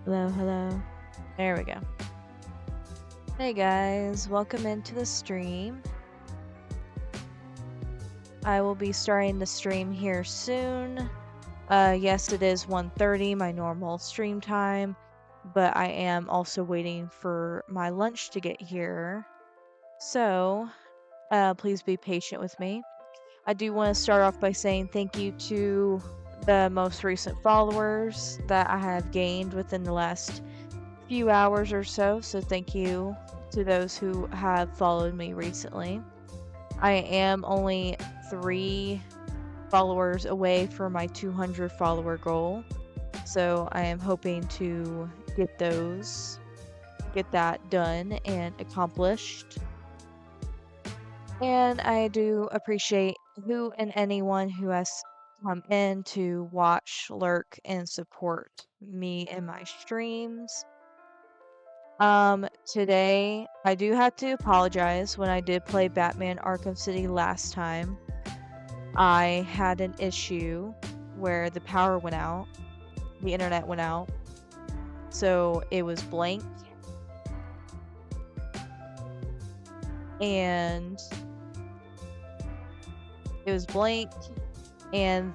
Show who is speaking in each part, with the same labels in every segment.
Speaker 1: Hello, hello. There we go. Hey guys, welcome into the stream. I will be starting the stream here soon. Yes, it is 1:30, my normal stream time, but I am also waiting for my lunch to get here. So, please be patient with me. I do want to start off by saying thank you to the most recent followers that I have gained within the last few hours or so. So thank you to those who have followed me recently. I am only 3 followers away from my 200 follower goal. So I am hoping to get that done and accomplished. And I do appreciate who and anyone who has come in to watch, lurk, and support me and my streams. Today I do have to apologize. When I did play Batman Arkham City last time, I had an issue where the power went out, the internet went out, so it was blank, and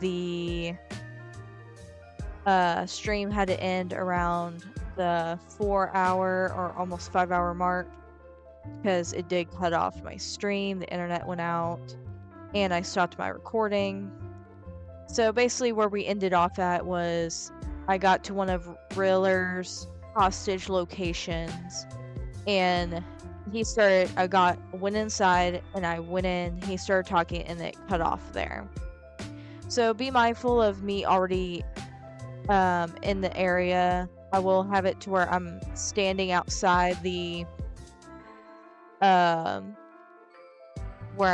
Speaker 1: the stream had to end around the 4-hour or almost 5-hour mark because it did cut off my stream, the internet went out, and I stopped my recording. So basically where we ended off at was I got to one of Riller's hostage locations, and I went inside and I went in, he started talking, and it cut off there. So be mindful of me already in the area. I will have it to where I'm standing outside the where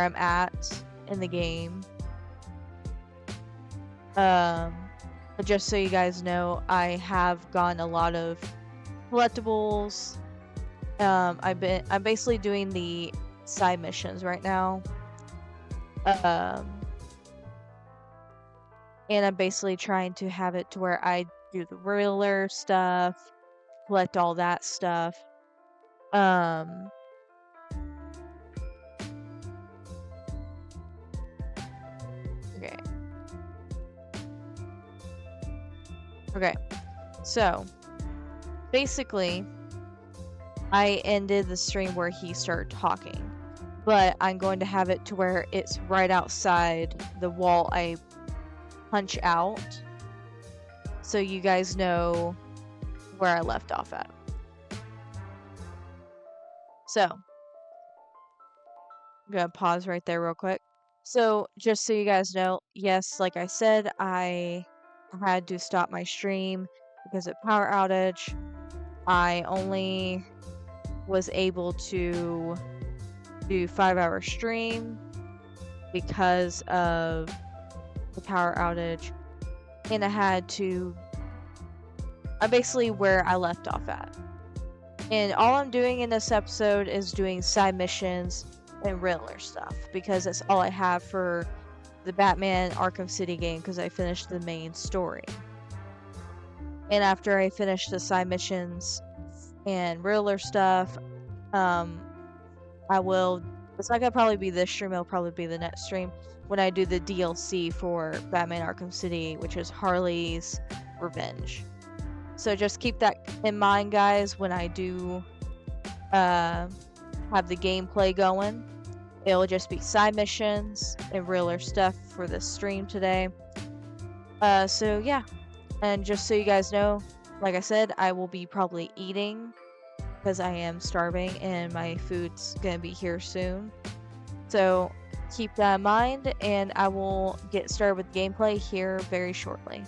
Speaker 1: I'm at in the game. But just so you guys know, I have gotten a lot of collectibles. I'm basically doing the side missions right now. And I'm basically trying to have it to where I do the Riddler stuff, collect all that stuff. Okay. So, basically, I ended the stream where he started talking, but I'm going to have it to where it's right outside the wall I punch out, so you guys know where I left off at. So, I'm gonna pause right there real quick. So, just so you guys know, yes, like I said, I had to stop my stream because of power outage. I only was able to do 5-hour stream because of the power outage, and I'm basically where I left off at. And all I'm doing in this episode is doing side missions and Riddler stuff, because that's all I have for the Batman Arkham City game, because I finished the main story. And after I finish the side missions and Riddler stuff, it's not gonna probably be this stream, it'll probably be the next stream when I do the DLC for Batman Arkham City, which is Harley's Revenge. So just keep that in mind, guys, when I do have the gameplay going. It'll just be side missions and Riddler stuff for this stream today. So yeah, and just so you guys know, like I said, I will be probably eating because I am starving and my food's gonna be here soon. So keep that in mind, and I will get started with gameplay here very shortly.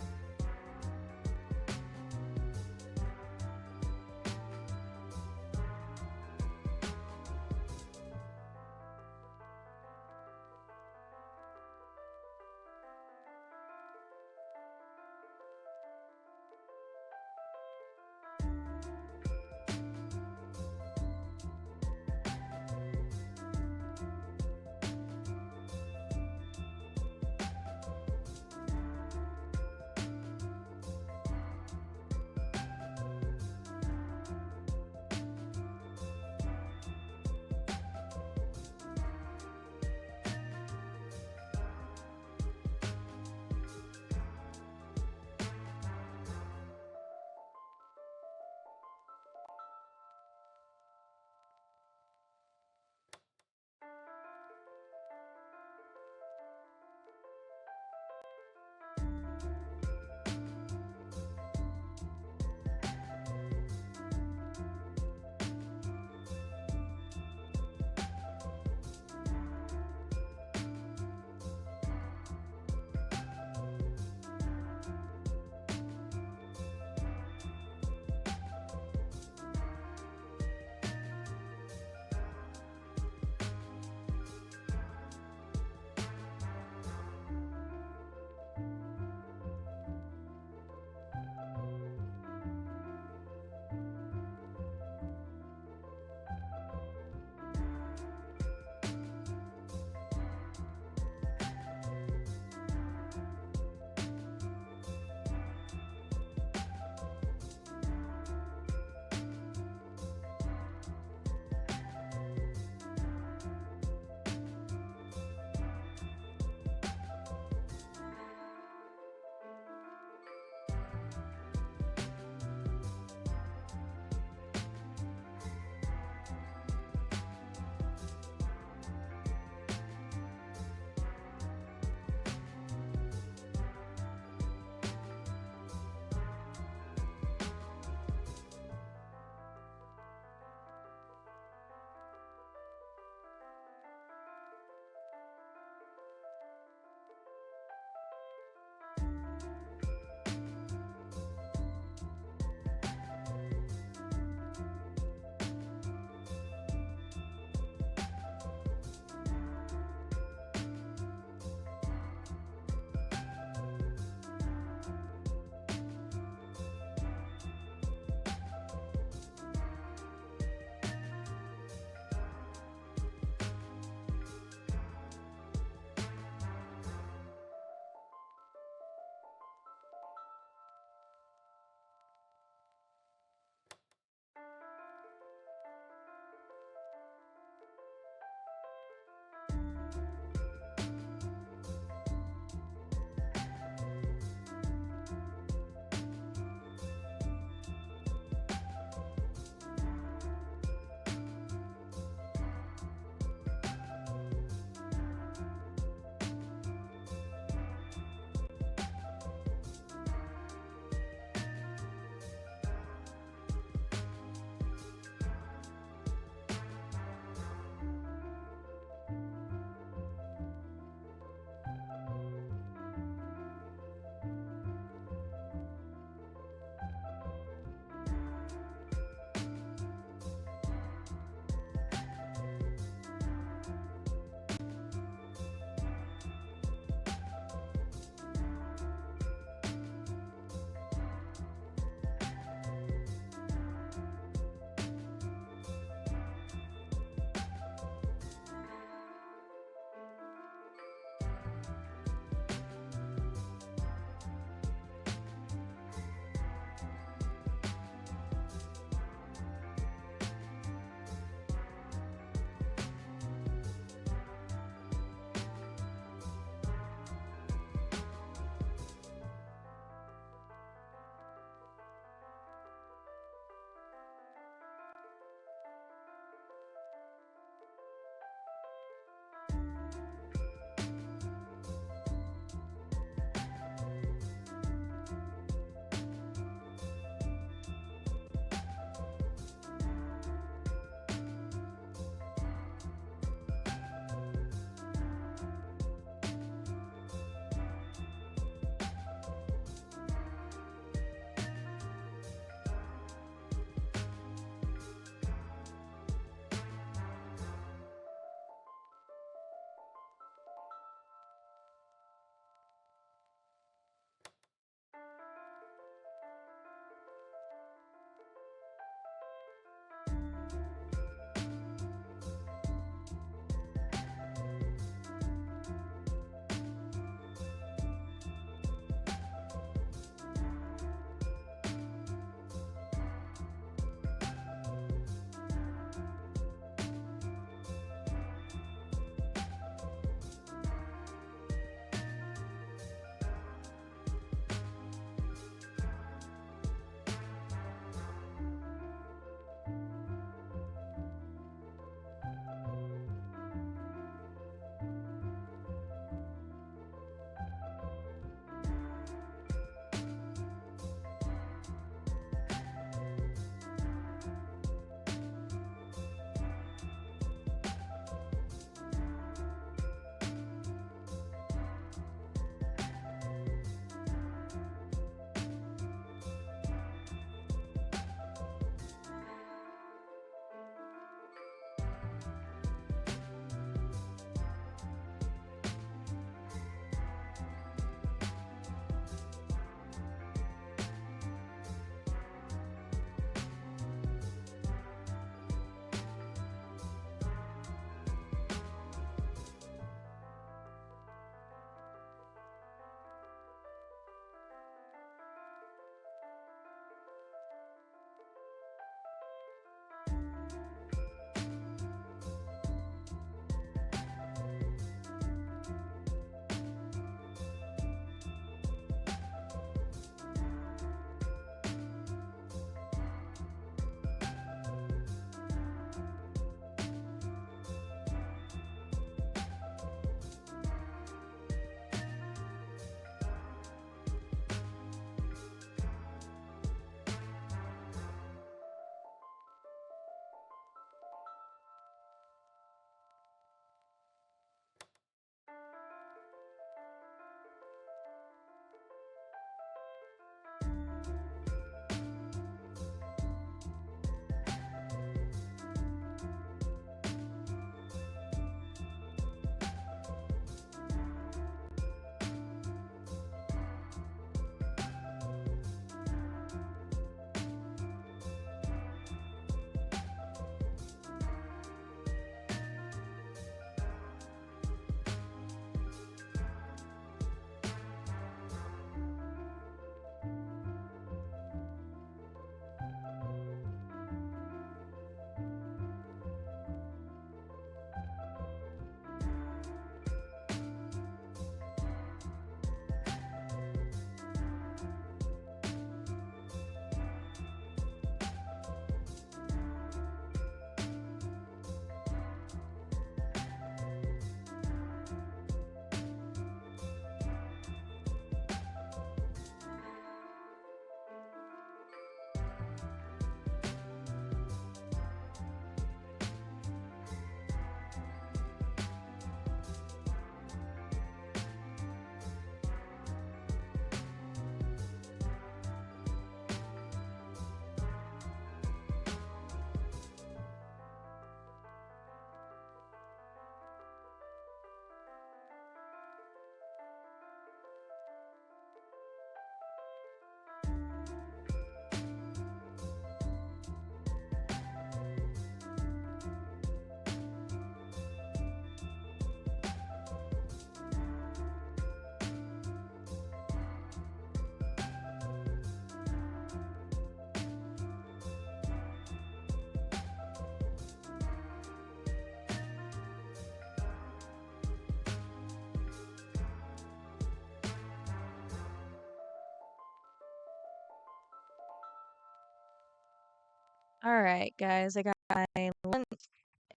Speaker 1: Alright, guys, I got my lunch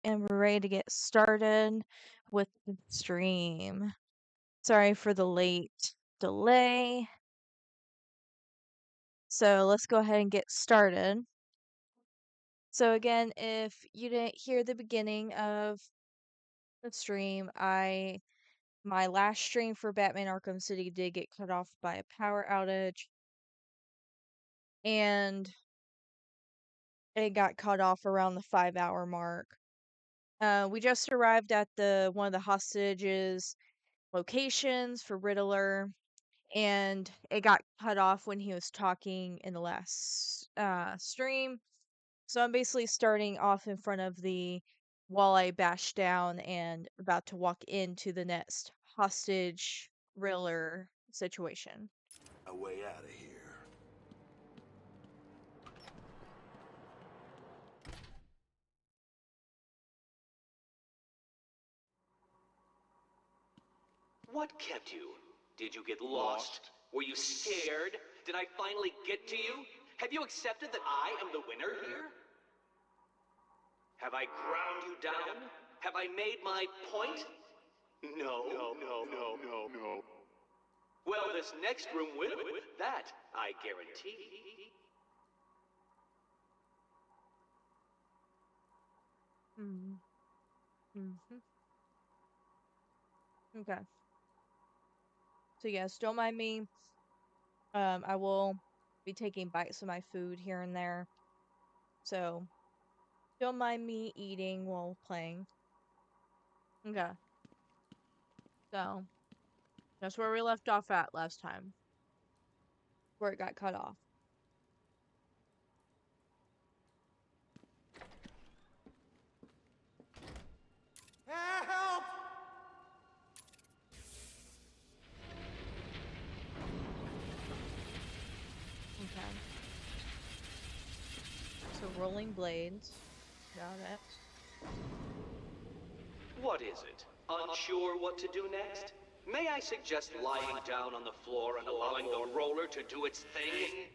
Speaker 1: and we're ready to get started with the stream. Sorry for the late delay. So let's go ahead and get started. So again, if you didn't hear the beginning of the stream, my last stream for Batman Arkham City did get cut off by a power outage, and it got cut off around the 5-hour mark. We just arrived at one of the hostages locations for Riddler, and it got cut off when he was talking in the last stream. So I'm basically starting off in front of the wall I bashed down and about to walk into the next hostage Riddler situation.
Speaker 2: A way out of here.
Speaker 3: What kept you? Did you get lost? Were you scared? Did I finally get to you? Have you accepted that I am the winner here? Have I ground you down? Have I made my point? No. Well, this next room will. That, I guarantee.
Speaker 1: Okay. So yes, don't mind me. I will be taking bites of my food here and there. So don't mind me eating while playing. Okay. So that's where we left off at last time. Where it got cut off.
Speaker 2: Help!
Speaker 1: Okay. So rolling blades. Got it.
Speaker 3: What is it? Unsure what to do next? May I suggest lying down on the floor and allowing the roller to do its thing?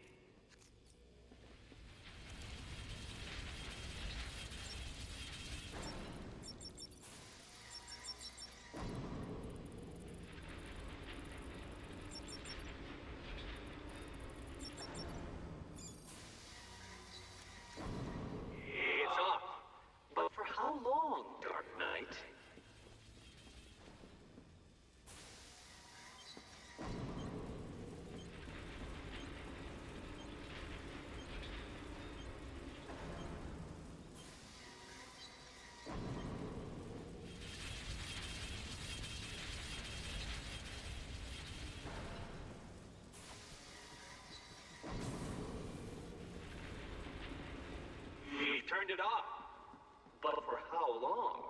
Speaker 3: It's off. But for how long, Dark Knight? We've turned it off. But for how long?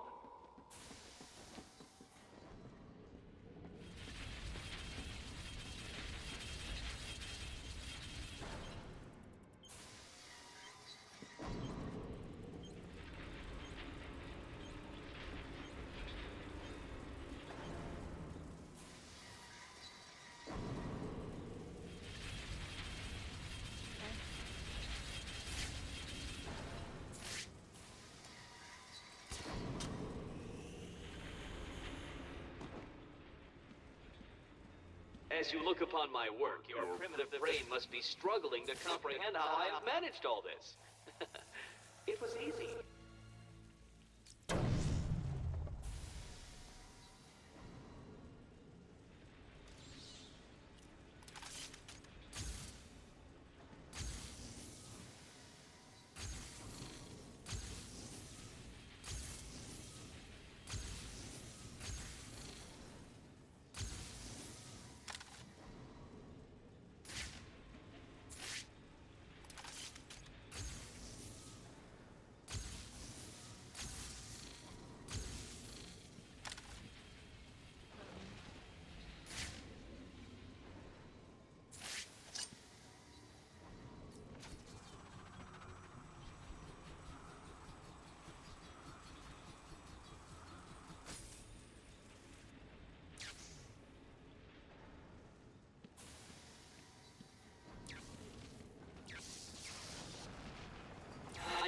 Speaker 3: As you look upon my work, your primitive brain must be struggling to comprehend how I have managed all this. It was easy.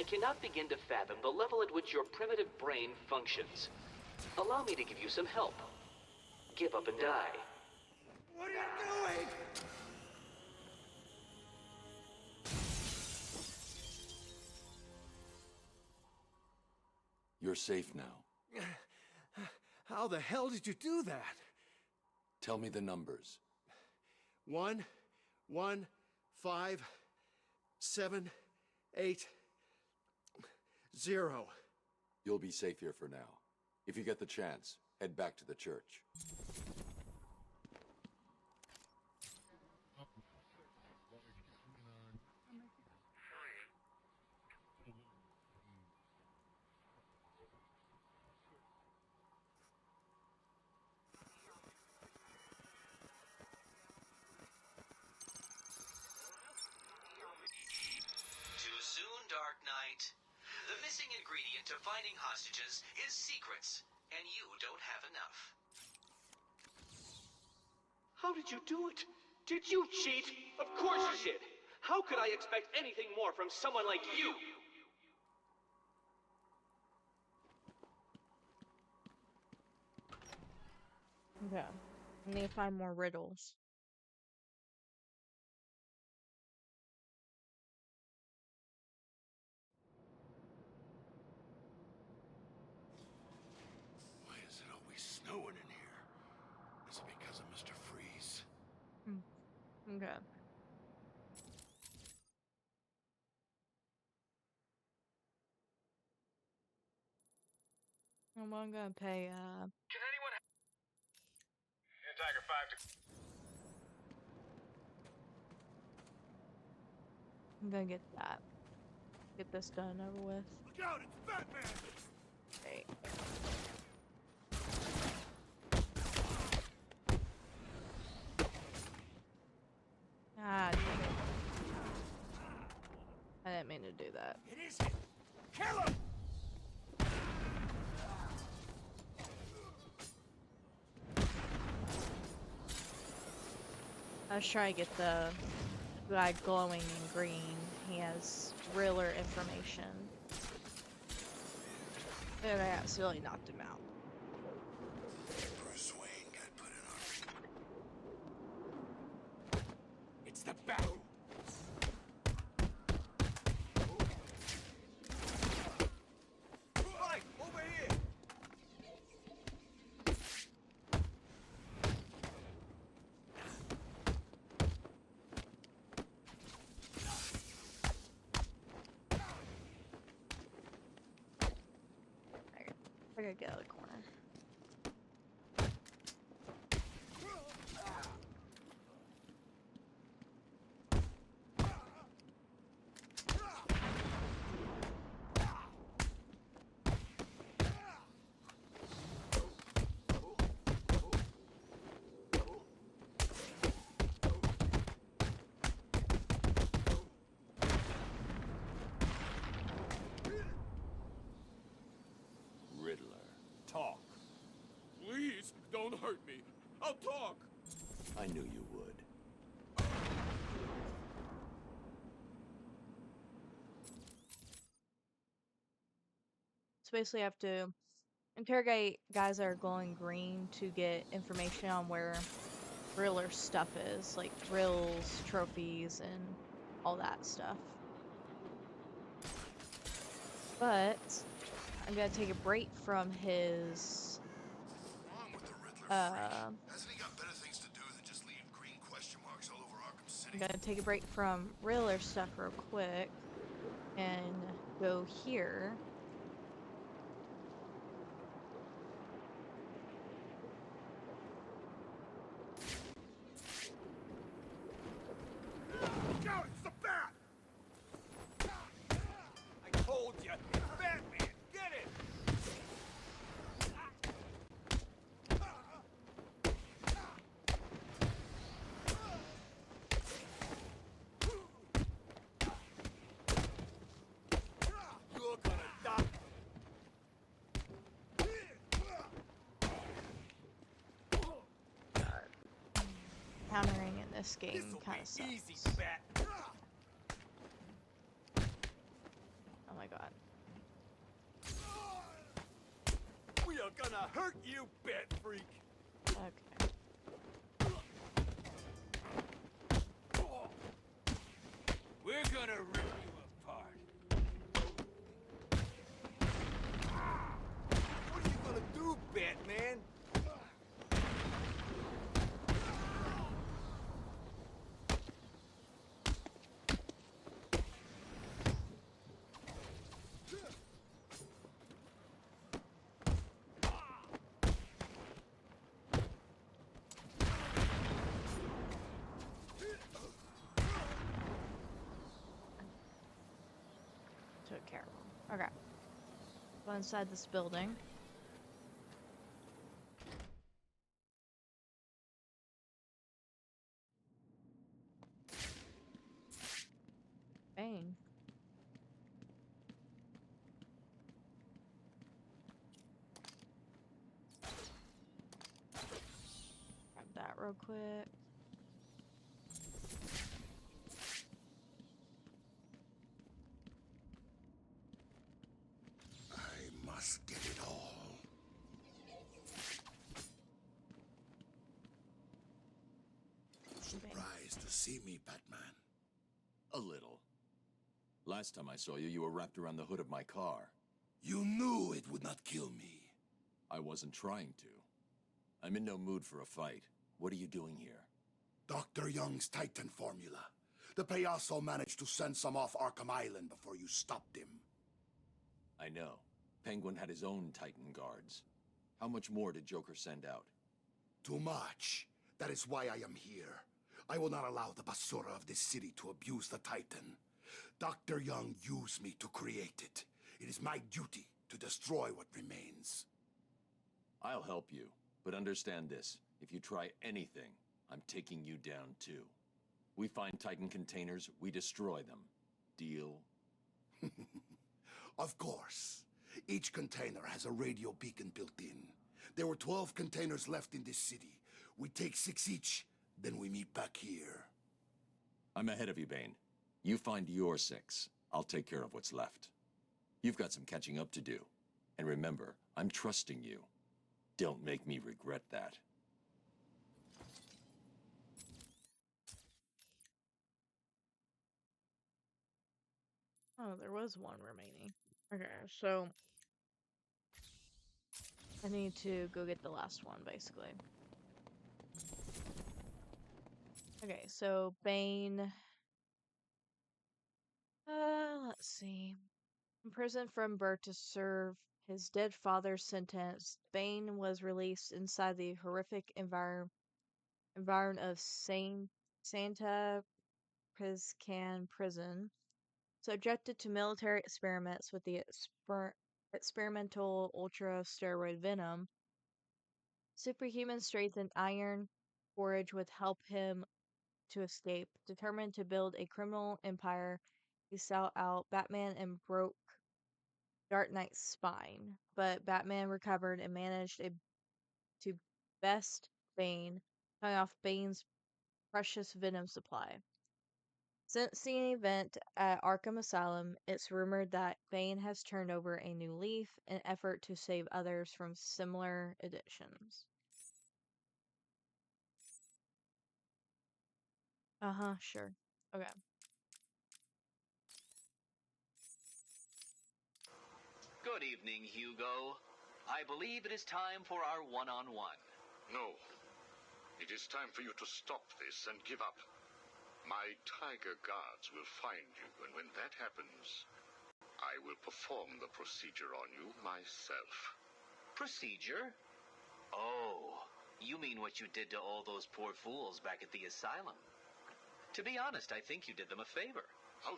Speaker 3: cannot begin to fathom the level at which your primitive brain functions. Allow me to give you some help. Give up and die.
Speaker 2: What are you doing?
Speaker 4: You're safe now.
Speaker 2: How the hell did you do that?
Speaker 4: Tell me the numbers.
Speaker 2: 1, 1, 5, 7, 8, 0.
Speaker 4: You'll be safe here for now. If you get the chance, head back to the church.
Speaker 3: Too soon, Dark Knight. The missing ingredient to finding hostages is secrets, and you don't have enough. How did you do it? Did you cheat? Of course you did. How could I expect anything more from someone like you?
Speaker 1: Okay. I need to find more riddles.
Speaker 2: Why is it always snowing in here? Is it because of Mr. Freeze?
Speaker 1: Okay. I'm gonna pay,
Speaker 5: Can anyone? Tiger 5 to.
Speaker 1: I'm gonna get that. Get this done over with.
Speaker 2: Look out, it's Batman!
Speaker 1: Okay. Ah, dang it. I didn't mean to do that.
Speaker 2: It is him! Kill him!
Speaker 1: I was trying to get the guy glowing in green. He has realer information. And I absolutely knocked him out.
Speaker 2: Bruce Wayne got put in our... It's the Bat! Right, over here!
Speaker 1: I gotta get out of the corner.
Speaker 4: Riddler.
Speaker 2: Talk. Please, don't hurt me. I'll talk.
Speaker 4: I knew you would.
Speaker 1: So basically I have to interrogate guys that are glowing green to get information on where realer stuff is, like thrills, trophies, and all that stuff. But I'm gonna take a break from his
Speaker 2: What's wrong with the Riddler freak? Hasn't he got better things to do than just leave green question marks all over Arkham City?
Speaker 1: I'm gonna take a break from realer stuff real quick and go here.
Speaker 2: Look out, it's the Bat! I told you, it's Batman! Get it! You're gonna die!
Speaker 1: Countering in this game
Speaker 2: This'll
Speaker 1: kind
Speaker 2: be
Speaker 1: of sucks.
Speaker 2: easy, Bat!
Speaker 1: Oh my god.
Speaker 2: are gonna hurt, you bit freak.
Speaker 1: Okay.
Speaker 2: We're gonna rip you apart. What are you gonna do, Batman?
Speaker 1: Took care of them. Okay. Go inside this building. Bane. Grab that real quick.
Speaker 2: I must get it all. Surprised to see me, Batman.
Speaker 4: A little. Last time I saw you, you were wrapped around the hood of my car.
Speaker 2: You knew it would not kill me.
Speaker 4: I wasn't trying to. I'm in no mood for a fight. What are you doing here?
Speaker 2: Dr. Young's Titan formula. The Payaso managed to send some off Arkham Island before you stopped him.
Speaker 4: I know. Penguin had his own Titan guards. How much more did Joker send out?
Speaker 2: Too much. That is why I am here. I will not allow the basura of this city to abuse the Titan. Dr. Young used me to create it. It is my duty to destroy what remains.
Speaker 4: I'll help you, but understand this. If you try anything, I'm taking you down too. We find Titan containers, we destroy them. Deal?
Speaker 2: Of course. Each container has a radio beacon built in. There were 12 containers left in this city. We take 6 each, then we meet back here.
Speaker 4: I'm ahead of you, Bane. You find your 6. I'll take care of what's left. You've got some catching up to do. And remember, I'm trusting you. Don't make me regret that.
Speaker 1: Oh, there was one remaining. Okay, so I need to go get the last one, basically. Okay, so Bane. Let's see. Imprisoned from birth to serve his dead father's sentence, Bane was released inside the horrific environment of Santa Priscan prison, subjected to military experiments with the experimental ultra-steroid venom. Superhuman strength and iron forage would help him to escape. Determined to build a criminal empire, he sought out Batman and broke Dark Knight's spine. But Batman recovered and managed to best Bane, cutting off Bane's precious venom supply. Since the event at Arkham Asylum, it's rumored that Bane has turned over a new leaf in an effort to save others from similar addictions. Uh-huh, sure. Okay.
Speaker 3: Good evening, Hugo. I believe it is time for our one-on-one.
Speaker 5: No. It is time for you to stop this and give up. My tiger guards will find you, and when that happens, I will perform the procedure on you myself.
Speaker 3: Procedure? Oh, you mean what you did to all those poor fools back at the asylum. To be honest, I think you did them a favor.
Speaker 5: How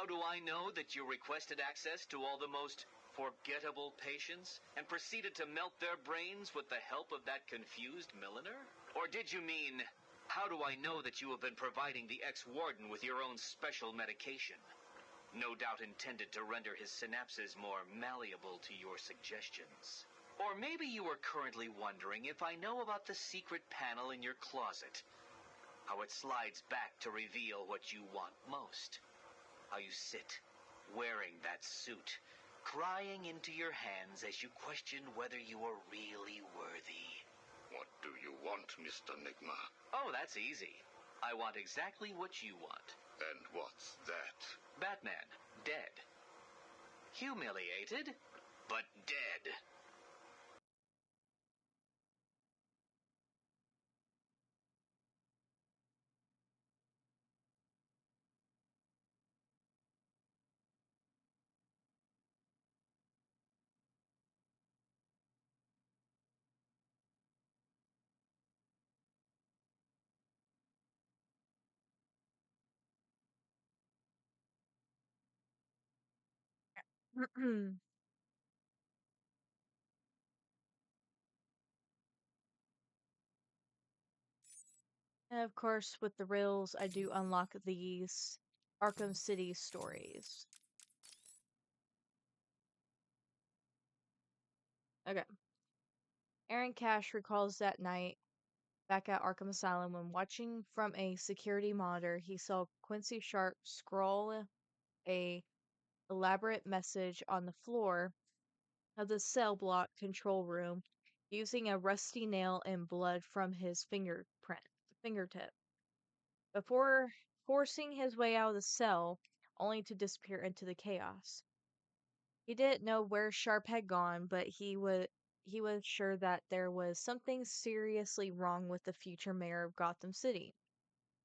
Speaker 5: do
Speaker 3: I know that you requested access to all the most forgettable patients and proceeded to melt their brains with the help of that confused milliner? Or did you mean, how do I know that you have been providing the ex-warden with your own special medication? No doubt intended to render his synapses more malleable to your suggestions. Or maybe you are currently wondering if I know about the secret panel in your closet. How it slides back to reveal what you want most. How you sit, wearing that suit, crying into your hands as you question whether you are really worthy.
Speaker 5: What do you want, Mr. Nigma?
Speaker 3: Oh, that's easy. I want exactly what you want.
Speaker 5: And what's that?
Speaker 3: Batman, dead. Humiliated, but dead.
Speaker 1: And of course, with the reels, I do unlock these Arkham City stories. Okay. Aaron Cash recalls that night back at Arkham Asylum when watching from a security monitor, he saw Quincy Sharp scroll a elaborate message on the floor of the cell block control room using a rusty nail and blood from his fingertip. Before forcing his way out of the cell, only to disappear into the chaos. He didn't know where Sharp had gone, but he was sure that there was something seriously wrong with the future mayor of Gotham City.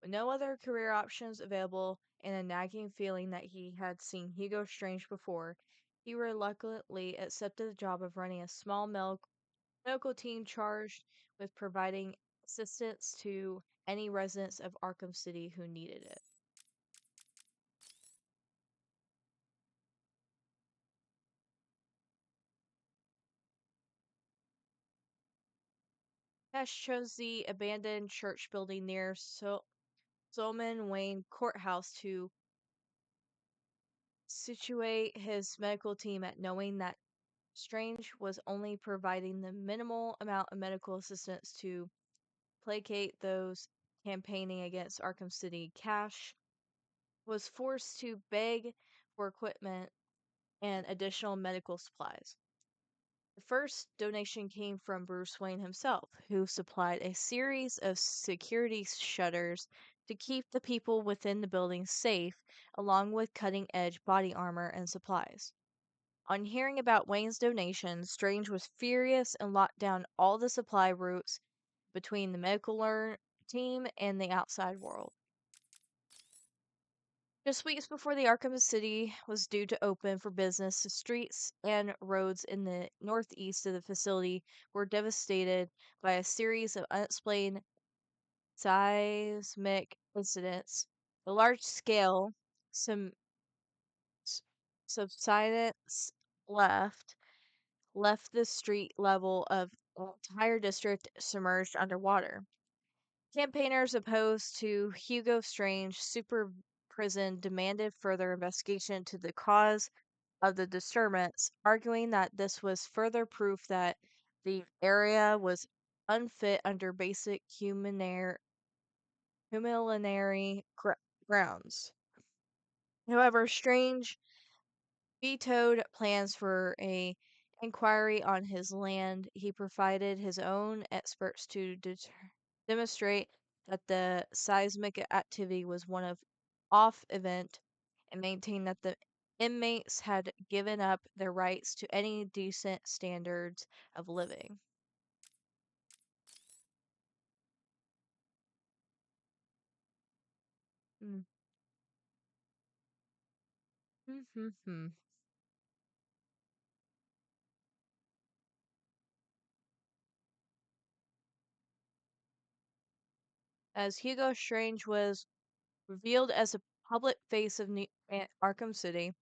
Speaker 1: With no other career options available and a nagging feeling that he had seen Hugo Strange before, he reluctantly accepted the job of running a small medical team charged with providing assistance to any residents of Arkham City who needed it. Cash chose the abandoned church building near Solomon Wayne Courthouse to situate his medical team at, knowing that Strange was only providing the minimal amount of medical assistance to placate those campaigning against Arkham City. Cash was forced to beg for equipment and additional medical supplies. The first donation came from Bruce Wayne himself, who supplied a series of security shutters to keep the people within the building safe, along with cutting edge body armor and supplies. On hearing about Wayne's donation, Strange was furious and locked down all the supply routes between the team and the outside world. Just weeks before the Arkham City was due to open for business, the streets and roads in the northeast of the facility were devastated by a series of unexplained seismic incidents. The large scale subsidence left the street level of the entire district submerged underwater. Campaigners opposed to Hugo Strange super prison demanded further investigation into the cause of the disturbance, arguing that this was further proof that the area was unfit under basic humanitarian grounds. However, Strange vetoed plans for a inquiry on his land. He provided his own experts to demonstrate that the seismic activity was one of off event and maintained that the inmates had given up their rights to any decent standards of living. Mm. Hmm. As Hugo Strange was revealed as a public face of Arkham City,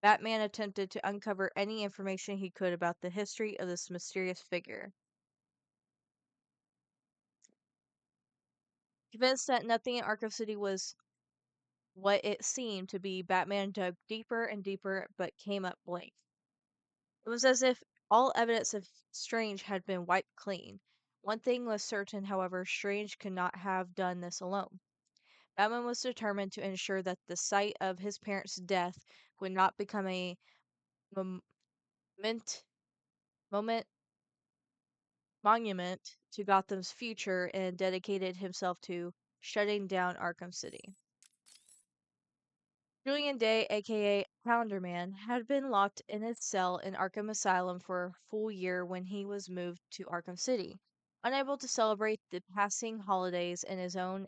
Speaker 1: Batman attempted to uncover any information he could about the history of this mysterious figure. Convinced that nothing in Arkham City was what it seemed to be, Batman dug deeper and deeper but came up blank. It was as if all evidence of Strange had been wiped clean. One thing was certain, however: Strange could not have done this alone. Batman was determined to ensure that the site of his parents' death would not become a mint, moment, monument to Gotham's future and dedicated himself to shutting down Arkham City. Julian Day, aka Calendar Man, had been locked in his cell in Arkham Asylum for a full year when he was moved to Arkham City. Unable to celebrate the passing holidays in his own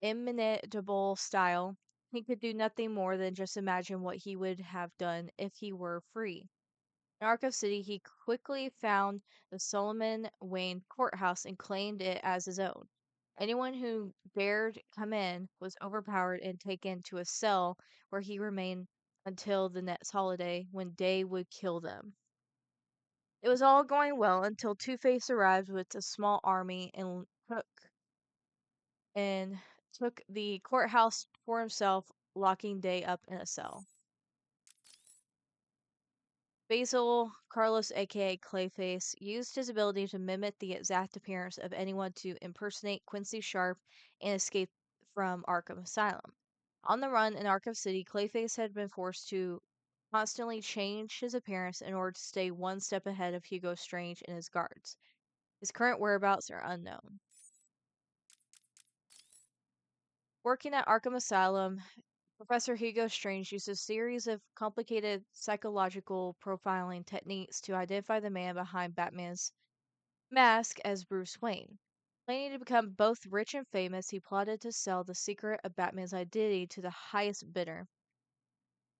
Speaker 1: inimitable style, he could do nothing more than just imagine what he would have done if he were free. In Arkham City, he quickly found the Solomon Wayne courthouse and claimed it as his own. Anyone who dared come in was overpowered and taken to a cell where he remained until the next holiday when Day would kill them. It was all going well until Two-Face arrived with a small army and took the courthouse for himself, locking Day up in a cell. Basil Carlos, aka Clayface, used his ability to mimic the exact appearance of anyone to impersonate Quincy Sharp and escape from Arkham Asylum. On the run in Arkham City, Clayface had been forced to constantly change his appearance in order to stay one step ahead of Hugo Strange and his guards. His current whereabouts are unknown. Working at Arkham Asylum, Professor Hugo Strange used a series of complicated psychological profiling techniques to identify the man behind Batman's mask as Bruce Wayne. Planning to become both rich and famous, he plotted to sell the secret of Batman's identity to the highest bidder.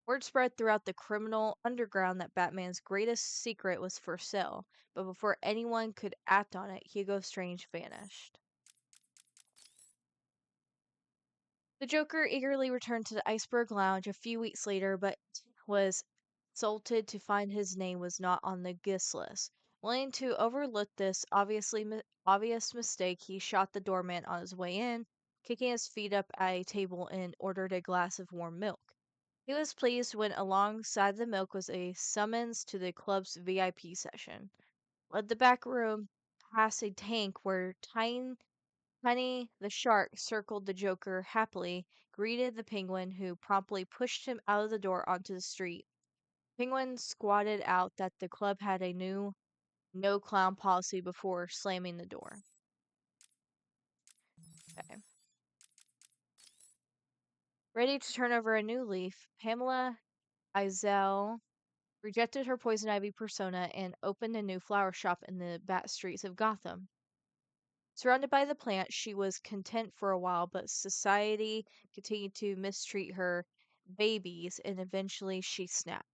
Speaker 1: Word spread throughout the criminal underground that Batman's greatest secret was for sale, but before anyone could act on it, Hugo Strange vanished. The Joker eagerly returned to the Iceberg Lounge a few weeks later, but was insulted to find his name was not on the guest list. Willing to overlook this obvious mistake, he shot the doorman on his way in, kicking his feet up at a table and ordered a glass of warm milk. He was pleased when alongside the milk was a summons to the club's VIP session. Led the back room past a tank where Tiny the shark circled the Joker happily, greeted the Penguin, who promptly pushed him out of the door onto the street. Penguin squatted out that the club had a new no clown policy before slamming the door. Okay. Ready to turn over a new leaf, Pamela Izel rejected her poison ivy persona and opened a new flower shop in the back streets of Gotham. Surrounded by the plants, she was content for a while, but society continued to mistreat her babies, and eventually she snapped.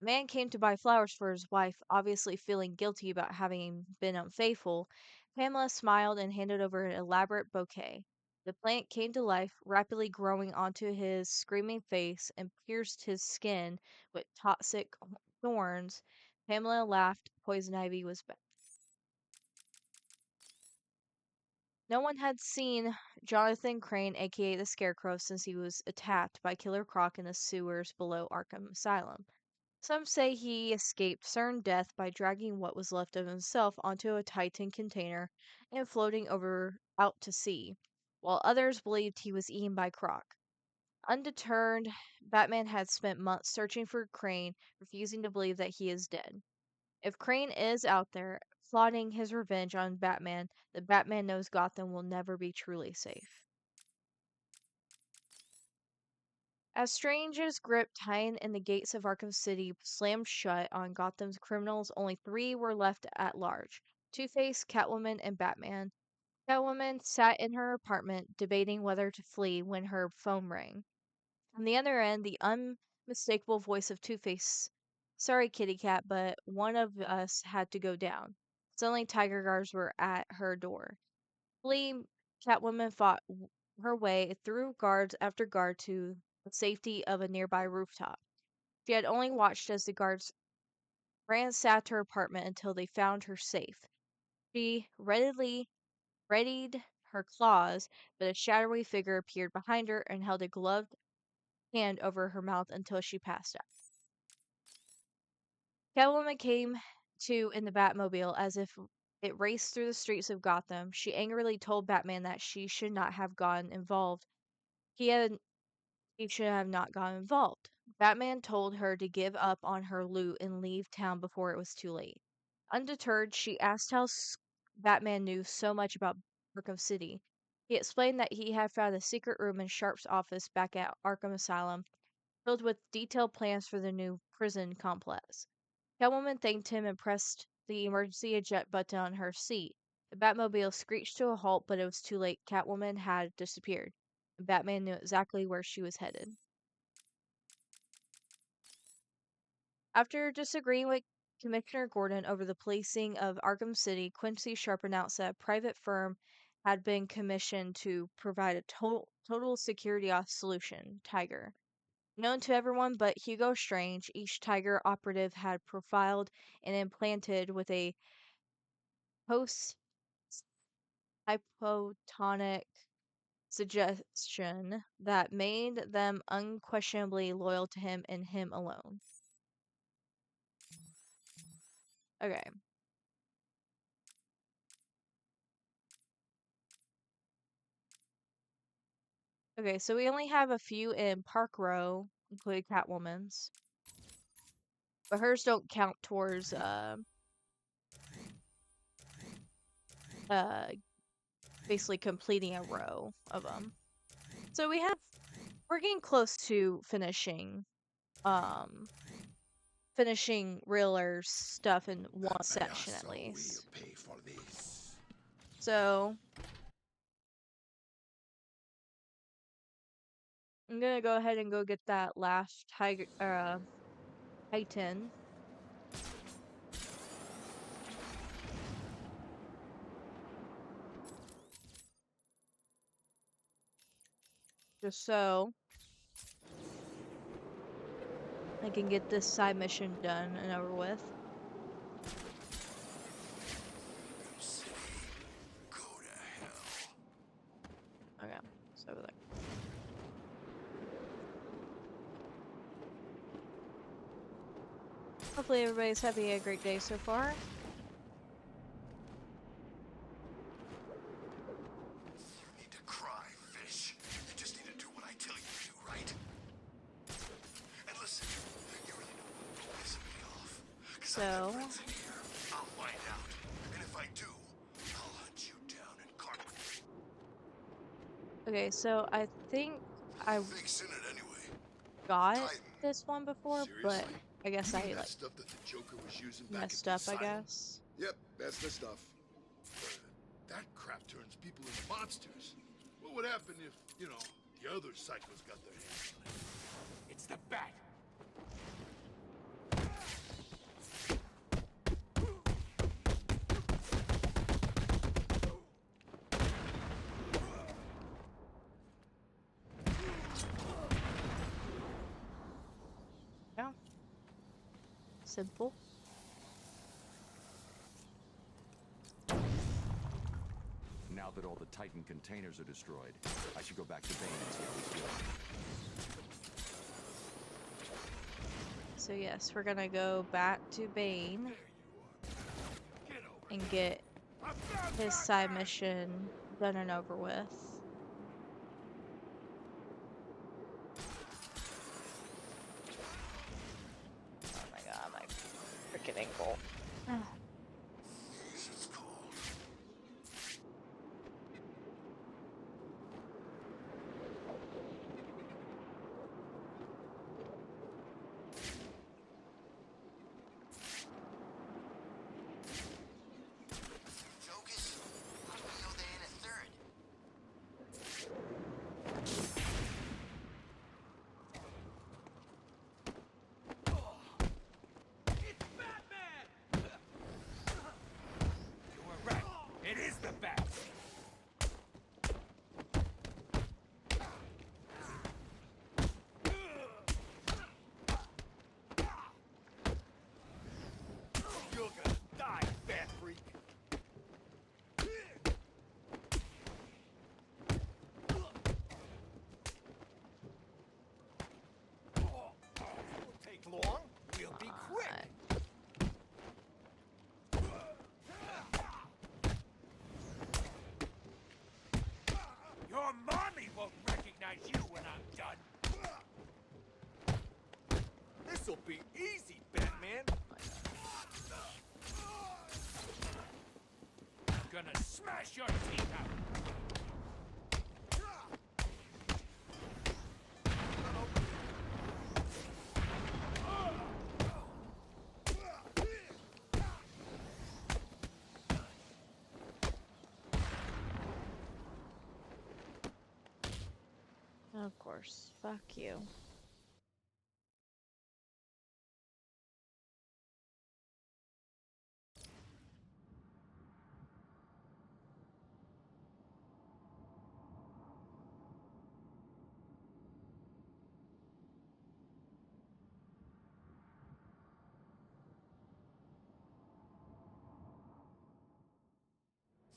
Speaker 1: A man came to buy flowers for his wife, obviously feeling guilty about having been unfaithful. Pamela smiled and handed over an elaborate bouquet. The plant came to life, rapidly growing onto his screaming face and pierced his skin with toxic thorns. Pamela laughed. Poison ivy was back. No one had seen Jonathan Crane, aka the Scarecrow, since he was attacked by Killer Croc in the sewers below Arkham Asylum. Some say he escaped certain death by dragging what was left of himself onto a Titan container and floating over out to sea, while others believed he was eaten by Croc. Undeterred, Batman had spent months searching for Crane, refusing to believe that he is dead. If Crane is out there plotting his revenge on Batman, then Batman knows Gotham will never be truly safe. As Strange's grip tightened and the gates of Arkham City slammed shut on Gotham's criminals, only three were left at large: Two-Face, Catwoman, and Batman. Catwoman sat in her apartment debating whether to flee when her phone rang. On the other end, the unmistakable voice of Two-Face. Sorry, kitty cat, but one of us had to go down. Suddenly, tiger guards were at her door. Flee, Catwoman fought her way through guards after guard to the safety of a nearby rooftop. She had only watched as the guards ransacked her apartment until they found her safe. She readily readied her claws, but a shadowy figure appeared behind her and held a gloved hand over her mouth until she passed out. Catwoman came to in the Batmobile as if it raced through the streets of Gotham. She angrily told Batman that he should have not gotten involved. He should have not gotten involved. Batman told her to give up on her loot and leave town before it was too late. Undeterred, she asked how Batman knew so much about Arkham City. He explained that he had found a secret room in Sharp's office back at Arkham Asylum, filled with detailed plans for the new prison complex. Catwoman thanked him and pressed the emergency eject button on her seat. The Batmobile screeched to a halt, but it was too late. Catwoman had disappeared, and Batman knew exactly where she was headed. After disagreeing with Commissioner Gordon over the policing of Arkham City, Quincy Sharp announced that a private firm had been commissioned to provide a total security solution, Tiger. Known to everyone but Hugo Strange, each Tiger operative had profiled and implanted with a post-hypotonic suggestion that made them unquestionably loyal to him and him alone. Okay. Okay, so we only have a few in Park Row, including Catwoman's. But hers don't count towards uh basically completing a row of them. So we're getting close to finishing Riddler's stuff in one section at least.
Speaker 2: Will pay for this.
Speaker 1: So I'm gonna go ahead and go get that last Titan. Just so I can get this side mission done and over with.
Speaker 2: Go to hell.
Speaker 1: Okay, so over there. Hopefully everybody's having a great day so far.
Speaker 2: You need to cry, fish. You just need to do what I tell you to do, right? And listen, you really know what's pissing me off. 'Cause I've got friends in here. I'll find out. And if I do, I'll hunt you down and carpet.
Speaker 1: Okay, so I think I
Speaker 2: Fixing it anyway.
Speaker 1: got
Speaker 2: Titan.
Speaker 1: this one before, but
Speaker 2: Seriously?
Speaker 1: I guess
Speaker 2: You mean
Speaker 1: I
Speaker 2: that
Speaker 1: like
Speaker 2: stuff that the Joker was using back
Speaker 1: messed
Speaker 2: at
Speaker 1: up,
Speaker 2: the
Speaker 1: I
Speaker 2: asylum?
Speaker 1: guess.
Speaker 2: Yep, that's the stuff. That crap turns people into monsters. What would happen if, you know, the other psychos got their hands on it? It's the Bat.
Speaker 1: Yeah. Simple.
Speaker 4: Now that all the Titan containers are destroyed, I should go back to Bane and see how he's doing.
Speaker 1: So yes, we're gonna go back to Bane and get his side mission done and over with. Oh my god, my freaking ankle.
Speaker 2: Jeez, it's cold.
Speaker 6: Jogus? How do we know they ain't a third?
Speaker 7: It's Batman! smash your teeth out!
Speaker 1: Of course. Fuck you.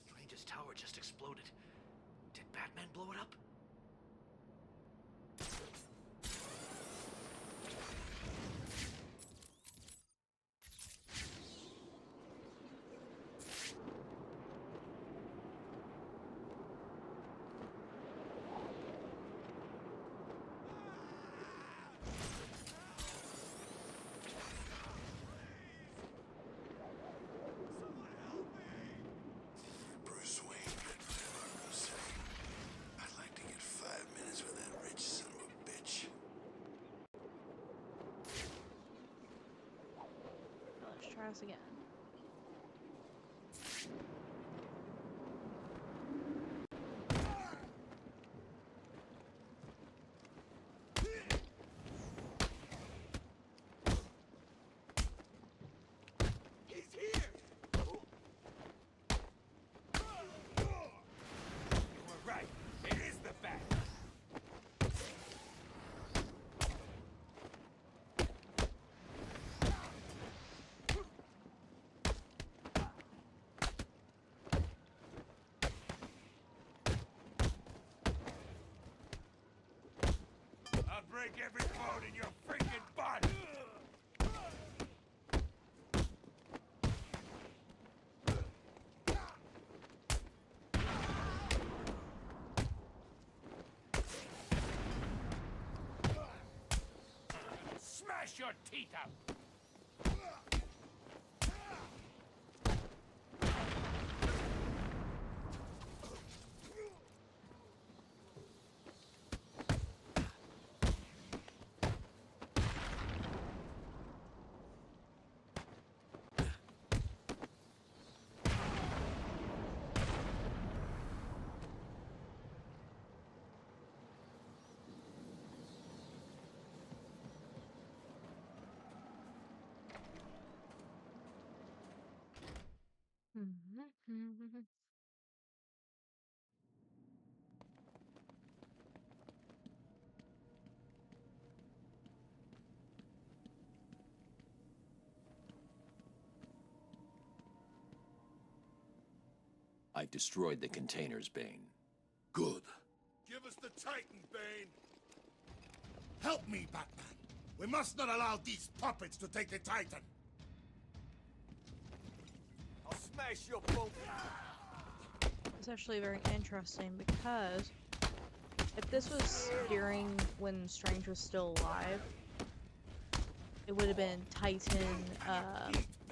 Speaker 3: Strange's tower just exploded. Did Batman blow it up?
Speaker 2: Bruce Wayne, Arkham City. I'd like to get 5 minutes with that rich son of a bitch.
Speaker 1: Let's try this again.
Speaker 7: He's here! You were right. It is the Bat. I'll break every bone in your freaking body! Smash your teeth out!
Speaker 4: I've destroyed the containers, Bane.
Speaker 2: Good. Give us the Titan, Bane. Help me, Batman. We must not allow these puppets to take the Titan.
Speaker 7: I'll smash your both.
Speaker 1: It's actually very interesting because if this was during when Strange was still alive, it would have been Titan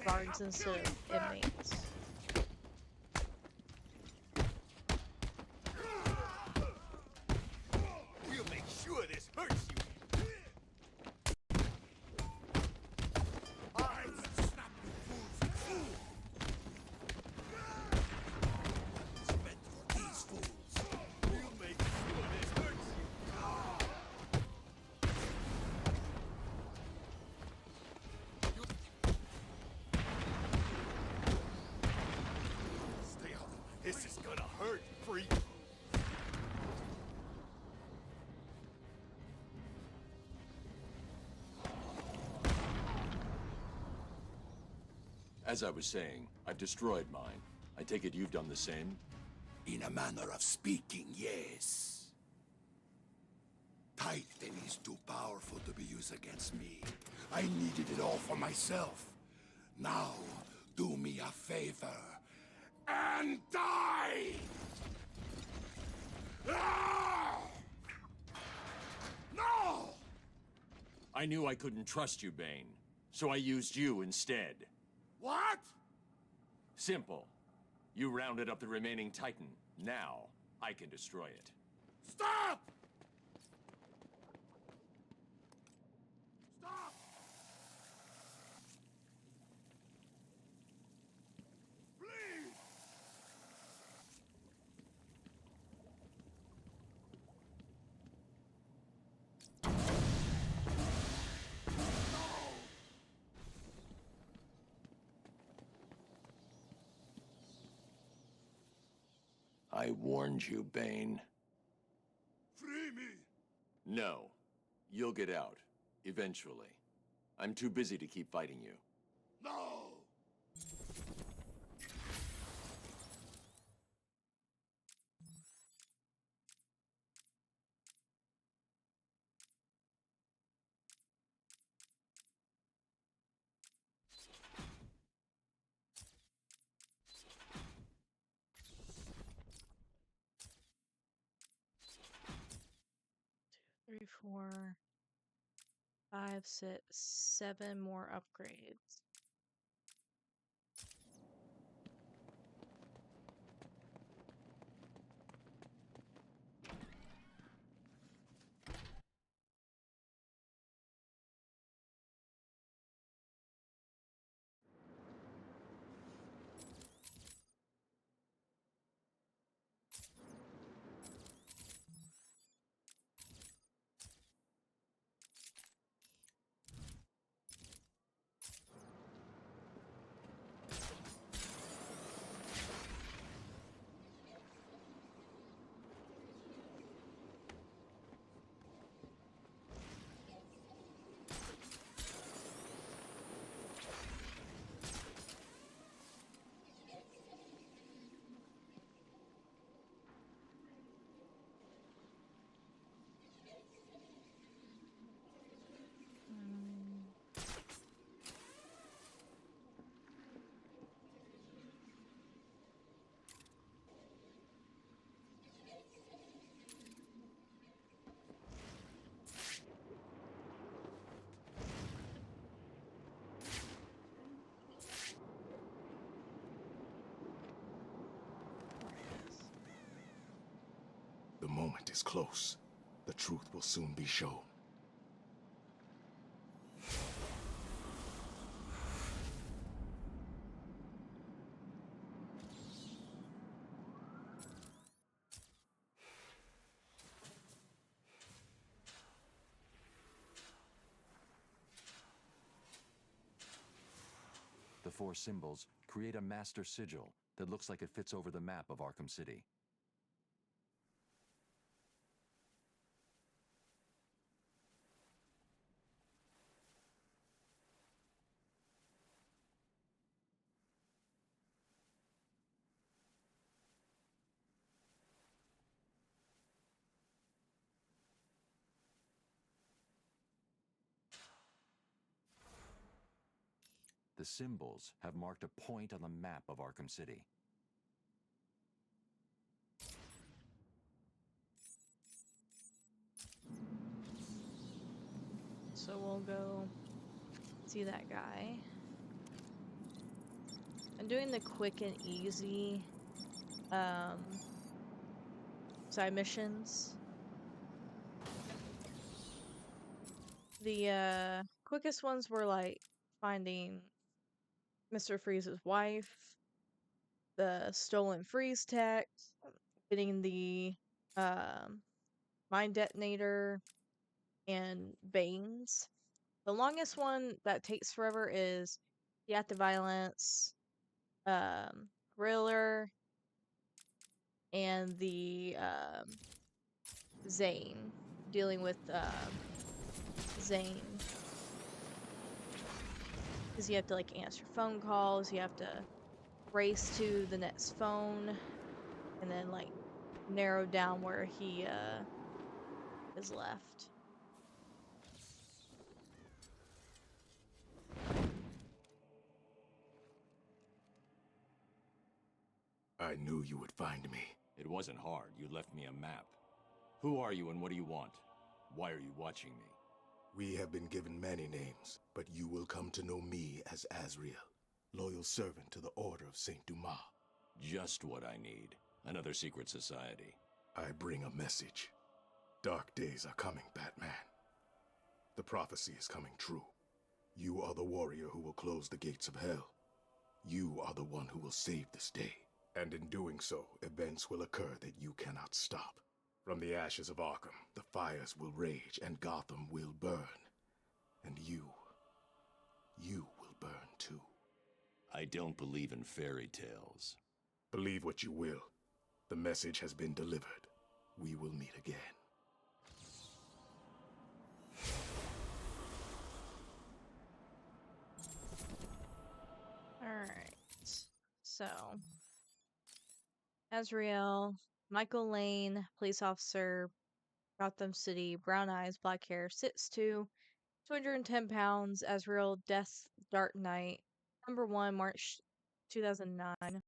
Speaker 1: guards instead of inmates.
Speaker 7: We'll make sure this hurts you. This is gonna hurt, freak.
Speaker 4: As I was saying, I've destroyed mine. I take it you've done the same?
Speaker 2: In a manner of speaking, yes. Titan is too powerful to be used against me. I needed it all for myself. Now, do me a favor and die! Ah! No!
Speaker 4: I knew I couldn't trust you, Bane, so I used you instead.
Speaker 2: What?
Speaker 4: Simple. You rounded up the remaining Titan. Now, I can destroy it.
Speaker 2: Stop! Stop! Please!
Speaker 4: I warned you, Bane.
Speaker 2: Free me!
Speaker 4: No. You'll get out. Eventually. I'm too busy to keep fighting you.
Speaker 2: No!
Speaker 1: Three, 4, 5, 6, 7 more upgrades.
Speaker 2: The moment is close. The truth will soon be shown.
Speaker 4: The 4 symbols create a master sigil that looks like it fits over the map of Arkham City. The symbols have marked a point on the map of Arkham City.
Speaker 1: So we'll go see that guy. I'm doing the quick and easy side missions. The quickest ones were like finding Mr. Freeze's wife, the stolen freeze tech, getting the mine detonator, and Bane's. The longest one that takes forever is the Act of Violence, Thriller, and the Zane. Dealing with Zane. Because you have to like answer phone calls, you have to race to the next phone, and then like narrow down where he is left.
Speaker 2: I knew you would find me.
Speaker 4: It wasn't hard. You left me a map. Who are you and what do you want? Why are you watching me?
Speaker 2: We have been given many names, but you will come to know me as Azrael, loyal servant to the Order of Saint Dumas.
Speaker 4: Just what I need. Another secret society.
Speaker 2: I bring a message. Dark days are coming, Batman. The prophecy is coming true. You are the warrior who will close the gates of hell. You are the one who will save this day. And in doing so, events will occur that you cannot stop. From the ashes of Arkham, the fires will rage and Gotham will burn. And you will burn too.
Speaker 4: I don't believe in fairy tales.
Speaker 2: Believe what you will. The message has been delivered. We will meet again.
Speaker 1: Alright. So, Azrael, Michael Lane, police officer, Gotham City, brown eyes, black hair, 6'2", 210 pounds, Azrael, Death, Dark Knight, #1, March 2009.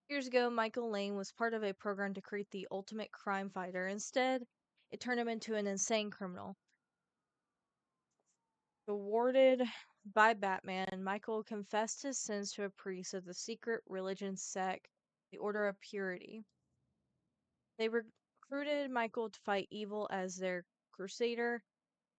Speaker 1: Years ago, Michael Lane was part of a program to create the ultimate crime fighter. Instead, it turned him into an insane criminal. Rewarded by Batman, Michael confessed his sins to a priest of the secret religion sect, the Order of Purity. They recruited Michael to fight evil as their crusader.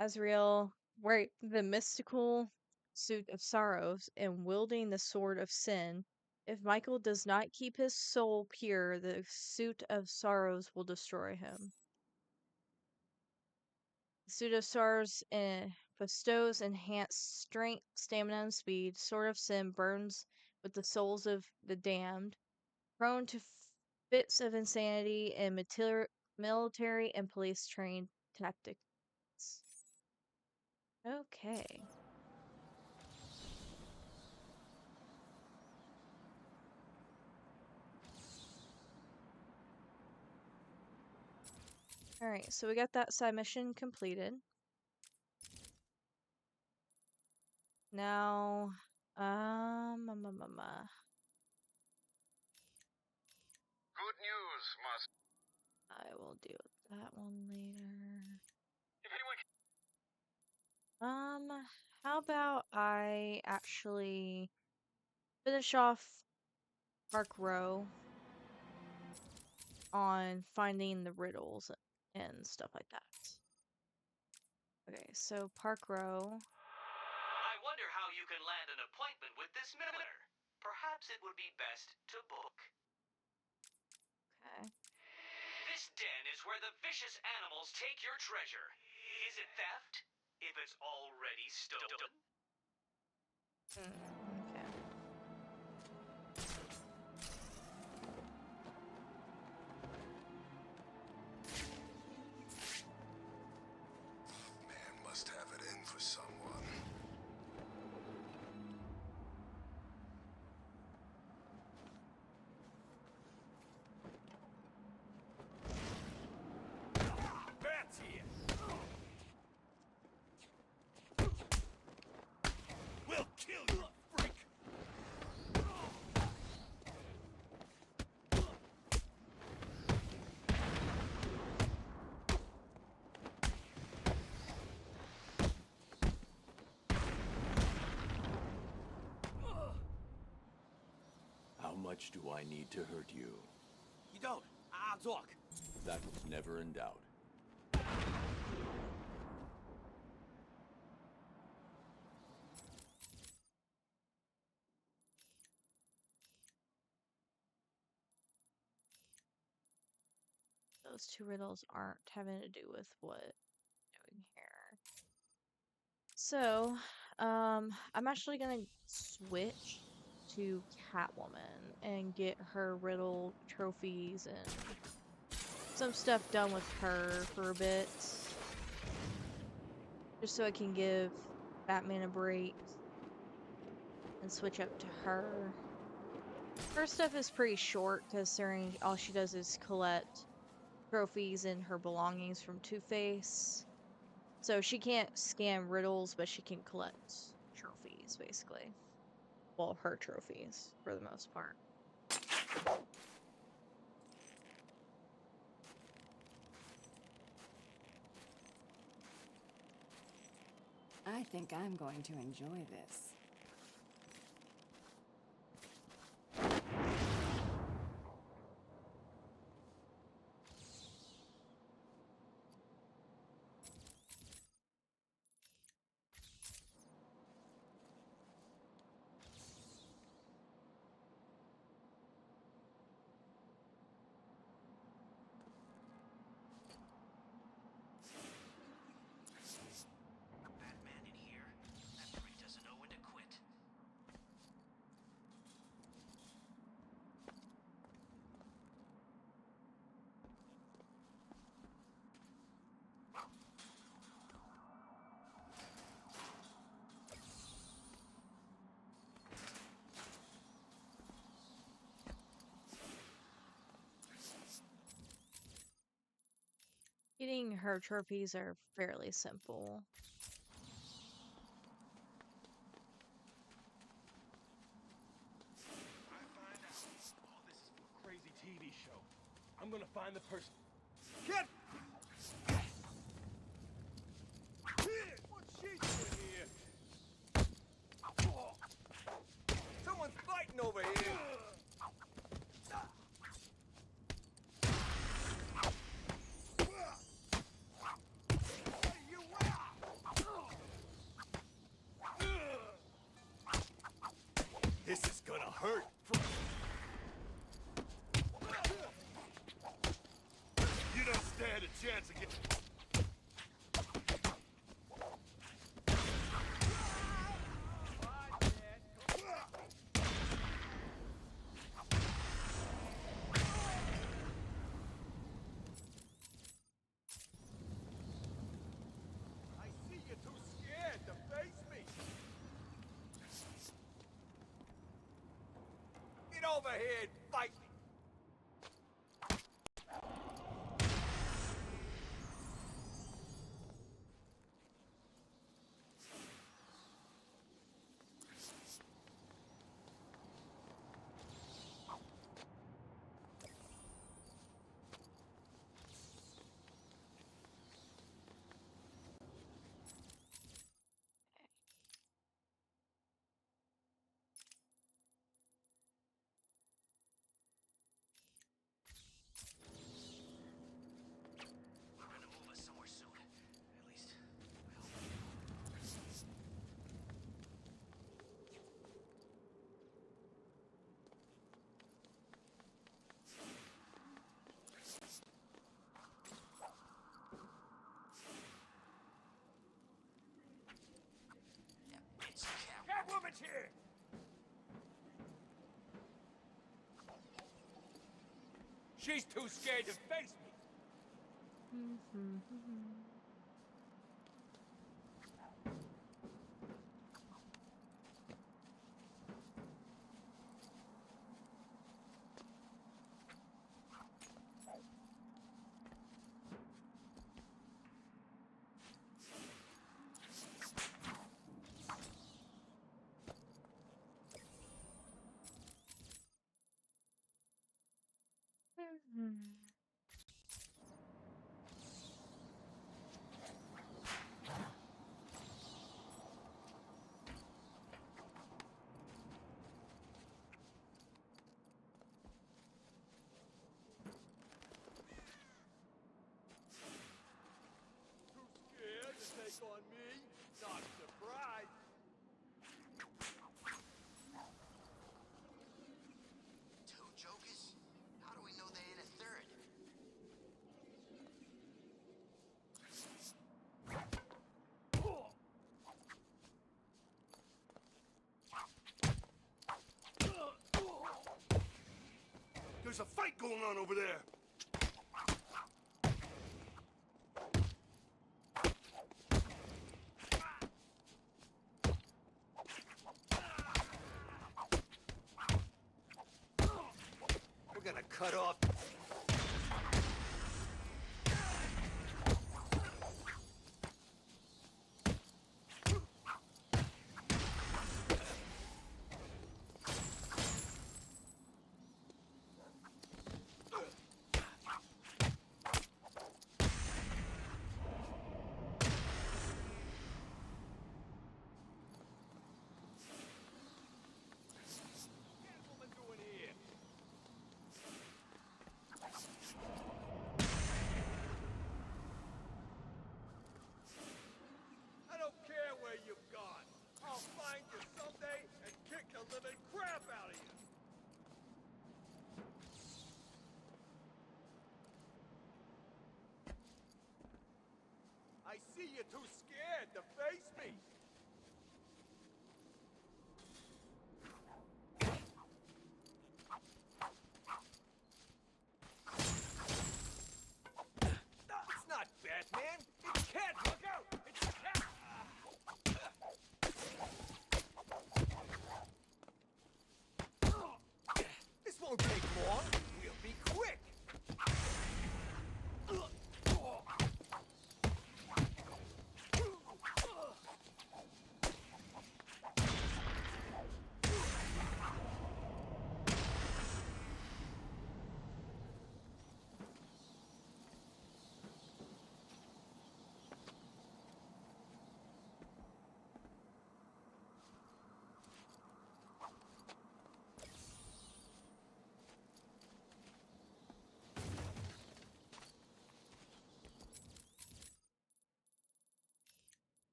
Speaker 1: Azrael, wearing the mystical suit of sorrows and wielding the sword of sin. If Michael does not keep his soul pure, the suit of sorrows will destroy him. The suit of sorrows bestows enhanced strength, stamina, and speed. Sword of sin burns with the souls of the damned, prone to fits of insanity and military and police trained tactics. Okay. Alright, so we got that side mission completed. Now,
Speaker 5: Good news, Master.
Speaker 1: I will deal with that one later.
Speaker 5: If anyone
Speaker 1: How about I actually finish off Park Row on finding the riddles and stuff like that. Okay, so Park Row.
Speaker 3: I wonder how you can land an appointment with this miller. Perhaps it would be best to book.
Speaker 1: Okay.
Speaker 3: This den is where the vicious animals take your treasure. Is it theft? If it's already stolen?
Speaker 1: Okay.
Speaker 2: Man must have it in for someone.
Speaker 7: Bats here! We'll kill you, freak!
Speaker 4: How much do I need to hurt you?
Speaker 7: You don't. I'll talk.
Speaker 4: That was never in doubt.
Speaker 1: Those two riddles aren't having to do with what I'm doing here. So, I'm actually gonna switch to Catwoman and get her riddle trophies and some stuff done with her for a bit. Just so I can give Batman a break and switch up to her. Her stuff is pretty short considering all she does is collect trophies and her belongings from Two-Face. So she can't scan riddles, but she can collect trophies, basically. Well, her trophies, for the most part.
Speaker 8: I think I'm going to enjoy this.
Speaker 1: Getting her trophies are fairly simple.
Speaker 7: This is a crazy TV show. I'm gonna find the person. Get! What's she doing here? Someone's fighting over here. This is gonna hurt. You don't stand a chance again. I see you're too scared to face me. Get over here and fight me.
Speaker 6: We're gonna move us somewhere soon. At least, that bitch
Speaker 7: Catwoman's here! She's too scared to face me. Too scared to take on me? Not surprised.
Speaker 6: two jokers? How do we know there ain't a third?
Speaker 2: There's a fight going on over there.
Speaker 7: We're gonna cut off. Catwoman doing here? I don't care where you've gone. I'll find you someday and kick the living crap out of you. I see you're too scared to face me. It's not Batman. It's Cat. Look out! It's Cat. This won't take long. We'll be quick.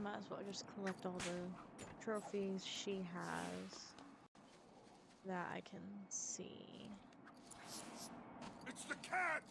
Speaker 1: might as well just collect all the trophies she has that I can see.
Speaker 2: It's the cat!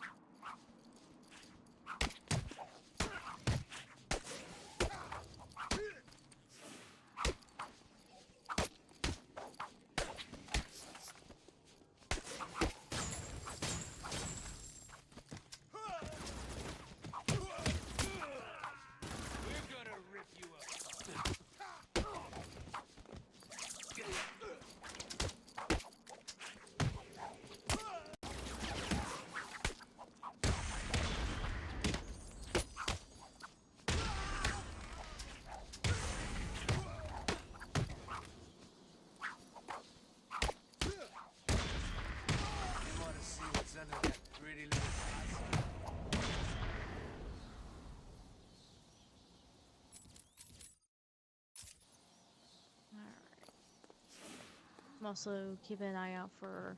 Speaker 1: I'm also keeping an eye out for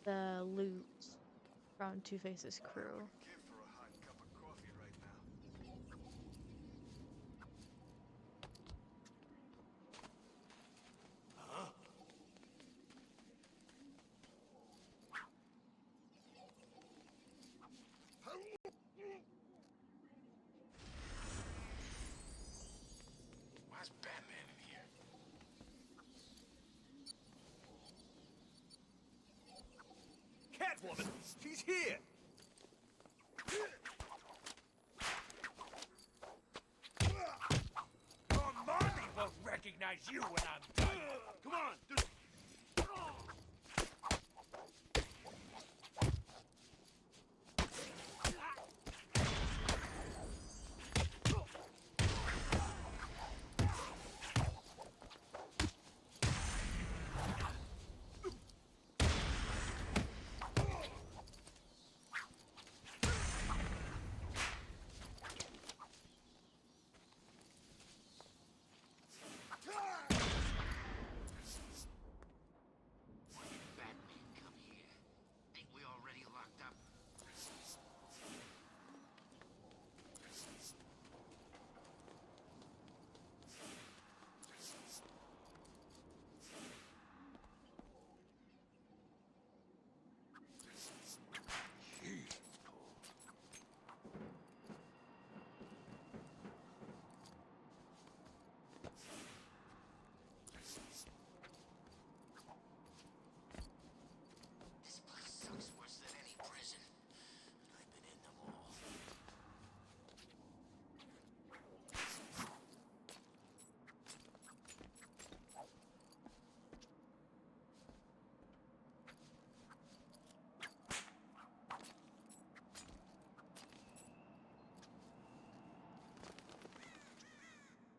Speaker 1: the loot from Two-Face's crew.
Speaker 7: Give for a hot cup of coffee right now.
Speaker 2: Why's Batman in here?
Speaker 7: Catwoman! She's here! Your mommy won't recognize you when I'm done!
Speaker 2: Come on, there's...
Speaker 6: Batman, come here. Think we already locked up? This place sucks worse than any prison. And I've been in them all.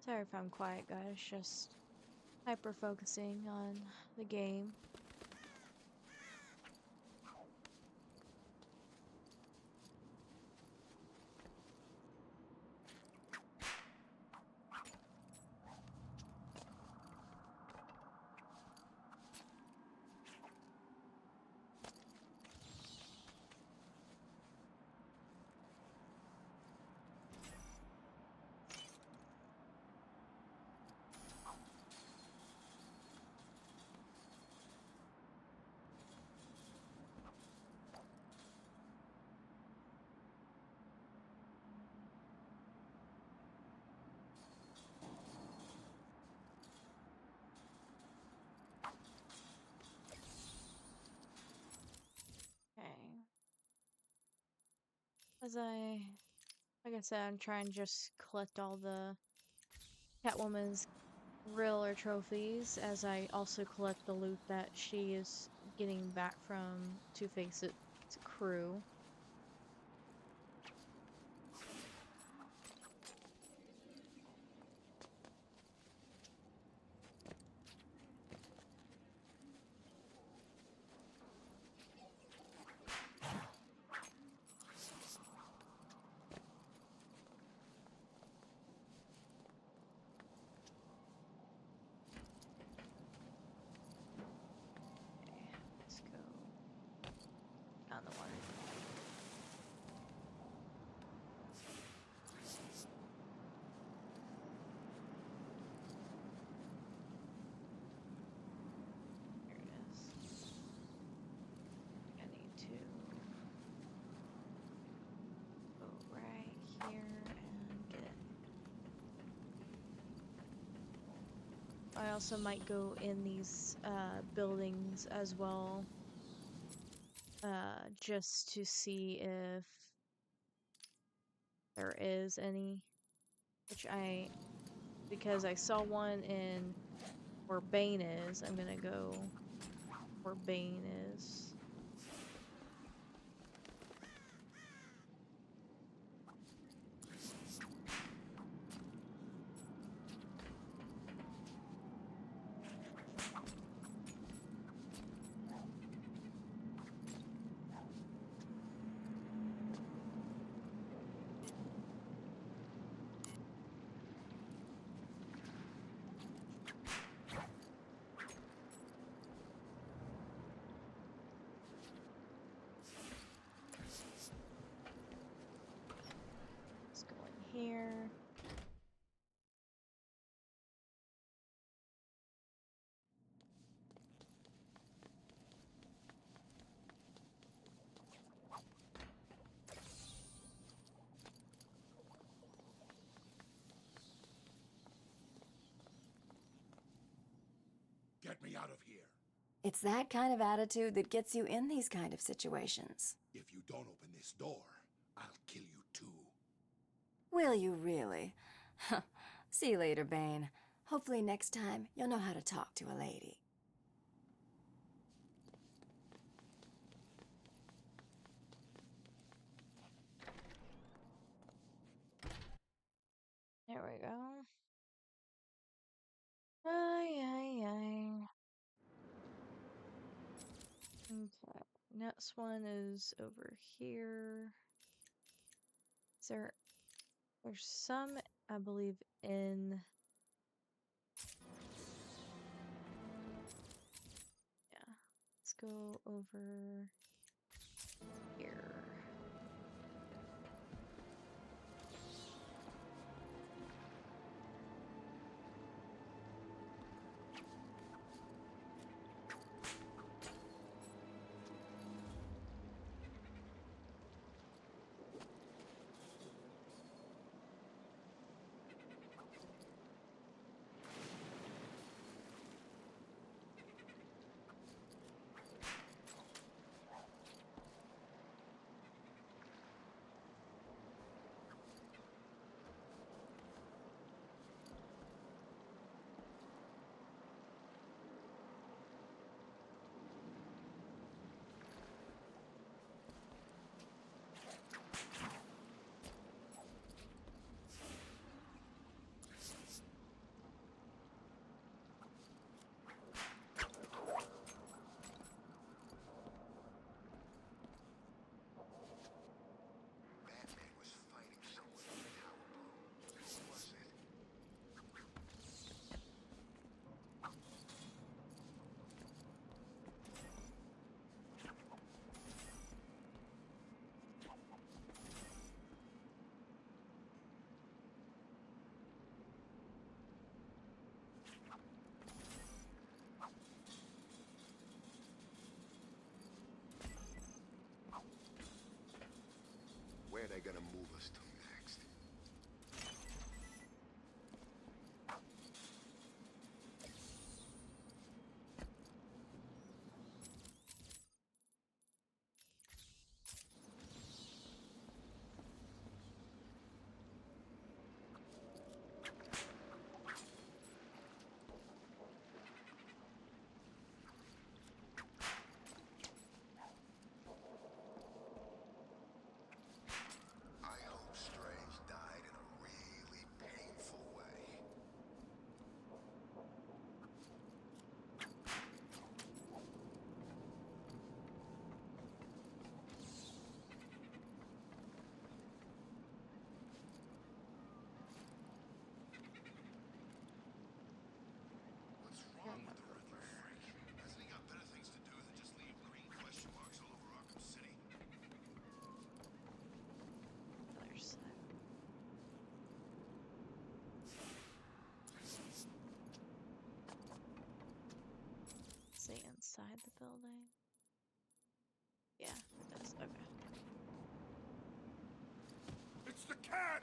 Speaker 1: Sorry if I'm quiet, guys. Just hyper focusing on the game. Okay. Like I said, I'm trying to just collect all the Catwoman's real or trophies, as I also collect the loot that she is getting back from Two-Face's crew. Let's go down the water. I also might go in these buildings as well, just to see if there is any, because I saw one in where Bane is, I'm gonna go where Bane is. Let's go in here.
Speaker 2: Get me out of here.
Speaker 8: It's that kind of attitude that gets you in these kind of situations.
Speaker 2: If you don't open this door, I'll kill you too.
Speaker 8: Will you really? See you later, Bane. Hopefully next time you'll know how to talk to a lady.
Speaker 1: There we go. Ay, ay, ay. Okay. Next one is over here. There's some, I believe, in... Yeah. Let's go over here.
Speaker 6: Batman was fighting someone in the tower blow. Who was it? Where are they gonna move us to next? I hope Strange died in a really painful way. What's wrong with the Riddler freak? Hasn't he got better things to do than just leave green question marks all over Arkham City?
Speaker 1: Other side. Say inside the building. Yeah, it does. Okay.
Speaker 2: It's the cat!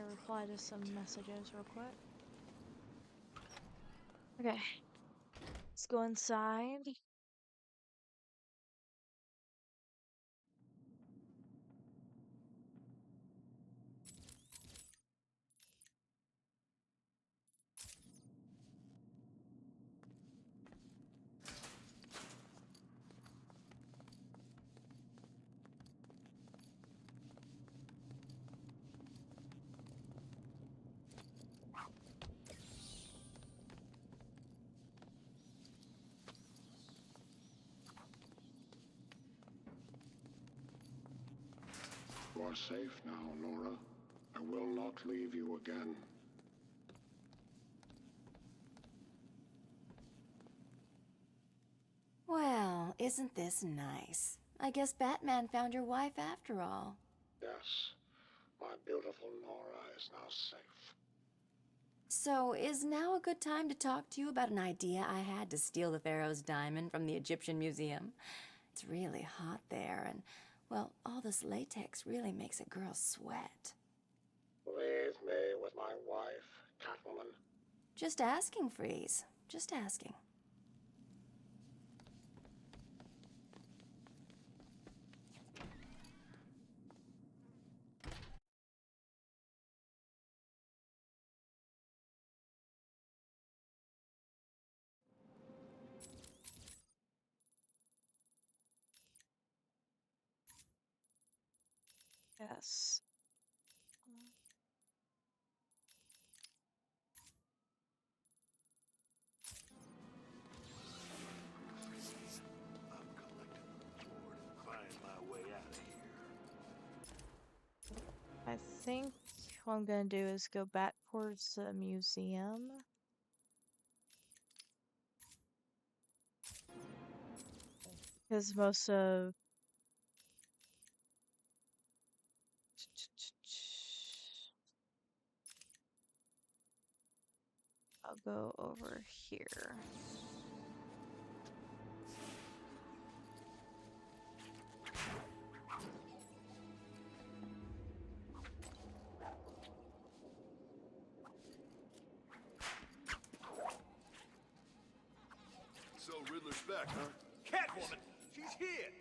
Speaker 1: reply to some messages real quick. Okay. Let's go inside.
Speaker 5: You are safe now, Laura. I will not leave you again.
Speaker 8: Well, isn't this nice? I guess Batman found your wife after all.
Speaker 5: Yes, my beautiful Laura is now safe.
Speaker 8: So, is now a good time to talk to you about an idea I had to steal the Pharaoh's diamond from the Egyptian Museum? It's really hot there, and, well, all this latex really makes a girl sweat.
Speaker 5: Leave me with my wife, Catwoman.
Speaker 8: Just asking, Freeze. Just asking.
Speaker 1: Yes.
Speaker 6: I'm collecting the reward and crying my way out of here.
Speaker 1: I think what I'm gonna do is go back towards the museum. Because most of... I'll go over here.
Speaker 6: So Riddler's back, huh? Catwoman! She's here!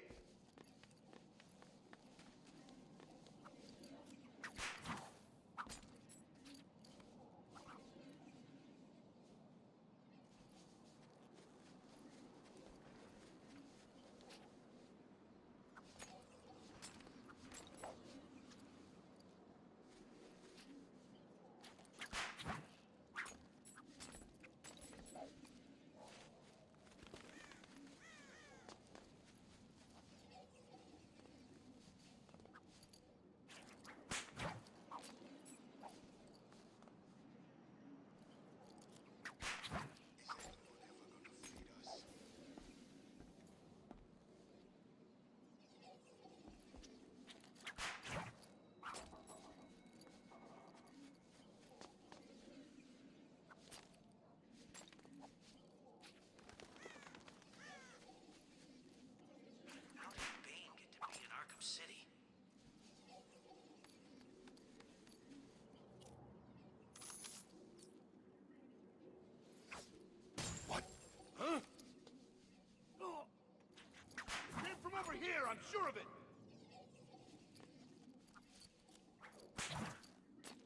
Speaker 9: How did Bane get to be in Arkham City?
Speaker 6: What? Huh? Oh! It came from over here, I'm sure of it!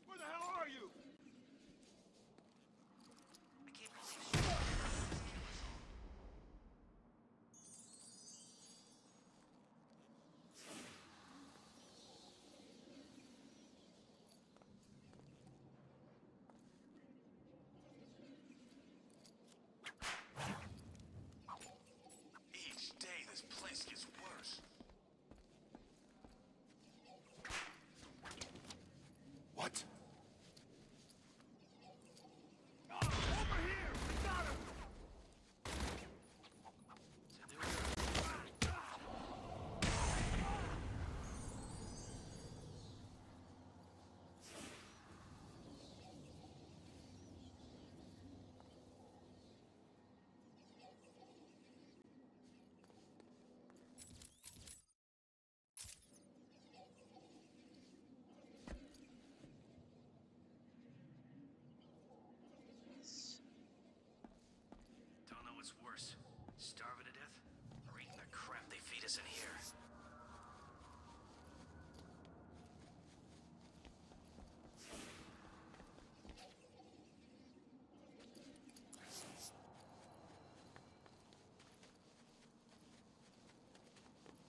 Speaker 6: Where the hell are you?
Speaker 9: I can't believe so. Each day this place gets worse. business in here.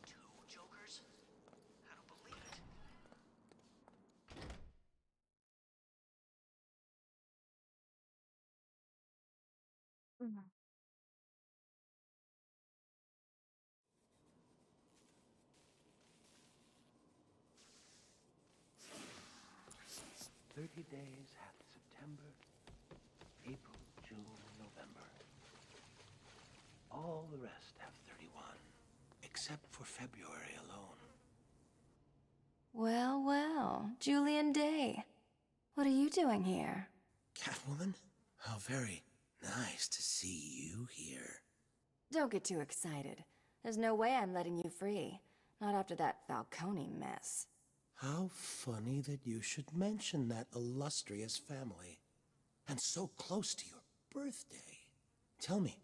Speaker 9: Two Jokers? I don't believe it.
Speaker 1: Mhm.
Speaker 10: 30 days hath September, April, June, November. All the rest have 31, except for February alone.
Speaker 8: Well, well, Julian Day. What are you doing here?
Speaker 10: Catwoman? How very nice to see you here.
Speaker 8: Don't get too excited. There's no way I'm letting you free. Not after that Falcone mess.
Speaker 10: How funny that you should mention that illustrious family. And so close to your birthday. Tell me,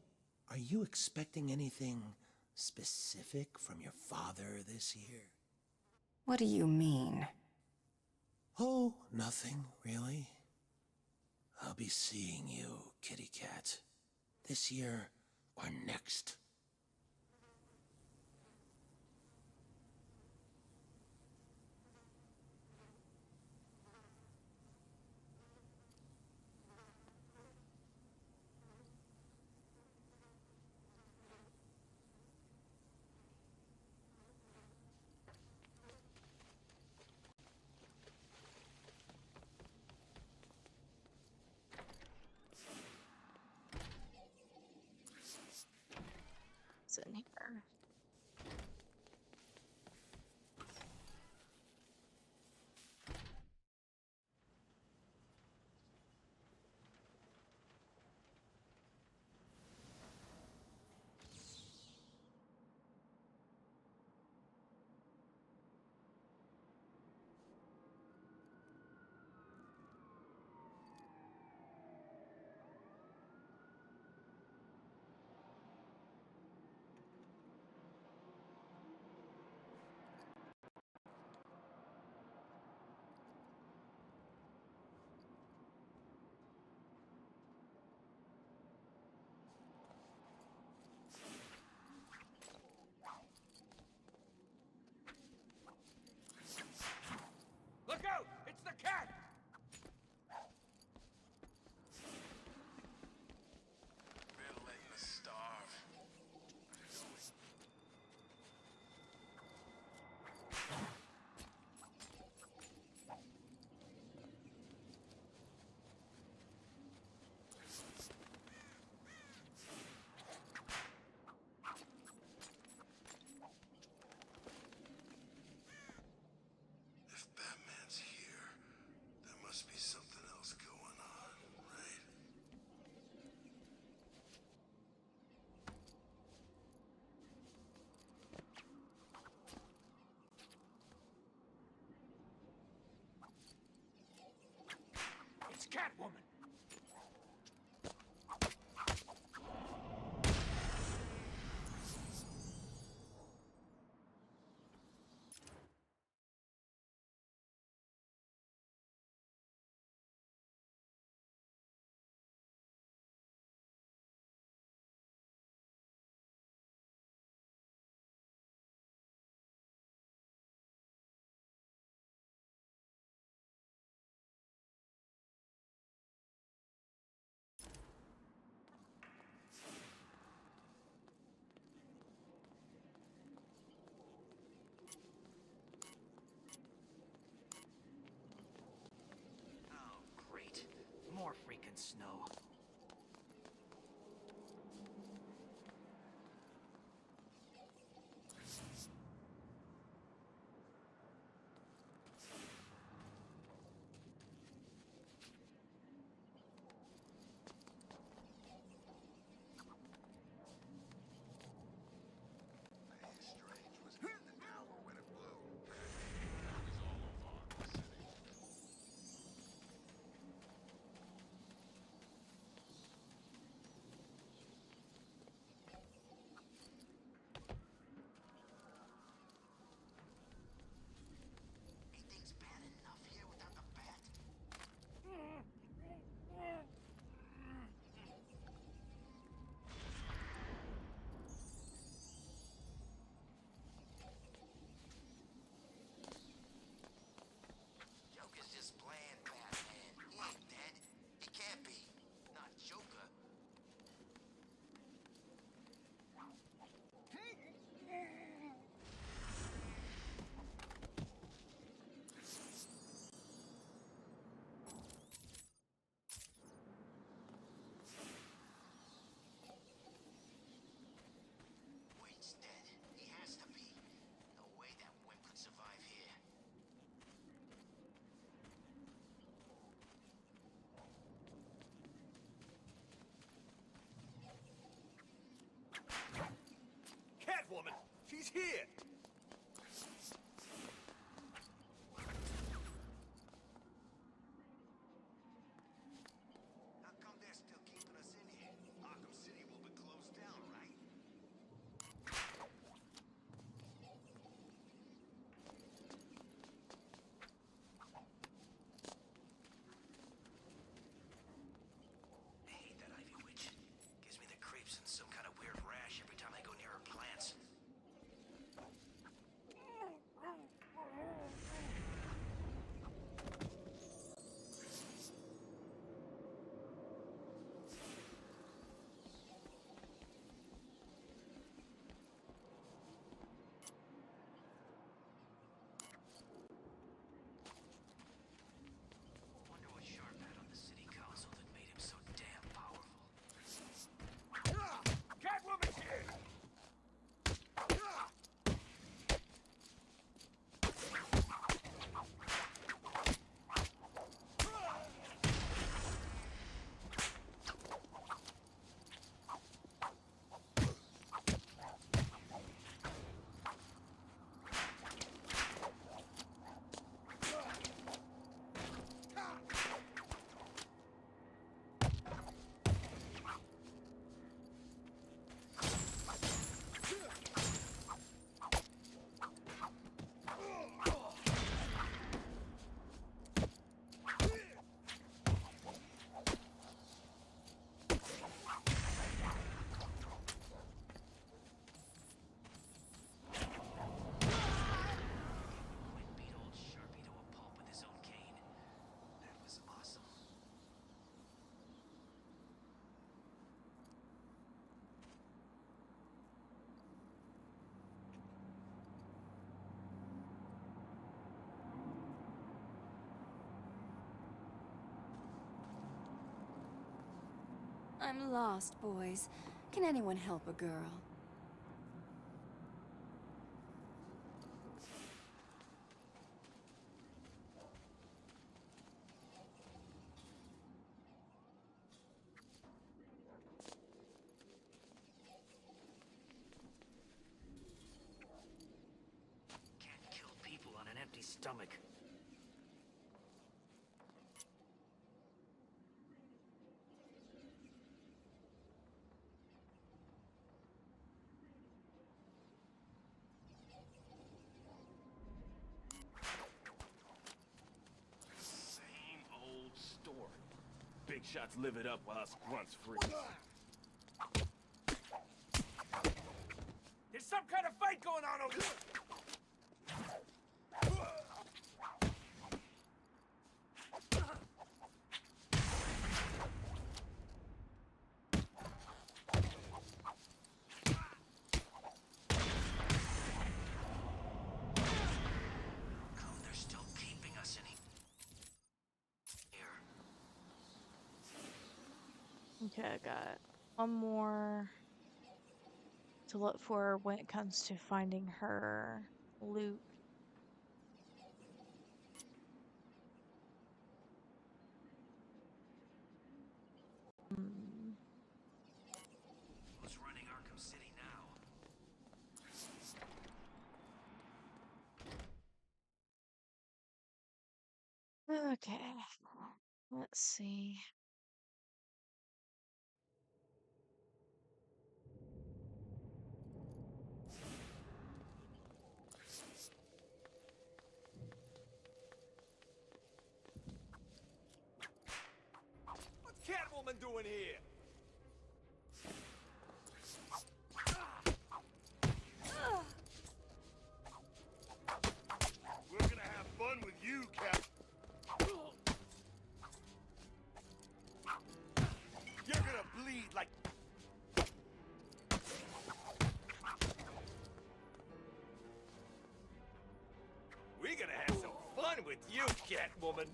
Speaker 10: are you expecting anything specific from your father this year?
Speaker 8: What do you mean?
Speaker 10: Oh, nothing, really. I'll be seeing you, kitty cat. This year or next.
Speaker 1: It's in here.
Speaker 7: Look out! It's the cat!
Speaker 6: Been letting us starve. If Batman's here, there must be something else going on, right?
Speaker 7: It's Catwoman!
Speaker 9: Oh, great. More freaking snow.
Speaker 6: Strange was hitting the tower when it blew. It was all over Arkham City.
Speaker 7: here!
Speaker 6: How come they're still keeping us in here? Arkham City will be closed down, right? I hate that Ivy Witch. Gives me the creeps and some kind of weird rash every time I go near her plants. Wonder what Sharp had on the city council that made him so damn powerful.
Speaker 7: Catwoman's here!
Speaker 6: Quinn beat old Sharpie to a pulp with his own cane. That was awesome.
Speaker 8: I'm lost, boys. Can anyone help a girl?
Speaker 6: Can't kill people on an empty stomach.
Speaker 7: Same old story. Big shots live it up while us grunts freeze. There's some kind of fight going on over there!
Speaker 6: How come they're still keeping us in here?
Speaker 1: Okay, I got one more to look for when it comes to finding her loot. Hmm.
Speaker 6: Who's running Arkham City now?
Speaker 1: Okay, let's see.
Speaker 7: What's Catwoman doing here?
Speaker 2: We're gonna have fun with you, Cap.
Speaker 7: You're gonna bleed like... We're gonna have some fun with you, Catwoman.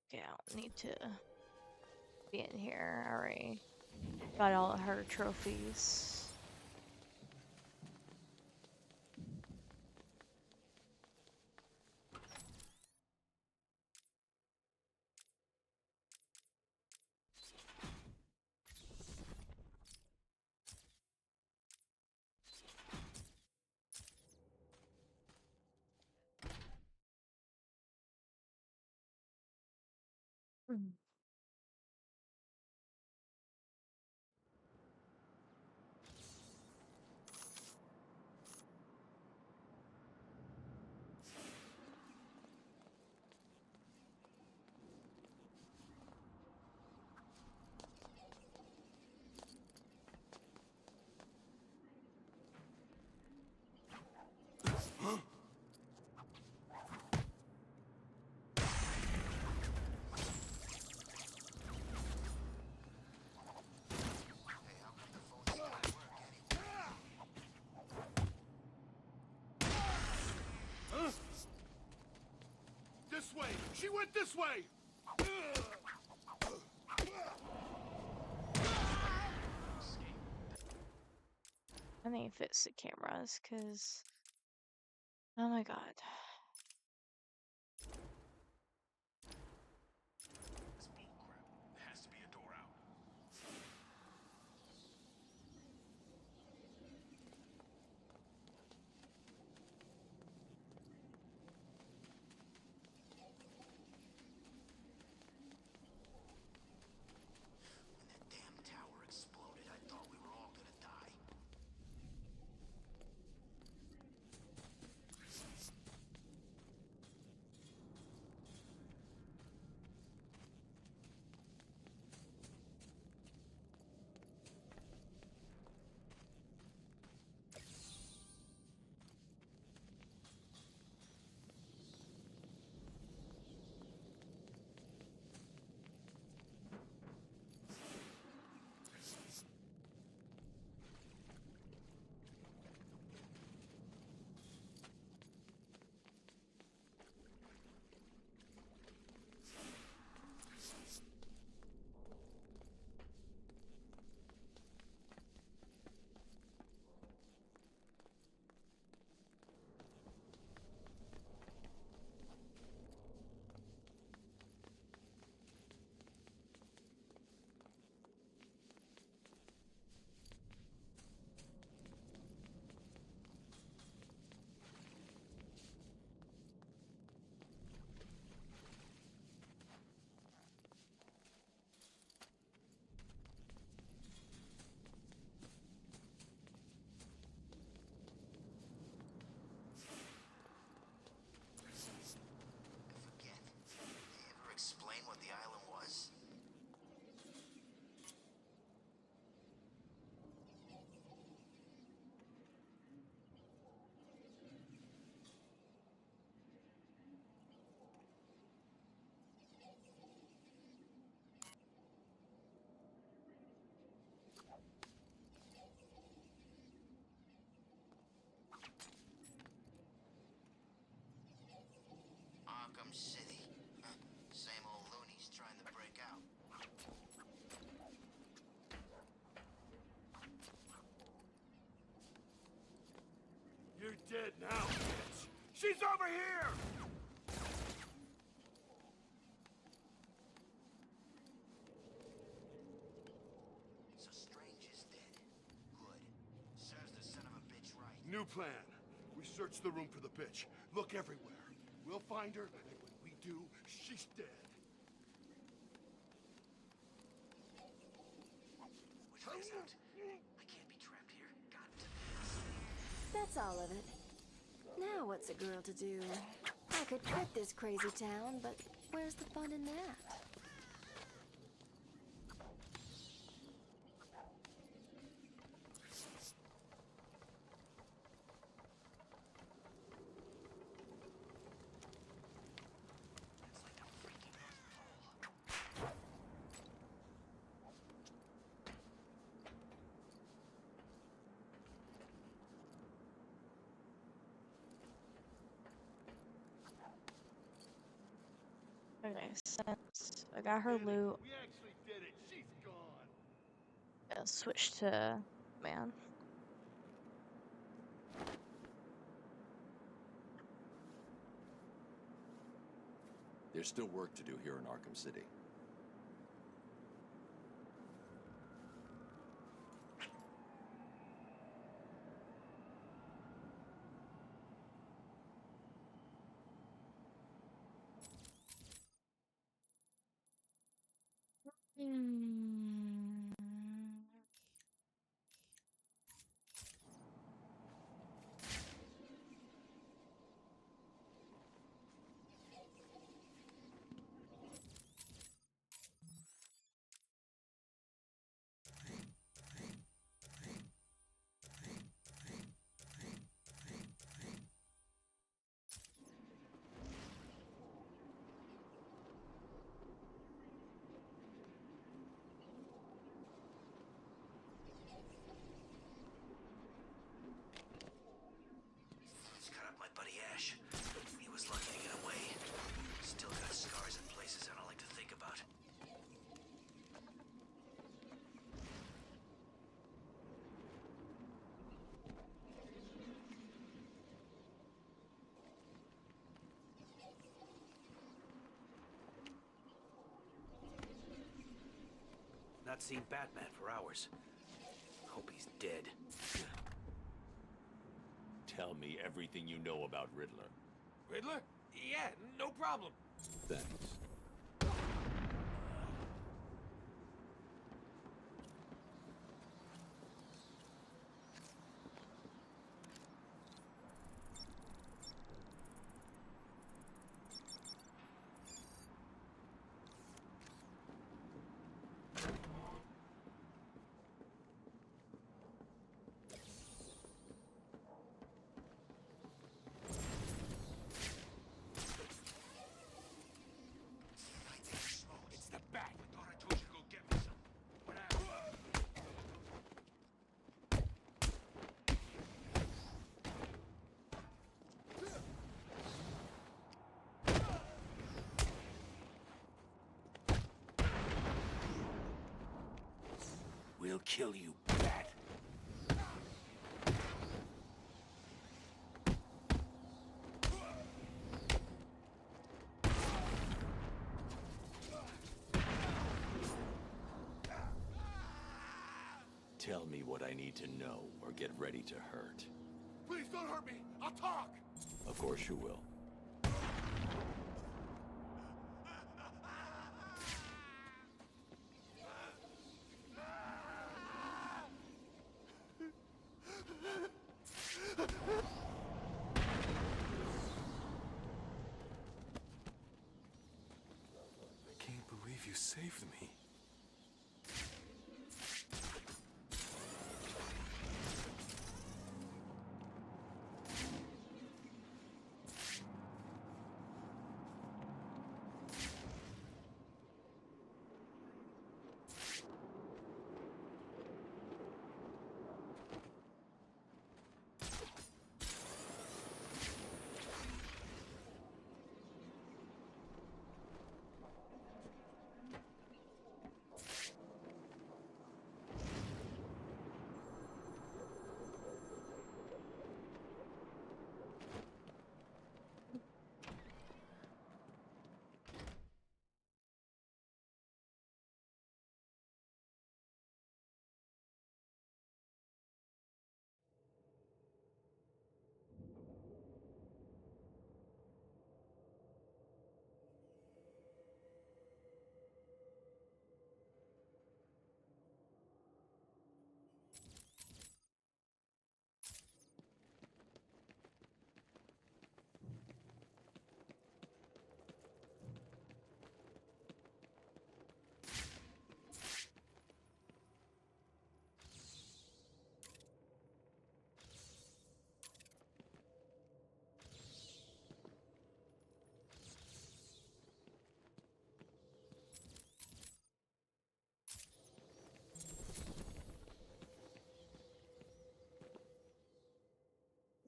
Speaker 1: Okay, I don't need to be in here. I already got all her trophies. Mm.
Speaker 6: Hey, how come the phone seems to work anyway?
Speaker 2: This way! She went this way!
Speaker 1: I need to fix the cameras, cause oh my god.
Speaker 6: It's bullcrap. There has to be a door out. When that damn tower exploded, I thought we were all gonna die. I forget. They ever explain what the island was? Arkham City. Huh. Same old loonies trying to break out.
Speaker 2: You're dead now, bitch! She's over here!
Speaker 6: So Strange is dead. Good. Serves the son of a bitch right.
Speaker 2: New plan. We search the room for the bitch. Look everywhere. We'll find her, and when we do, she's dead.
Speaker 6: Which way's out? I can't be trapped here. Got to.
Speaker 8: That's all of it. Now what's a girl to do? I could quit this crazy town, but where's the fun in that?
Speaker 6: It's like I'm freaking pole.
Speaker 1: Okay, since I got her loot,
Speaker 7: We actually did it. She's gone.
Speaker 1: I'll switch to man.
Speaker 4: There's still work to do here in Arkham City.
Speaker 1: Hmm.
Speaker 9: Let's cut up my buddy Ash. He was lucky to get away. Still got scars in places I don't like to think about. Not seen Batman for hours. Hope he's dead.
Speaker 4: Tell me everything you know about Riddler.
Speaker 7: Riddler? Yeah, no problem.
Speaker 4: Thanks.
Speaker 7: It's the bat. I thought I told you to go get me some. What happened?
Speaker 9: We'll kill you, Bat.
Speaker 4: Tell me what I need to know or get ready to hurt.
Speaker 2: Please don't hurt me. I'll talk.
Speaker 4: Of course you will.
Speaker 7: I can't believe you saved me.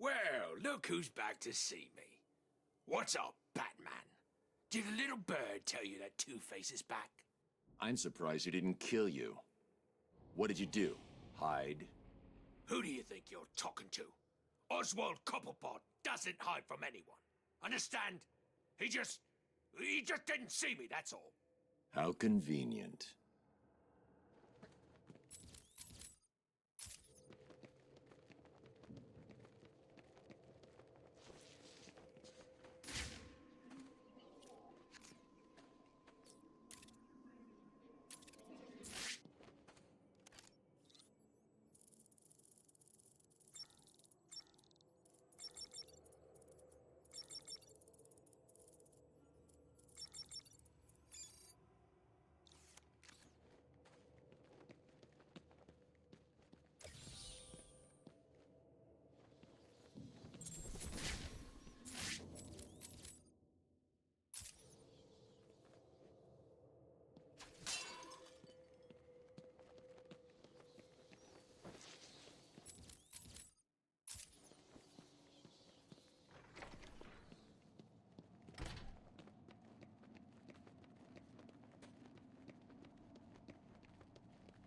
Speaker 11: Well, look who's back to see me. What's up, Batman? Did a little bird tell you that Two-Face is back?
Speaker 4: I'm surprised he didn't kill you. What did you do? Hide?
Speaker 11: Who do you think you're talking to? Oswald Cobblepot doesn't hide from anyone. Understand? He just didn't see me, that's all.
Speaker 4: How convenient.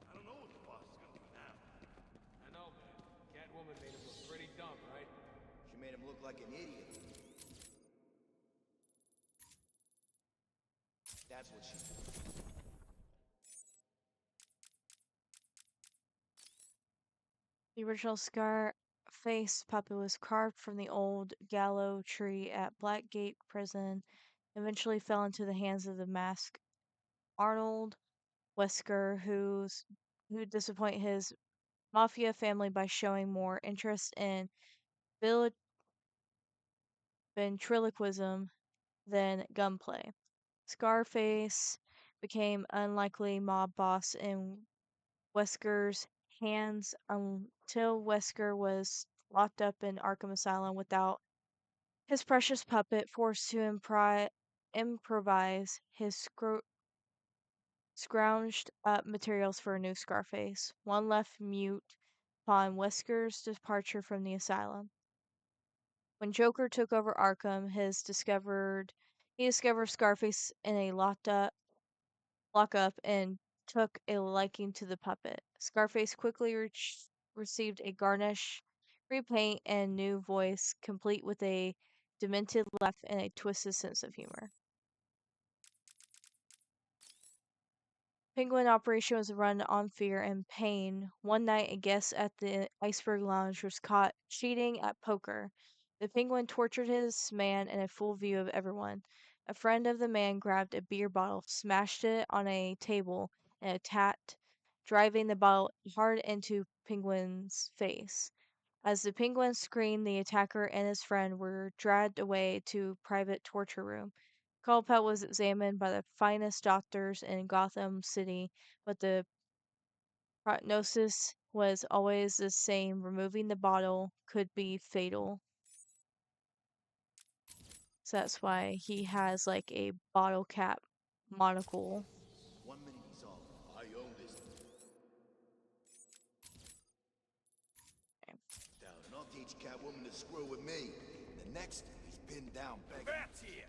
Speaker 7: I don't know what the boss is gonna do now.
Speaker 12: I know, man. Catwoman made him look pretty dumb, right?
Speaker 9: She made him look like an idiot. That's what she did.
Speaker 1: The original Scarface puppet was carved from the old gallows tree at Blackgate Prison, eventually fell into the hands of the masked Arnold Wesker, who disappoint his mafia family by showing more interest in ventriloquism than gunplay. Scarface became unlikely mob boss in Wesker's hands until Wesker was locked up in Arkham Asylum without his precious puppet, forced to improvise his scrounged up materials for a new Scarface, one left mute upon Wesker's departure from the asylum. When Joker took over Arkham, he discovered Scarface in a lockup and took a liking to the puppet. Scarface quickly received a garnish, repaint, and new voice, complete with a demented laugh and a twisted sense of humor. Penguin operation was run on fear and pain. One night, a guest at the Iceberg Lounge was caught cheating at poker. The Penguin tortured his man in a full view of everyone. A friend of the man grabbed a beer bottle, smashed it on a table, and attacked, driving the bottle hard into Penguin's face. As the Penguin screamed, the attacker and his friend were dragged away to a private torture room. Culpet was examined by the finest doctors in Gotham City, but the prognosis was always the same. Removing the bottle could be fatal. So that's why he has like a bottle cap monocle.
Speaker 9: 1 minute he's all, I own this. Down, and I'll teach Catwoman to screw with me. The next, he's pinned down begging.
Speaker 7: Bats here!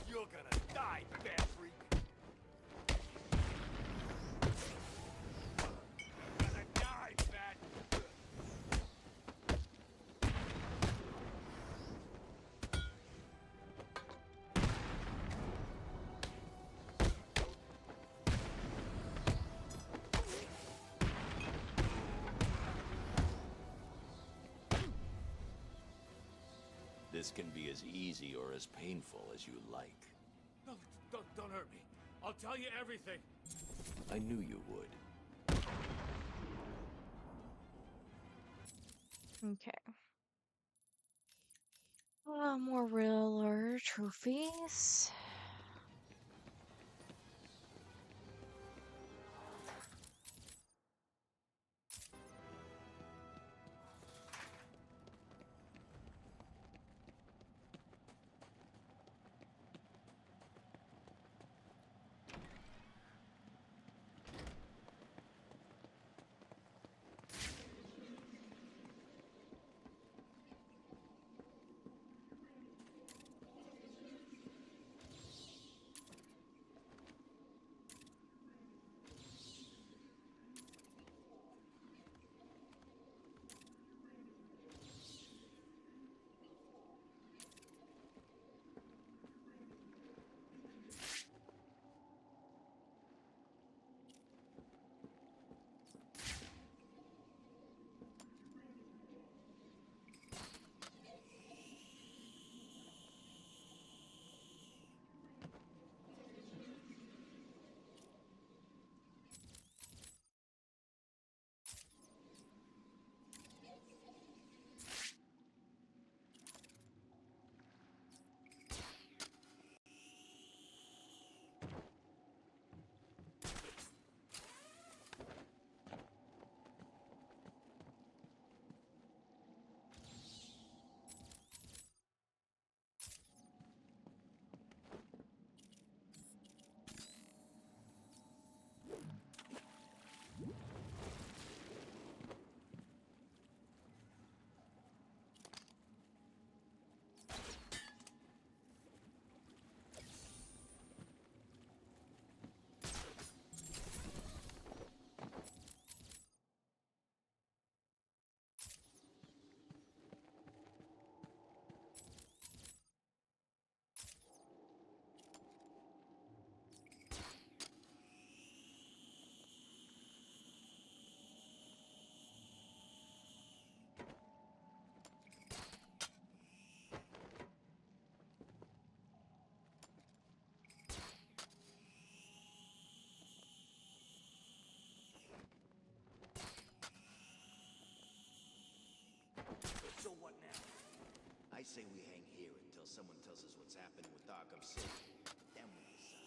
Speaker 7: You're gonna die, bat freak! You're gonna die, bat!
Speaker 4: This can be as easy or as painful as you like.
Speaker 7: Don't hurt me. I'll tell you everything.
Speaker 4: I knew you would.
Speaker 1: Okay. More Riddler trophies.
Speaker 13: I say we hang here until someone tells us what's happening with Arkham City. Then we decide.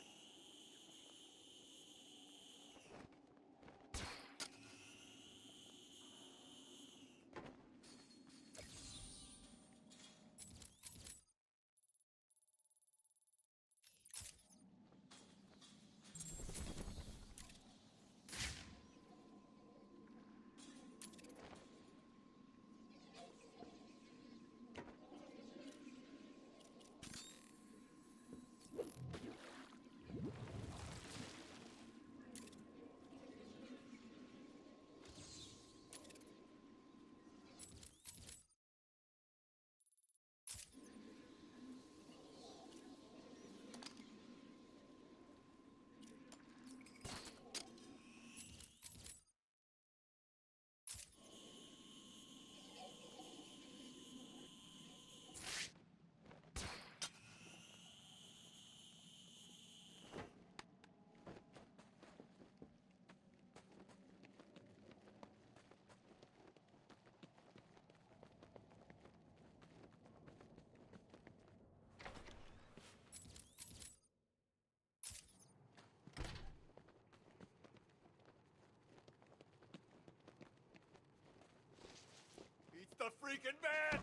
Speaker 7: It's the freaking man!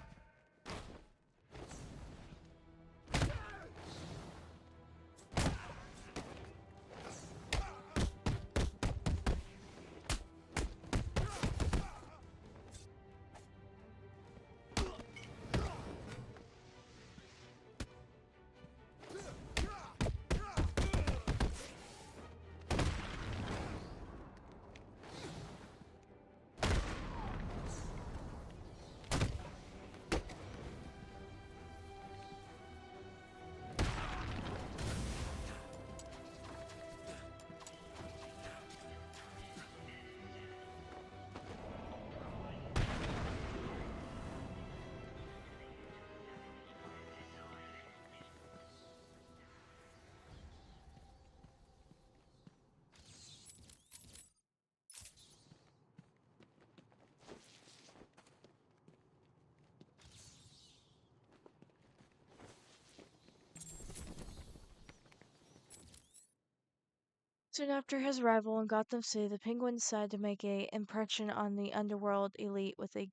Speaker 1: Soon after his arrival in Gotham City, the Penguin decided to make a impression on the underworld elite with a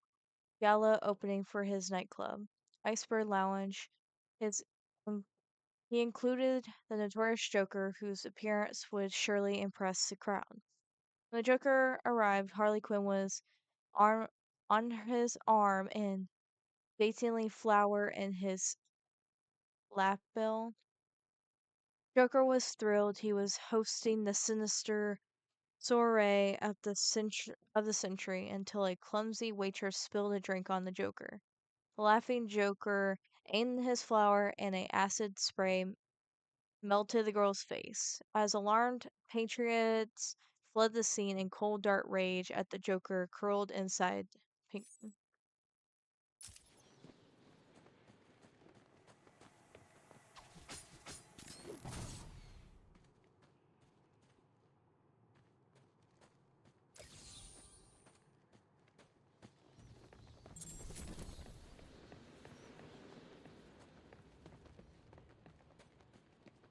Speaker 1: gala opening for his nightclub, Iceberg Lounge. His he included the notorious Joker, whose appearance would surely impress the crowd. When the Joker arrived, Harley Quinn was arm on his arm and daintily flower in his lapel. Joker was thrilled. He was hosting the sinister soiree of the century until a clumsy waitress spilled a drink on the Joker. The laughing Joker aimed his flower and a acid spray melted the girl's face. As alarmed patriots fled the scene in cold dark rage at the Joker curled inside Pink.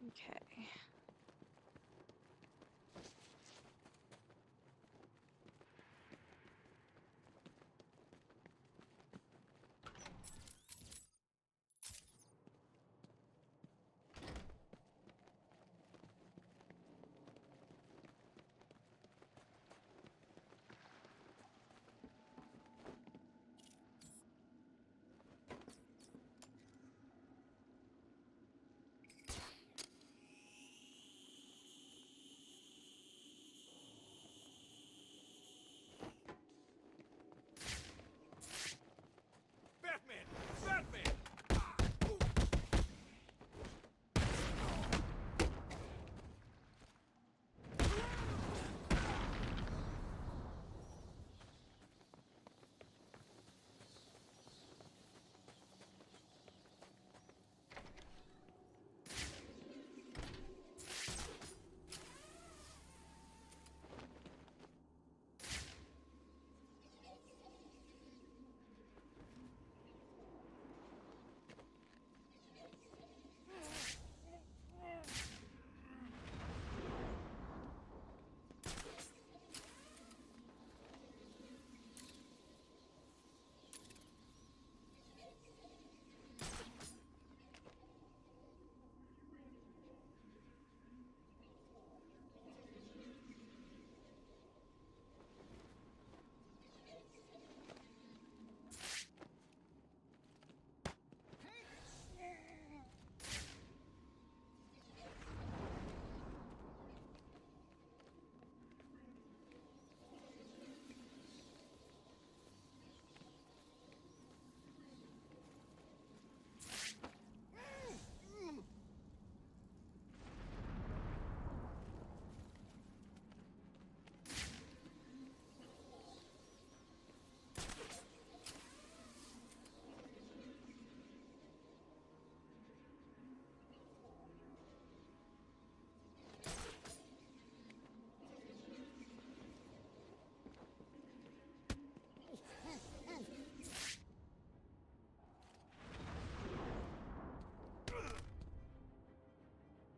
Speaker 1: Okay.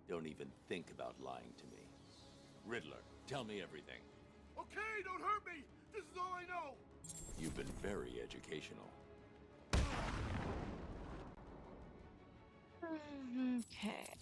Speaker 4: Don't even think about lying to me. Riddler, tell me everything.
Speaker 7: Okay, don't hurt me! This is all I know!
Speaker 4: You've been very educational.
Speaker 1: Okay.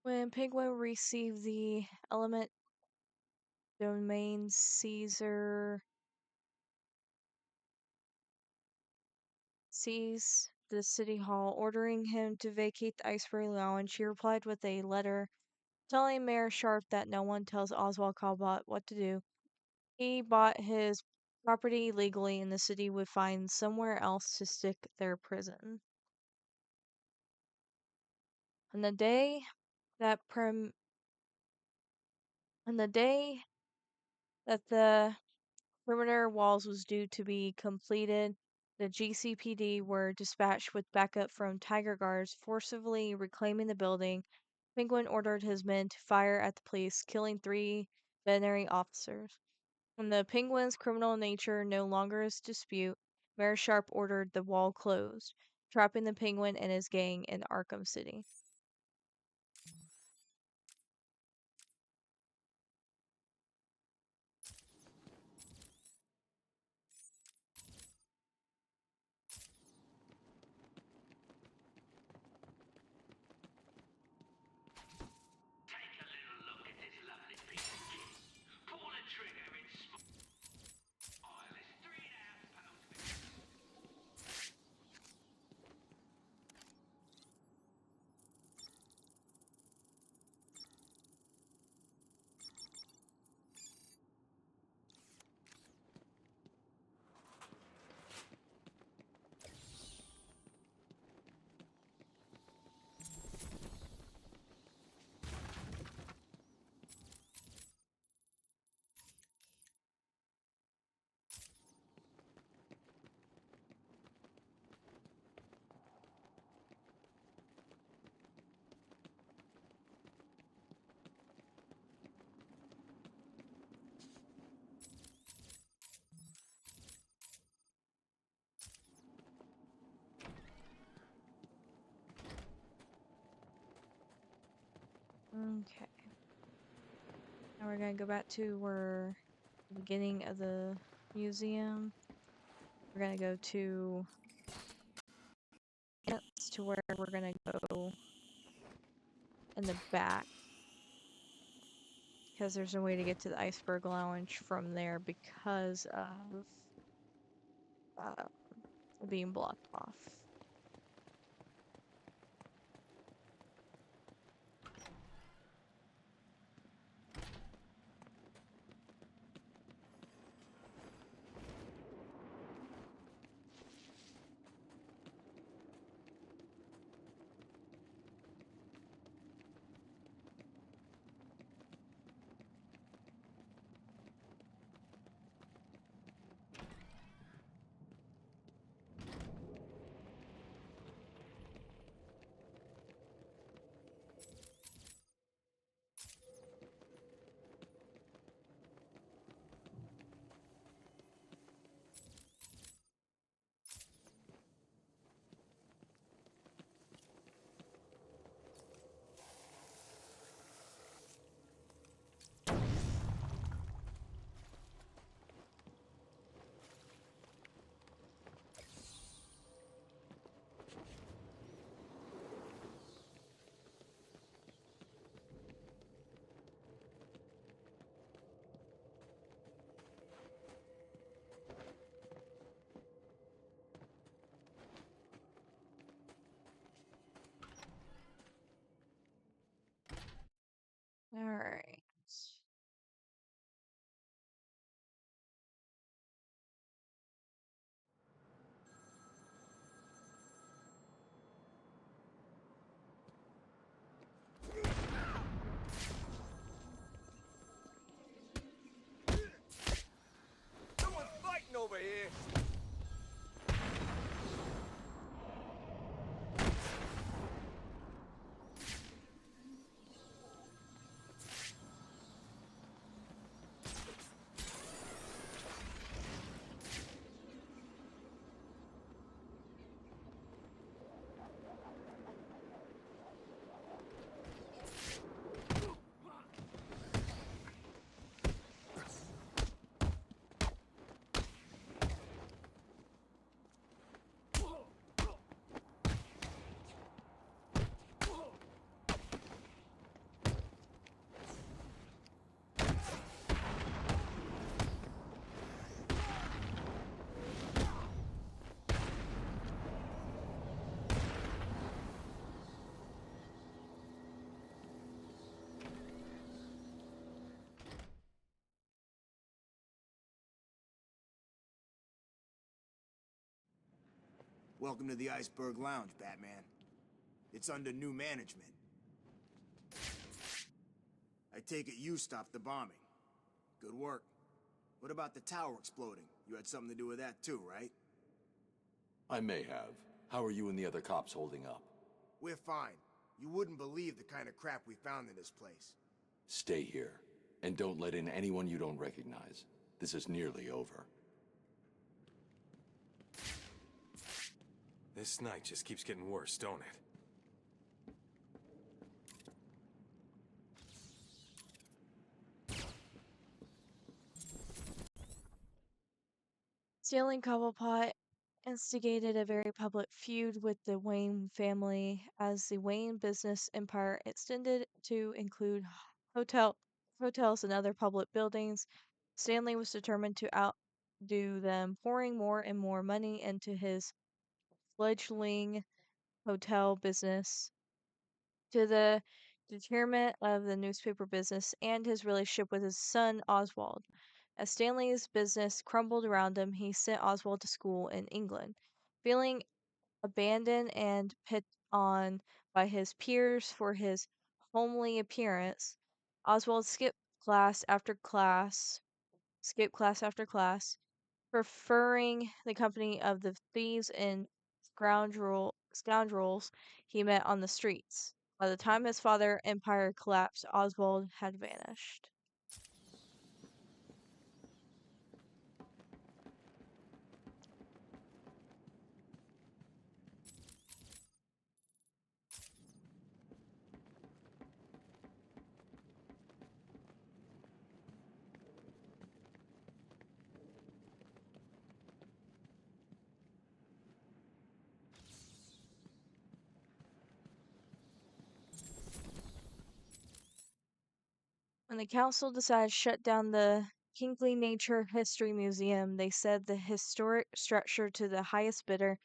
Speaker 1: When Penguin received the element domain, Caesar seized the city hall, ordering him to vacate the Iceberg Lounge. He replied with a letter telling Mayor Sharp that no one tells Oswald Cobbott what to do. He bought his property legally, and the city would find somewhere else to stick their prison. On the day that on the day that the perimeter walls was due to be completed, the GCPD were dispatched with backup from Tiger Guards, forcibly reclaiming the building. Penguin ordered his men to fire at the police, killing 3 veterinary officers. When the Penguin's criminal nature no longer is dispute, Mayor Sharp ordered the wall closed, trapping the Penguin and his gang in Arkham City. Okay. Now we're gonna go back to the beginning of the museum. We're gonna go to where we're gonna go in the back, because there's no way to get to the Iceberg Lounge from there because of being blocked off.
Speaker 14: Welcome to the Iceberg Lounge, Batman. It's under new management. I take it you stopped the bombing. Good work. What about the tower exploding? You had something to do with that too, right?
Speaker 4: I may have. How are you and the other cops holding up?
Speaker 14: We're fine. You wouldn't believe the kind of crap we found in this place.
Speaker 4: Stay here, and don't let in anyone you don't recognize. This is nearly over.
Speaker 15: This night just keeps getting worse, don't it?
Speaker 1: Stanley Cobblepot instigated a very public feud with the Wayne family as the Wayne business empire extended to include hotels and other public buildings. Stanley was determined to outdo them, pouring more and more money into his fledgling hotel business to the detriment of the newspaper business and his relationship with his son Oswald. As Stanley's business crumbled around him, he sent Oswald to school in England. Feeling abandoned and picked on by his peers for his homely appearance, Oswald skipped class after class, preferring the company of the thieves and scoundrels he met on the streets. By the time his father's empire collapsed, Oswald had vanished. When the council decided to shut down the Kinkley Nature History Museum, they said the historic structure to the highest bidder,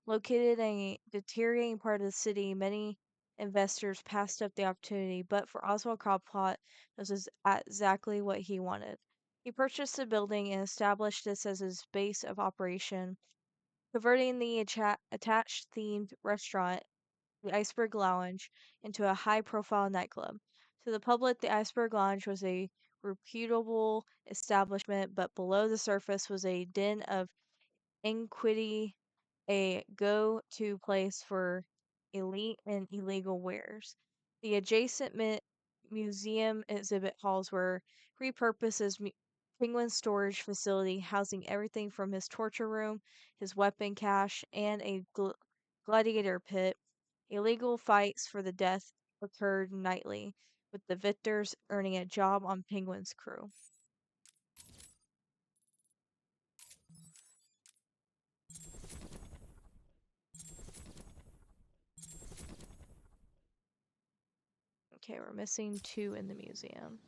Speaker 1: located in a deteriorating part of the city, many investors passed up the opportunity, but for Oswald Cobblepot, this was exactly what he wanted. He purchased the building and established this as his base of operation, converting the attached themed restaurant, the Iceberg Lounge, into a high-profile nightclub. To the public, the Iceberg Lounge was a reputable establishment, but below the surface was a den of iniquity, a go-to place for elite and illegal wares. The adjacent museum exhibit halls were repurposed as Penguin's storage facility, housing everything from his torture room, his weapon cache, and a gladiator pit. Illegal fights for the death occurred nightly, with the victors earning a job on Penguin's crew. Okay, we're missing 2 in the museum.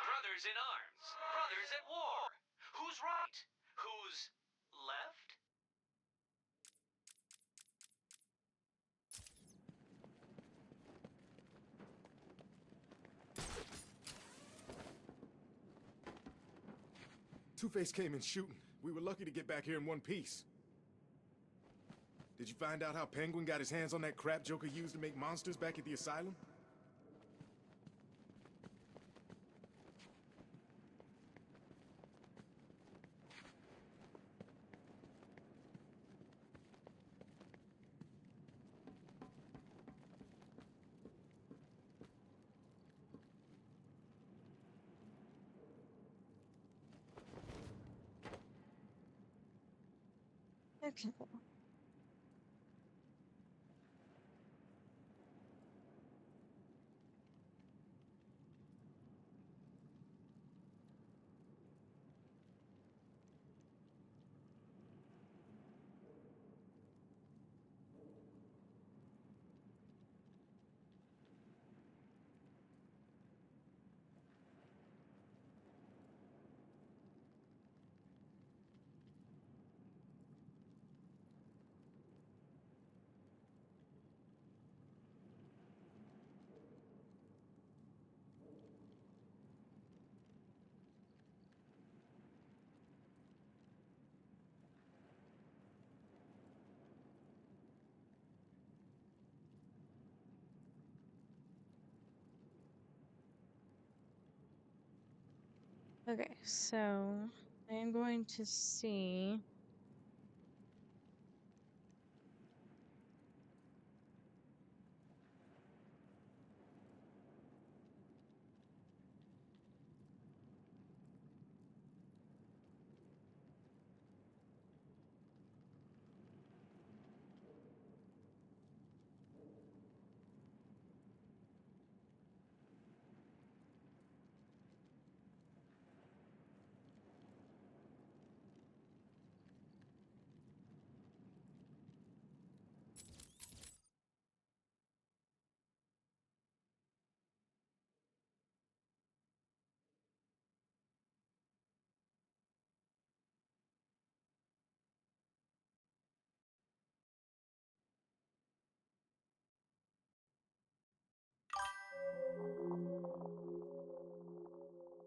Speaker 3: Brothers in arms, brothers at war. Who's right? Who's left?
Speaker 6: Two-Face came in shooting. We were lucky to get back here in one piece. Did you find out how Penguin got his hands on that crap Joker used to make monsters back at the asylum?
Speaker 1: Okay. Okay, so I am going to see.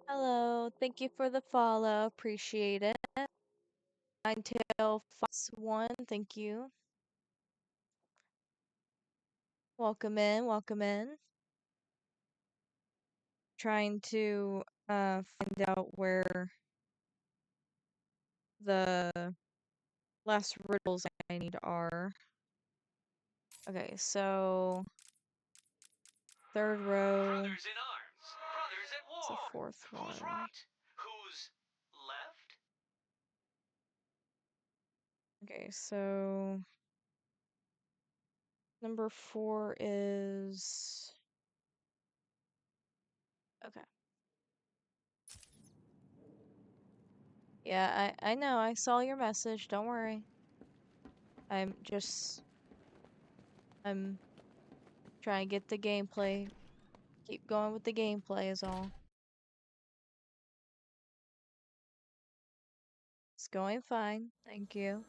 Speaker 1: Hello, thank you for the follow. Appreciate it. Until 1, thank you. Welcome in, welcome in. Trying to find out where the last riddles I need are. Okay, so third row.
Speaker 3: Brothers in arms, brothers at war.
Speaker 1: It's the fourth one.
Speaker 3: Who's right? Who's left?
Speaker 1: Okay, so number 4 is okay. Yeah, I know. I saw your message. Don't worry. I'm trying to get the gameplay. Keep going with the gameplay is all. It's going fine. Thank you.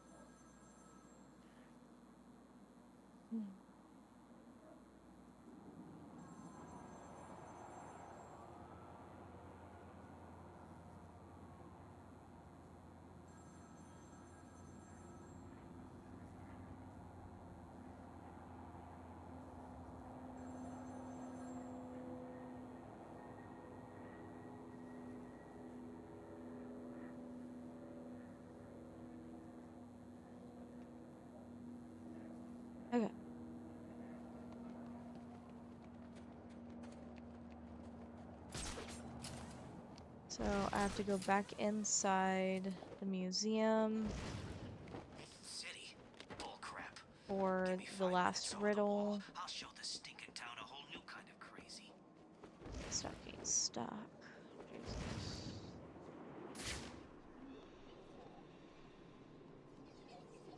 Speaker 1: Okay. So I have to go back inside the museum
Speaker 9: City. Bullcrap.
Speaker 1: for the last riddle.
Speaker 9: I'll show this stinking town a whole new kind of crazy.
Speaker 1: Stop getting stuck. Jesus.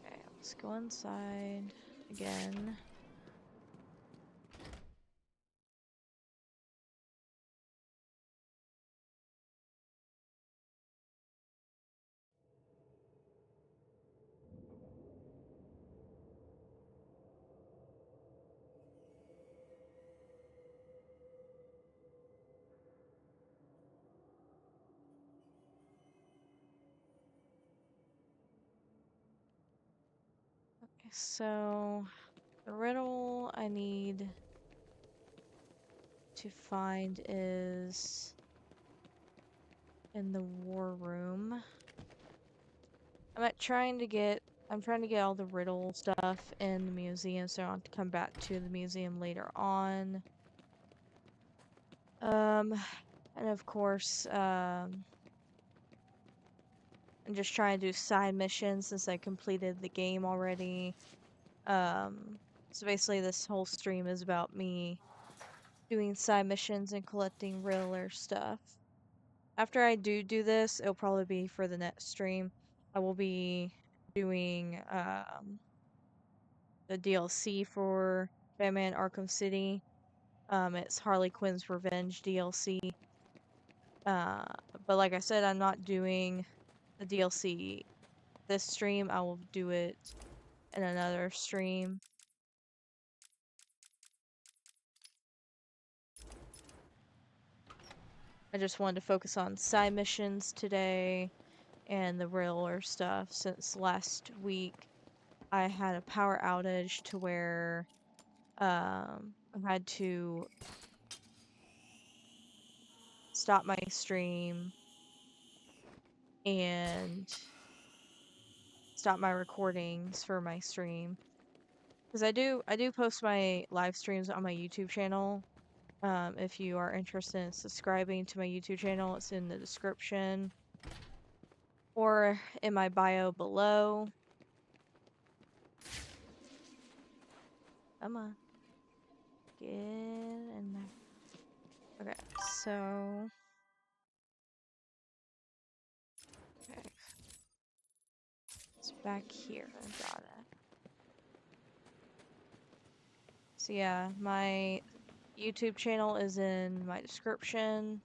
Speaker 1: Okay, let's go inside again. Okay, so the riddle I need to find is in the war room. I'm trying to get all the riddle stuff in the museum so I don't have to come back to the museum later on. And of course, I'm just trying to do side missions since I completed the game already. So basically this whole stream is about me doing side missions and collecting riddler stuff. After I do this, it'll probably be for the next stream. I will be doing the DLC for Batman Arkham City. It's Harley Quinn's Revenge DLC. But like I said, I'm not doing the DLC this stream. I will do it in another stream. I just wanted to focus on side missions today and the riddler stuff since last week I had a power outage to where I had to stop my stream and stop my recordings for my stream. Because I do post my live streams on my YouTube channel. If you are interested in subscribing to my YouTube channel, it's in the description or in my bio below. Come on. Get in there. Okay, so... Okay. It's back here. Got it. So yeah, my YouTube channel is in my description.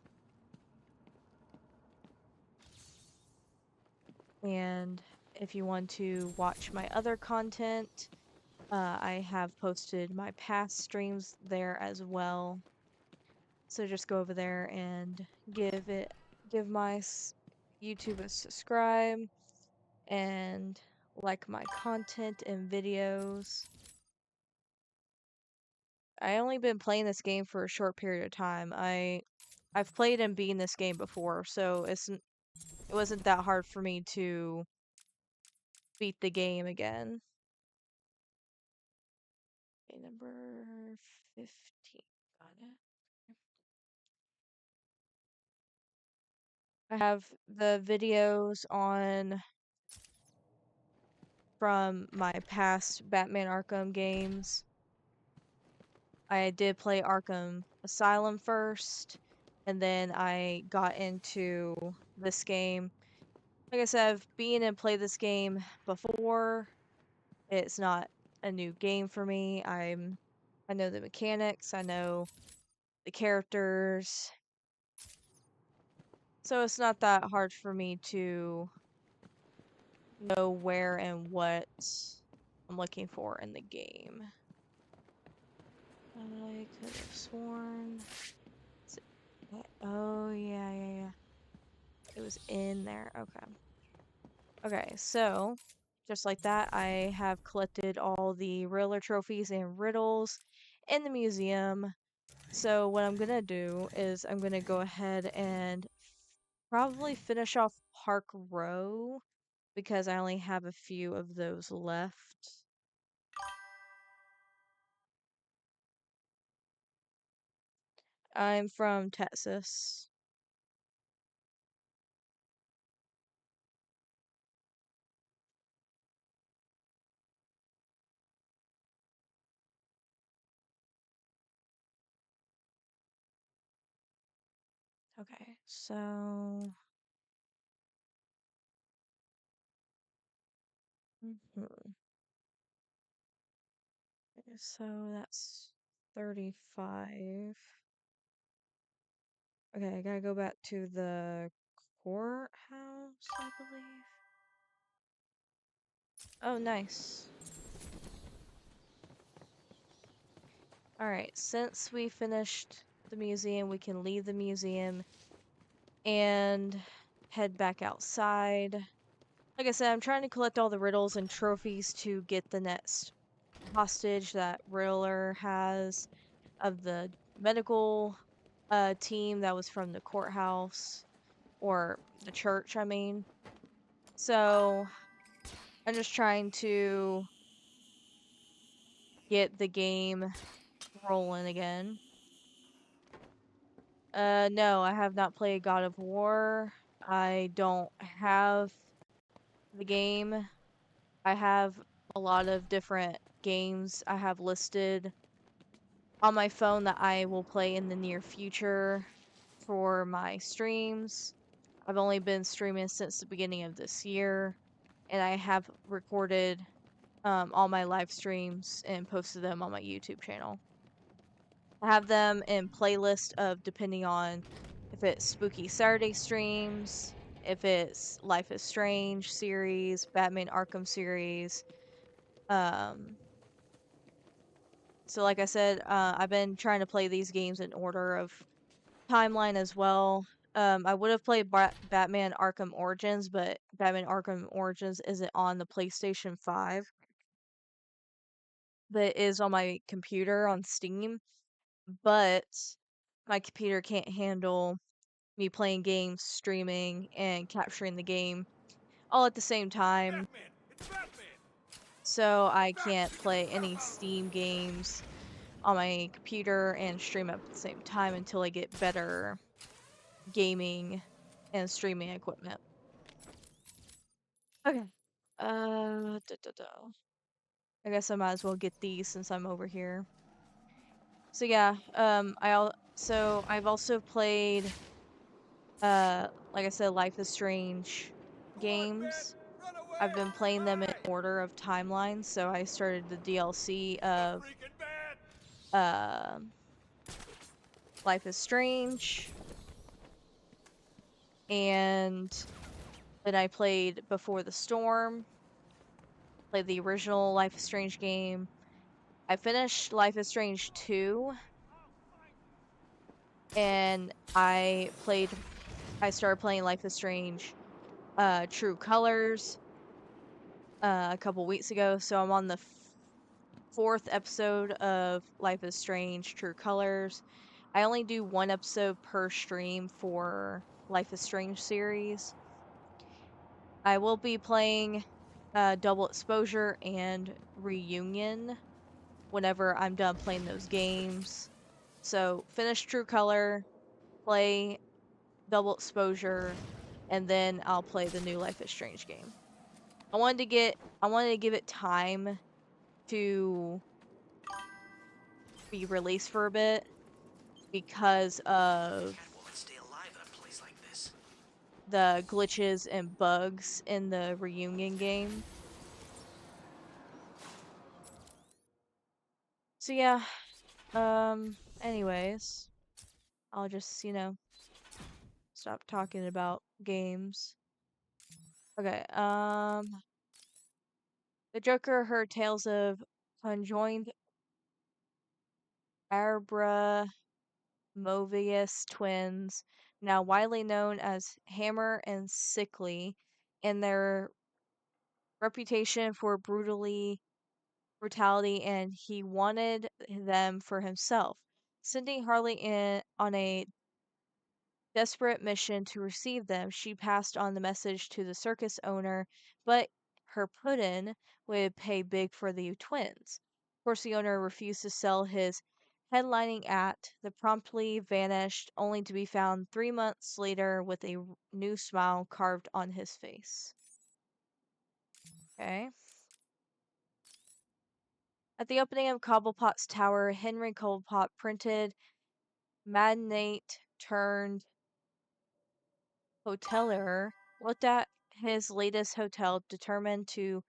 Speaker 1: And if you want to watch my other content, I have posted my past streams there as well. So just go over there and give my YouTube a subscribe and like my content and videos. I only been playing this game for a short period of time. I've played and beaten this game before, so it wasn't that hard for me to beat the game again. Okay, number 15. Got it. I have the videos on from my past Batman Arkham games. I did play Arkham Asylum first, and then I got into this game. Like I said, I've been and played this game before. It's not a new game for me. I know the mechanics, I know the characters. So it's not that hard for me to know where and what I'm looking for in the game. I could have sworn. Oh, yeah. It was in there. Okay. Okay, so just like that, I have collected all the Riddler trophies and riddles in the museum. So what I'm gonna do is I'm gonna go ahead and probably finish off Park Row because I only have a few of those left. I'm from Texas. Okay, so... Okay, so that's 35. Okay, I gotta go back to the courthouse, I believe. Oh, nice. Alright, since we finished the museum, we can leave the museum and head back outside. Like I said, I'm trying to collect all the riddles and trophies to get the next hostage that Riddler has of the medical team that was from the courthouse, or the church, I mean. So, I'm just trying to get the game rolling again. No, I have not played God of War. I don't have the game. I have a lot of different games I have listed on my phone that I will play in the near future for my streams. I've only been streaming since the beginning of this year, and I have recorded all my live streams and posted them on my YouTube channel. I have them in playlist of depending on if it's Spooky Saturday streams, if it's Life is Strange series, Batman Arkham series. So like I said, I've been trying to play these games in order of timeline as well. I would have played Batman Arkham Origins, but Batman Arkham Origins isn't on the PlayStation 5. But it is on my computer on Steam. But my computer can't handle me playing games, streaming, and capturing the game all at the same time. So I can't play any Steam games on my computer and stream at the same time until I get better gaming and streaming equipment. Okay. I guess I might as well get these since I'm over here. So yeah, I've also played like I said, Life is Strange games. I've been playing them in order of timeline, so I started the DLC of uh, Life is Strange, and then I played Before the Storm, played the original Life is Strange game. I finished Life is Strange 2, and I started playing Life is Strange True Colors a couple weeks ago, so I'm on the fourth episode of Life is Strange True Colors. I only do one episode per stream for Life is Strange series. I will be playing Double Exposure and Reunion whenever I'm done playing those games. So finish True Color, play Double Exposure, and then I'll play the new Life is Strange game. I wanted to give it time to be released for a bit because of the glitches and bugs in the Reunion game. So yeah, anyways, I'll just, stop talking about games. Okay, the Joker heard tales of conjoined Arbra Movius twins, now widely known as Hammer and Sickly, and their reputation for brutality, and he wanted them for himself. Sending Harley on a desperate mission to receive them, she passed on the message to the circus owner, but her put-in would pay big for the twins. Of course, the owner refused to sell his headlining act. The promptly vanished, only to be found 3 months later with a new smile carved on his face. Okay. At the opening of Cobblepot's tower, Henry Cobblepot, printed magnate turned hotelier, looked at his latest hotel, determined to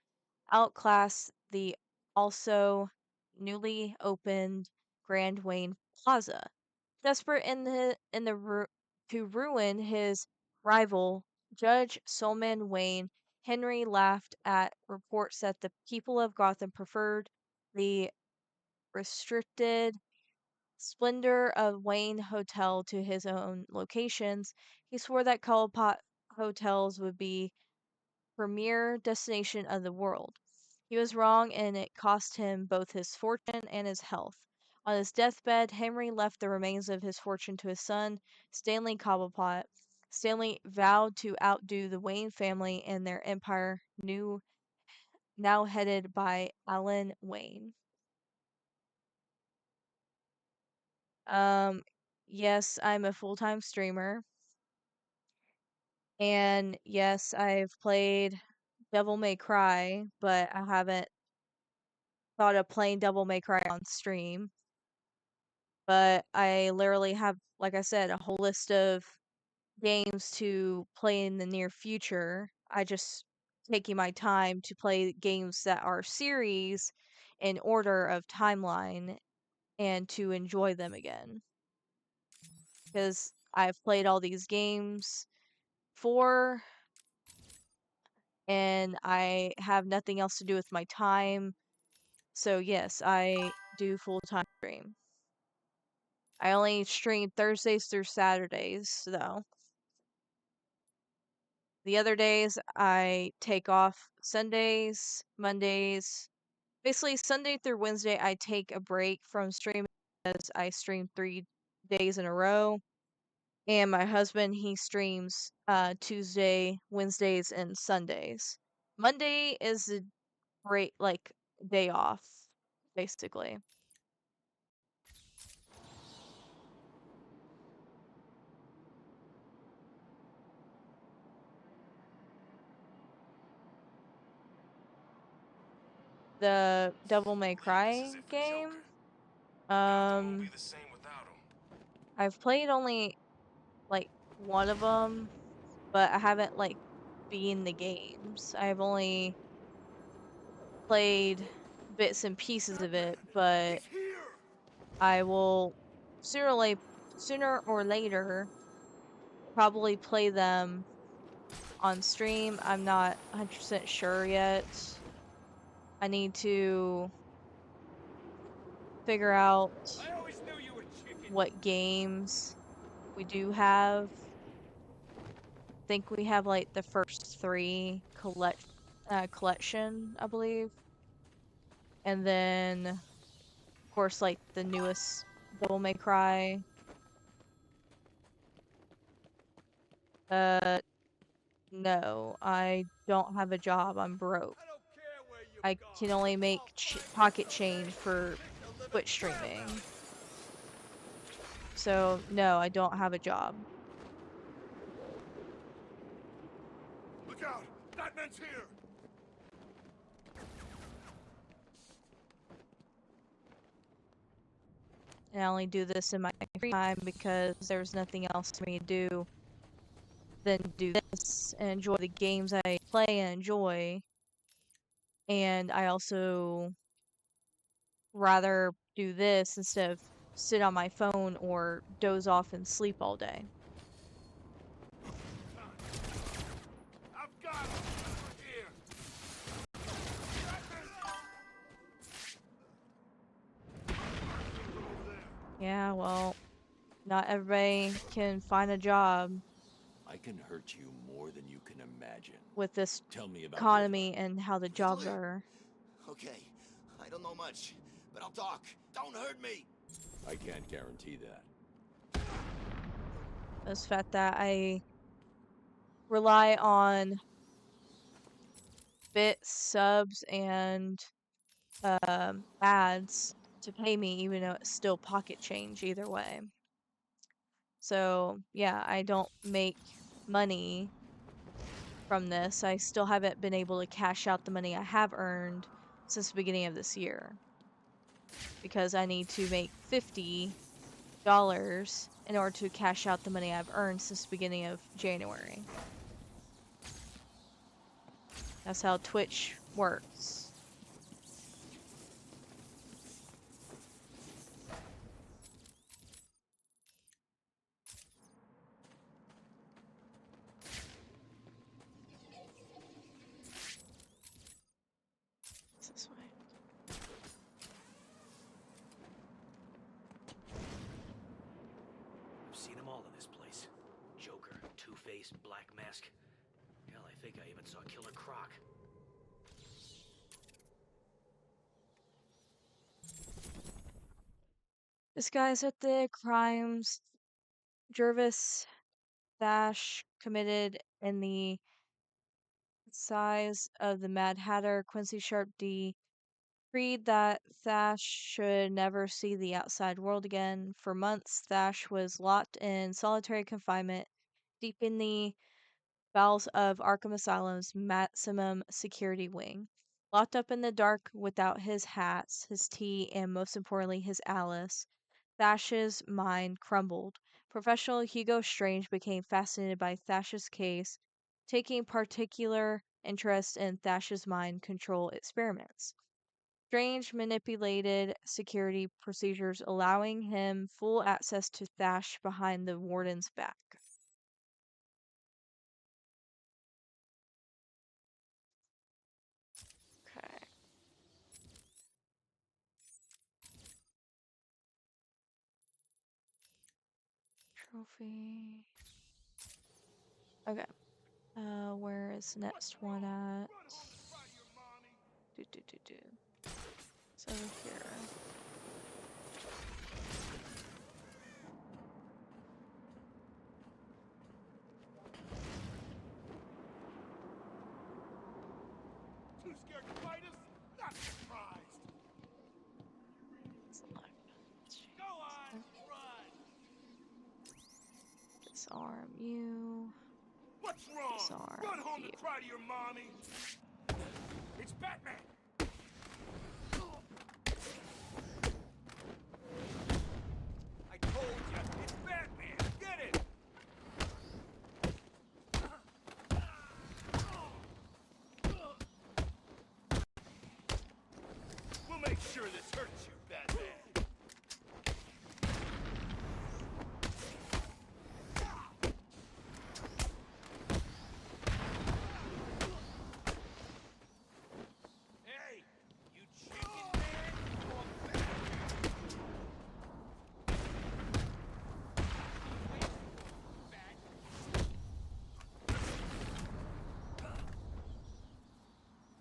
Speaker 1: outclass the also newly opened Grand Wayne Plaza. Desperate to ruin his rival, Judge Solomon Wayne, Henry laughed at reports that the people of Gotham preferred the restricted splendor of Wayne Hotel to his own locations. He swore that Cobblepot hotels would be premier destination of the world. He was wrong, and it cost him both his fortune and his health. On his deathbed, Henry left the remains of his fortune to his son, Stanley Cobblepot. Stanley vowed to outdo the Wayne family and their empire, now headed by Alan Wayne. Yes, I'm a full-time streamer. And yes, I've played Devil May Cry, but I haven't thought of playing Devil May Cry on stream. But I literally have, like I said, a whole list of games to play in the near future. I just taking my time to play games that are series in order of timeline and to enjoy them again. Because I've played all these games for and I have nothing else to do with my time. So yes, I do full-time stream. I only stream Thursdays through Saturdays, though. The other days I take off Sundays, Mondays. Basically, Sunday through Wednesday, I take a break from streaming because I stream 3 days in a row. And my husband, he streams Tuesday, Wednesdays, and Sundays. Monday is a great like day off, basically. The Devil May Cry game.
Speaker 6: Be the same without him.
Speaker 1: I've played only like one of them, but I haven't like beaten the games. I've only played bits and pieces of it, but I will sooner or later probably play them on stream. I'm not 100% sure yet. I need to figure out what games we do have. I think we have like the first 3 collection, I believe. And then of course like the newest Devil May Cry. No, I don't have a job. I'm broke. I can only make pocket change for Twitch streaming. So, no, I don't have a job.
Speaker 2: Look out! Batman's here!
Speaker 1: And I only do this in my free time because there's nothing else for me to do than do this and enjoy the games I play and enjoy. And I also rather do this instead of sit on my phone or doze off and sleep all day.
Speaker 2: I've got him! Here!
Speaker 1: Yeah, well, not everybody can find a job
Speaker 4: I can hurt you more than you can imagine.
Speaker 1: with this
Speaker 4: Tell me about
Speaker 1: economy and how the jobs are.
Speaker 13: Okay, I don't know much, but I'll talk. Don't hurt me!
Speaker 4: I can't guarantee that.
Speaker 1: It's the fact that I rely on bits, subs, and ads to pay me, even though it's still pocket change either way. So, yeah, I don't make money from this. I still haven't been able to cash out the money I have earned since the beginning of this year. Because I need to make $50 in order to cash out the money I've earned since the beginning of January. That's how Twitch works. This way.
Speaker 9: I've seen them all in this place. Joker, Two-Face, Black Mask. Hell, I think I even saw Killer Croc.
Speaker 1: Disguised at the crimes Zsasz committed in the size of the Mad Hatter, Quincy Sharp decreed that Zsasz should never see the outside world again. For months, Zsasz was locked in solitary confinement deep in the bowels of Arkham Asylum's maximum security wing. Locked up in the dark without his hats, his tea, and most importantly, his Alice, Thash's mind crumbled. Professional Hugo Strange became fascinated by Thash's case, taking particular interest in Thash's mind control experiments. Strange manipulated security procedures, allowing him full access to Thash behind the warden's back. Okay. Trophy. Okay. Where is the next one at? Do. It's over here.
Speaker 7: Too scared to fight us? Not surprised. Go on, run!
Speaker 1: Disarm you.
Speaker 7: What's wrong?
Speaker 1: Disarm
Speaker 7: Run home
Speaker 1: you.
Speaker 7: to cry to your mommy? It's Batman! I told you, it's Batman! Get it! We'll make sure this hurts you, Batman! Hey, you chicken man! Come back!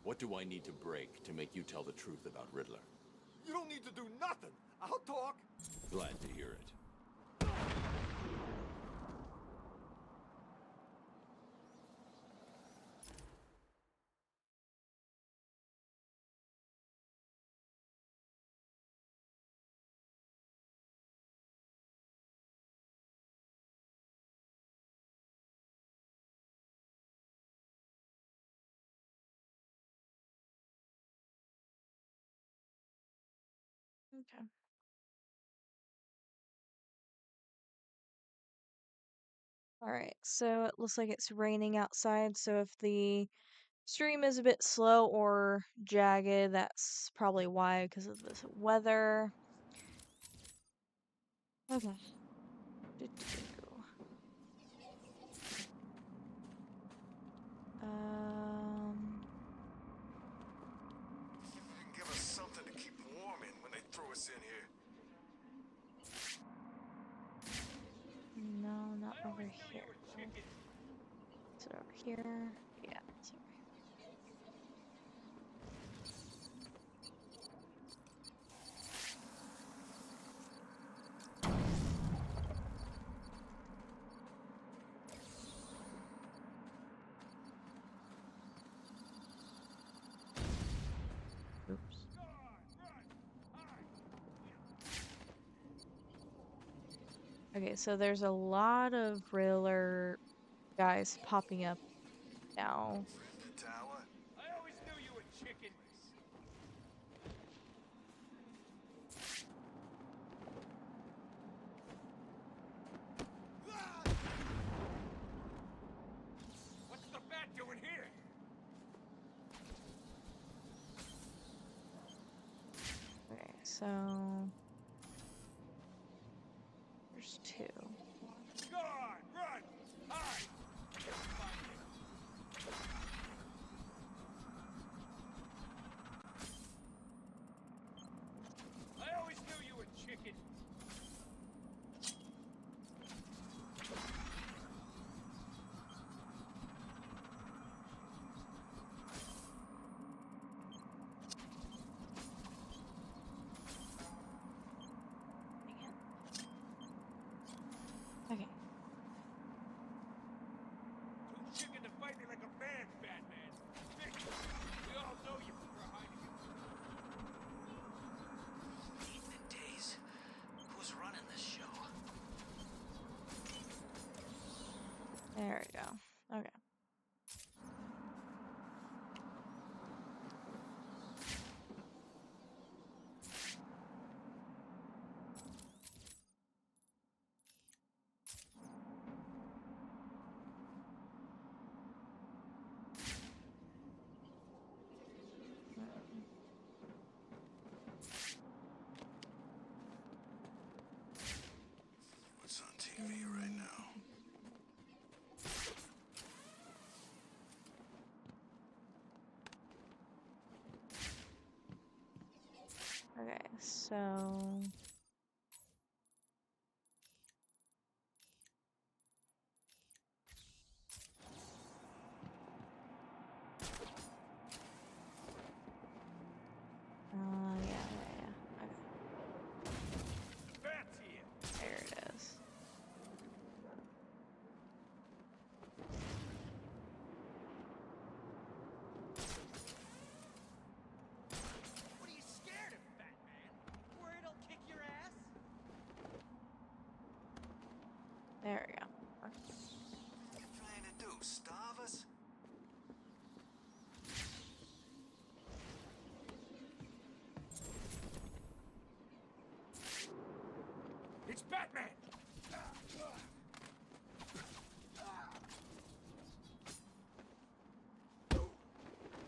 Speaker 4: What do I need to break to make you tell the truth about Riddler?
Speaker 7: You don't need to do nothing. I'll talk.
Speaker 4: Glad to hear it.
Speaker 1: Okay. Alright, so it looks like it's raining outside, so if the stream is a bit slow or jagged, that's probably why, because of this weather. Okay. Do-do-do.
Speaker 6: Give us something to keep warm in when they throw us in here.
Speaker 1: No, not over here. Is it over here? Yeah, it's over here. Oops. Okay, so there's a lot of Riddler guys popping up now.
Speaker 6: The tower?
Speaker 7: I always knew you were chicken. What's the bat doing here?
Speaker 1: Okay, so there's two.
Speaker 7: Go on, run! Hide! I always knew you were chicken.
Speaker 1: Okay.
Speaker 7: Too chicken to fight me like a man, Batman. Victor, we all know you for hiding it.
Speaker 9: Evening days. Who's running this show?
Speaker 1: There we go. Okay.
Speaker 6: What's on TV right now?
Speaker 1: Okay, so yeah. Okay.
Speaker 7: Bat's here.
Speaker 1: There it is.
Speaker 11: It's Batman!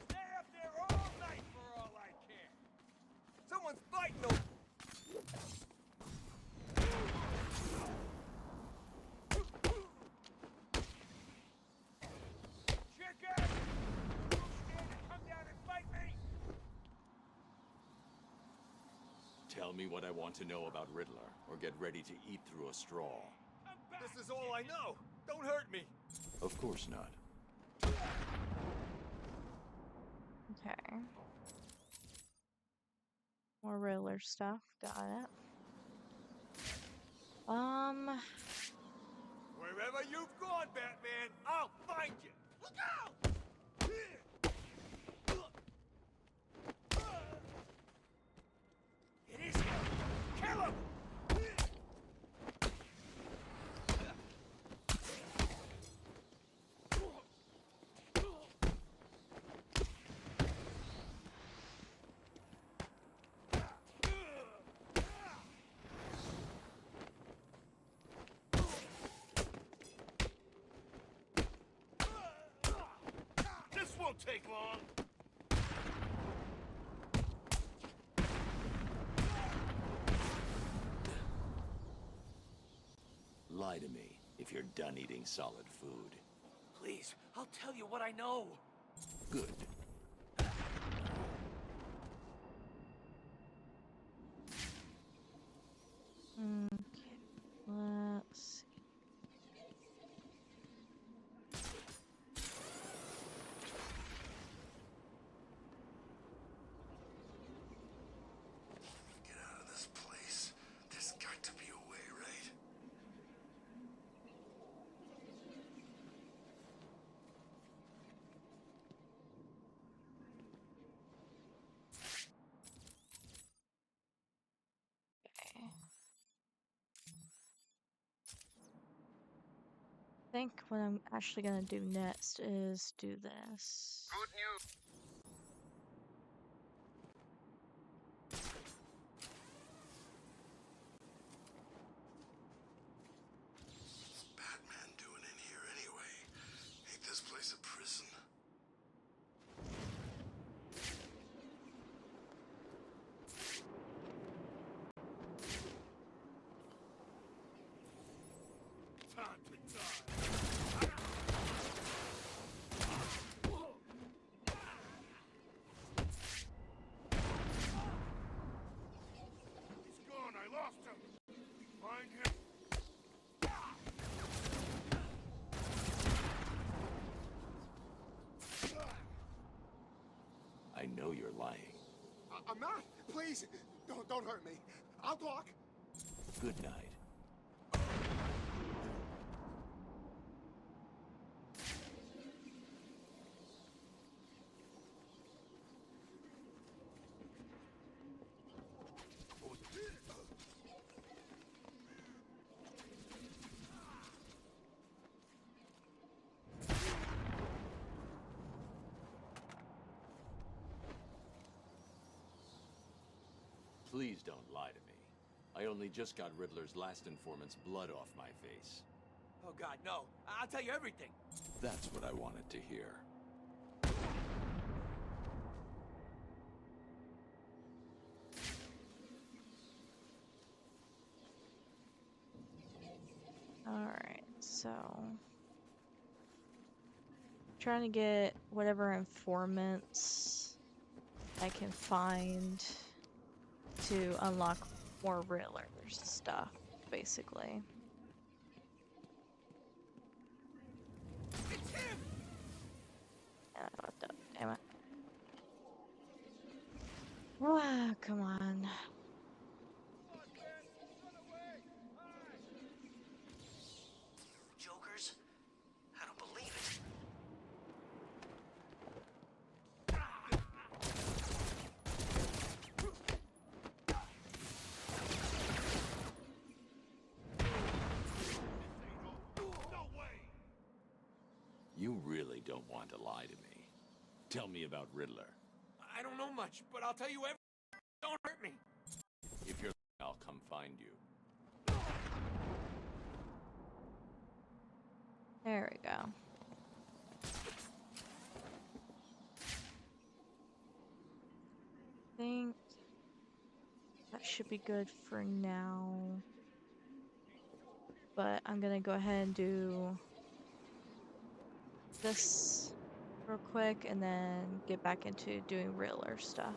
Speaker 7: Stay up there all night for all I care. Someone's fighting over. Chicken! You scared to come down and fight me?
Speaker 4: Tell me what I want to know about Riddler, or get ready to eat through a straw.
Speaker 7: This is all I know. Don't hurt me.
Speaker 4: Of course not.
Speaker 1: Okay. More Riddler stuff. Got it.
Speaker 7: Wherever you've gone, Batman, I'll find you. Look out!
Speaker 11: It is him! Kill him!
Speaker 7: This won't take long.
Speaker 4: Lie to me if you're done eating solid food.
Speaker 11: Please, I'll tell you what I know.
Speaker 4: Good.
Speaker 1: Okay. Let's see.
Speaker 6: Get out of this place. There's got to be a way, right?
Speaker 1: Okay. I think what I'm actually gonna do next is do this.
Speaker 7: Good news.
Speaker 6: What's Batman doing in here anyway? Ain't this place a prison?
Speaker 7: Time to die. He's gone. I lost him. Find him.
Speaker 4: I know you're lying.
Speaker 2: I'm not. Please, don't hurt me. I'll talk.
Speaker 4: Good night. Please don't lie to me. I only just got Riddler's last informant's blood off my face.
Speaker 11: Oh God, no. I'll tell you everything.
Speaker 4: That's what I wanted to hear.
Speaker 1: Alright, so trying to get whatever informants I can find to unlock more Riddler stuff, basically.
Speaker 7: It's him!
Speaker 1: Yeah, I fucked up. Damn it. Ah, come on.
Speaker 9: Jokers? I don't believe it.
Speaker 4: You really don't want to lie to me. Tell me about Riddler.
Speaker 11: I don't know much, but I'll tell you everything. Don't hurt me.
Speaker 4: If you're, I'll come find you.
Speaker 1: There we go. I think that should be good for now. But I'm gonna go ahead and do this real quick and then get back into doing realer stuff.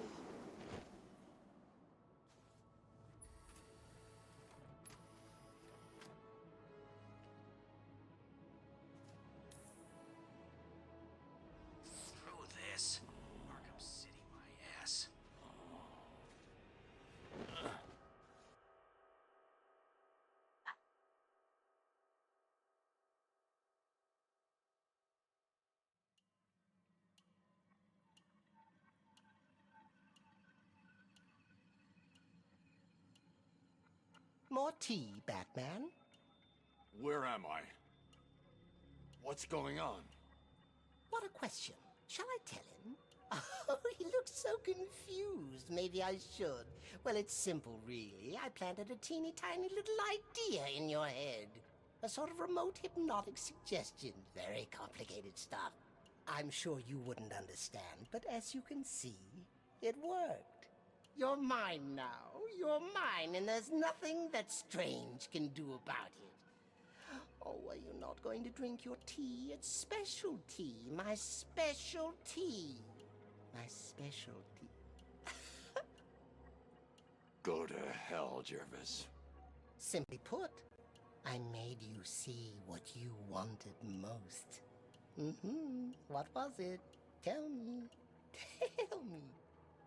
Speaker 9: Screw this. Arkham City, my ass.
Speaker 16: More tea, Batman?
Speaker 2: Where am I? What's going on?
Speaker 16: What a question. Shall I tell him? Oh, he looks so confused. Maybe I should. Well, it's simple, really. I planted a teeny tiny little idea in your head. A sort of remote hypnotic suggestion. Very complicated stuff. I'm sure you wouldn't understand, but as you can see, it worked. You're mine now. You're mine, and there's nothing that Strange can do about it. Oh, are you not going to drink your tea? It's special tea. My special tea. My special tea.
Speaker 4: Go to hell, Jervis.
Speaker 16: Simply put, I made you see what you wanted most. What was it? Tell me. Tell me.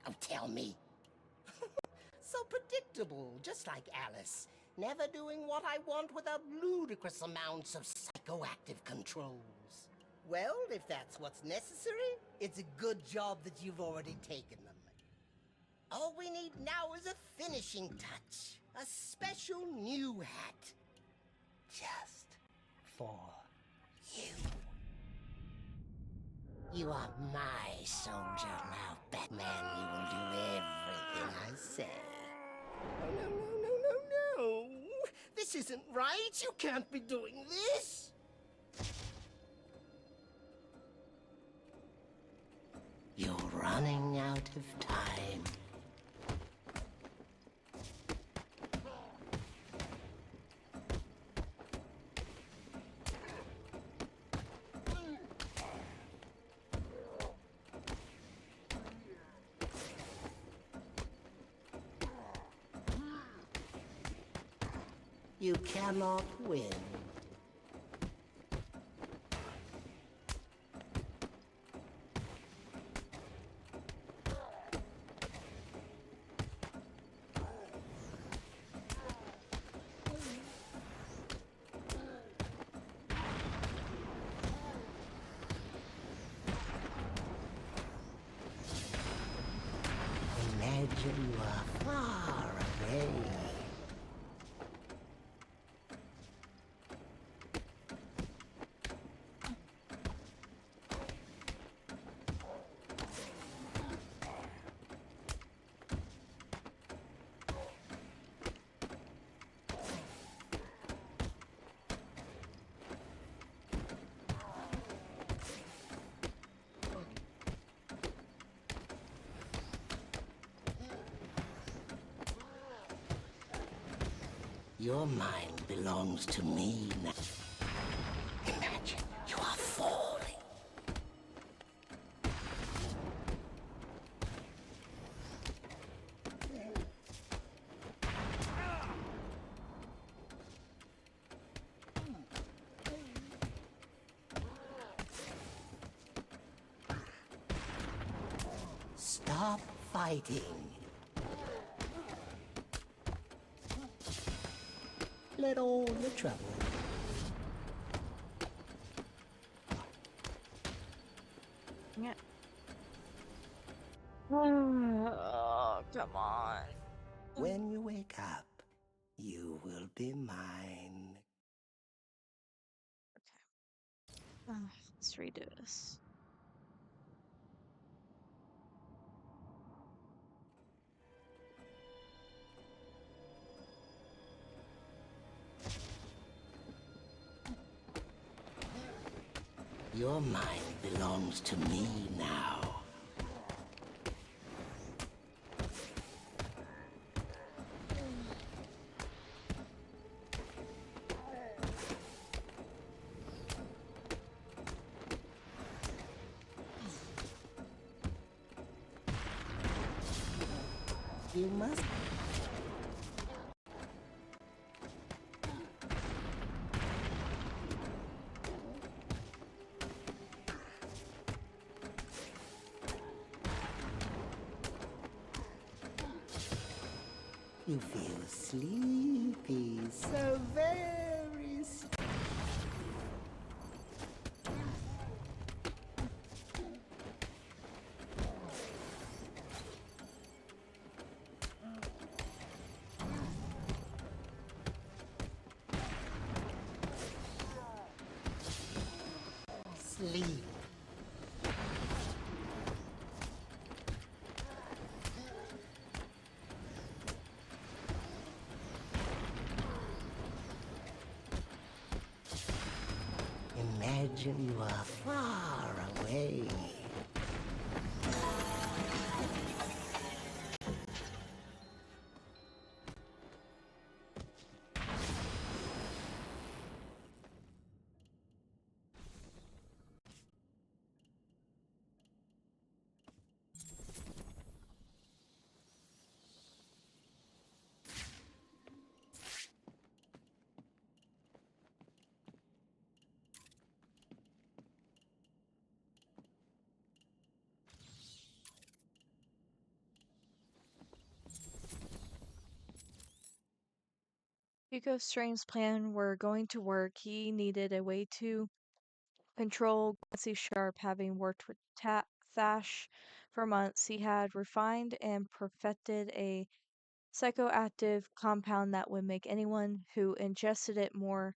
Speaker 16: Oh, tell me. So predictable, just like Alice. Never doing what I want without ludicrous amounts of psychoactive controls. Well, if that's what's necessary, it's a good job that you've already taken them. All we need now is a finishing touch. A special new hat. Just for you. You are my soldier now, Batman. You will do everything I say. No. This isn't right. You can't be doing this. You're running out of time. You cannot win. Imagine you are far away. Your mind belongs to me now. Imagine you are falling. Stop fighting. Let all the trouble.
Speaker 1: Yeah. Oh, come on.
Speaker 16: When you wake up, you will be mine.
Speaker 1: Let's redo this.
Speaker 16: Your mind belongs to me now. You must... You feel sleepy, so very sleep. Imagine you are far away.
Speaker 1: Hugo Strange's plan were going to work. He needed a way to control Quincy Sharp. Having worked with Thash for months, he had refined and perfected a psychoactive compound that would make anyone who ingested it more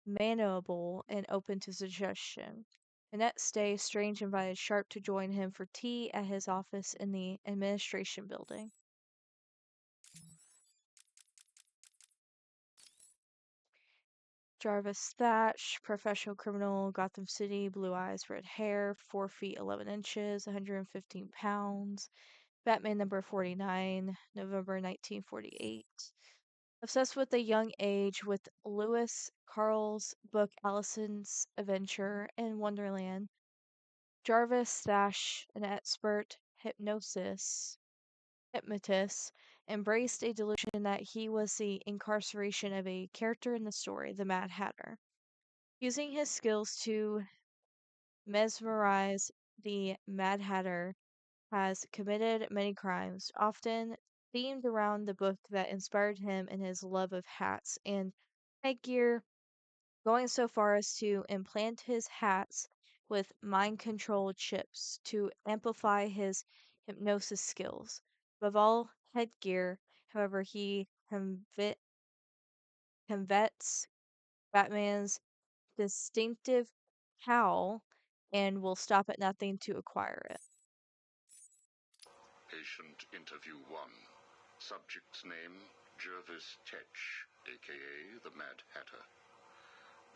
Speaker 1: malleable and open to suggestion. The next day, Strange invited Sharp to join him for tea at his office in the administration building. Jarvis Thatch, professional criminal, Gotham City, blue eyes, red hair, 4 feet 11 inches, 115 pounds. Batman number 49, November 1948. Obsessed with a young age with Lewis Carroll's book Allison's Adventure in Wonderland, Jarvis Thatch, an expert hypnotist, embraced a delusion that he was the incarceration of a character in the story, the Mad Hatter. Using his skills to mesmerize, the Mad Hatter has committed many crimes, often themed around the book that inspired him and his love of hats and headgear, going so far as to implant his hats with mind control chips to amplify his hypnosis skills. Above all headgear, however, he covets Batman's distinctive cowl and will stop at nothing to acquire it.
Speaker 5: Patient interview 1. Subject's name, Jervis Tetch, a.k.a. the Mad Hatter.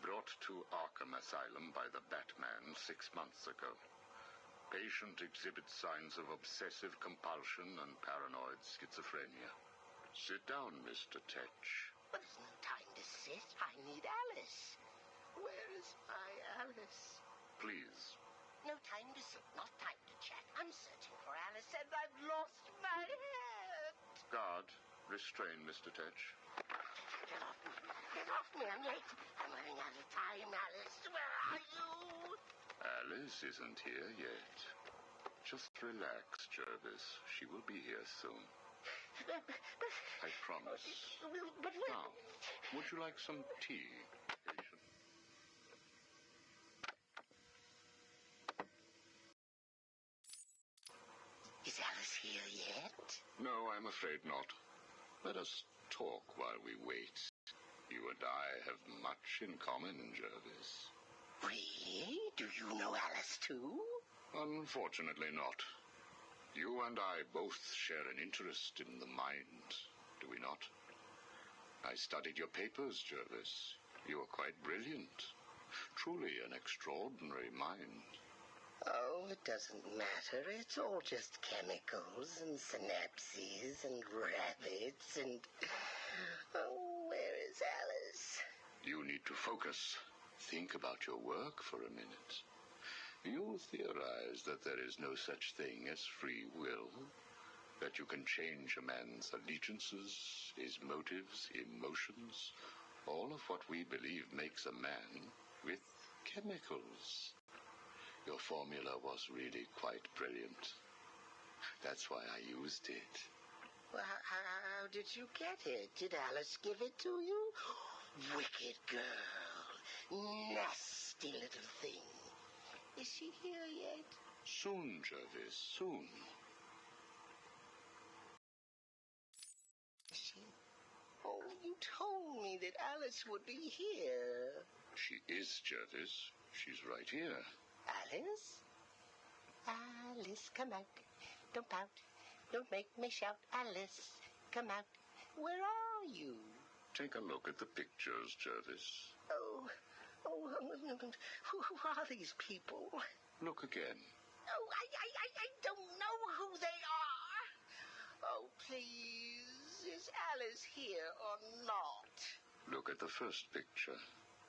Speaker 5: Brought to Arkham Asylum by the Batman 6 months ago. Patient exhibits signs of obsessive compulsion and paranoid schizophrenia. Sit down, Mr. Tetch.
Speaker 16: But there's no time to sit. I need Alice. Where is my Alice?
Speaker 5: Please.
Speaker 16: No time to sit, not time to chat. I'm searching for Alice and I've lost my head.
Speaker 5: Guard, restrain Mr. Tetch.
Speaker 16: Get off me. Get off me. I'm late. I'm running out of time, Alice. Where are you?
Speaker 5: Alice isn't here yet. Just relax, Jervis. She will be here soon. I promise.
Speaker 16: But
Speaker 5: Now, would you like some tea, patient?
Speaker 16: Is Alice here yet?
Speaker 5: No, I'm afraid not. Let us talk while we wait. You and I have much in common, Jervis.
Speaker 16: Really? Do you know Alice too?
Speaker 5: Unfortunately not. You and I both share an interest in the mind, do we not? I studied your papers, Jervis. You are quite brilliant. Truly an extraordinary mind.
Speaker 16: Oh, it doesn't matter. It's all just chemicals and synapses and rabbits and... Oh, where is Alice?
Speaker 5: You need to focus. Think about your work for a minute. You theorize that there is no such thing as free will, that you can change a man's allegiances, his motives, emotions, all of what we believe makes a man, with chemicals. Your formula was really quite brilliant. That's why I used it.
Speaker 16: Well, how did you get it? Did Alice give it to you? Wicked girl. Nasty little thing. Is she here yet?
Speaker 5: Soon, Jervis, soon.
Speaker 16: Is she? Oh, you told me that Alice would be here.
Speaker 5: She is, Jervis. She's right here.
Speaker 16: Alice? Alice, come out. Don't pout. Don't make me shout. Alice, come out. Where are you?
Speaker 5: Take a look at the pictures, Jervis.
Speaker 16: Oh, who are these people?
Speaker 5: Look again.
Speaker 16: Oh, I don't know who they are. Oh, please, is Alice here or not?
Speaker 5: Look at the first picture.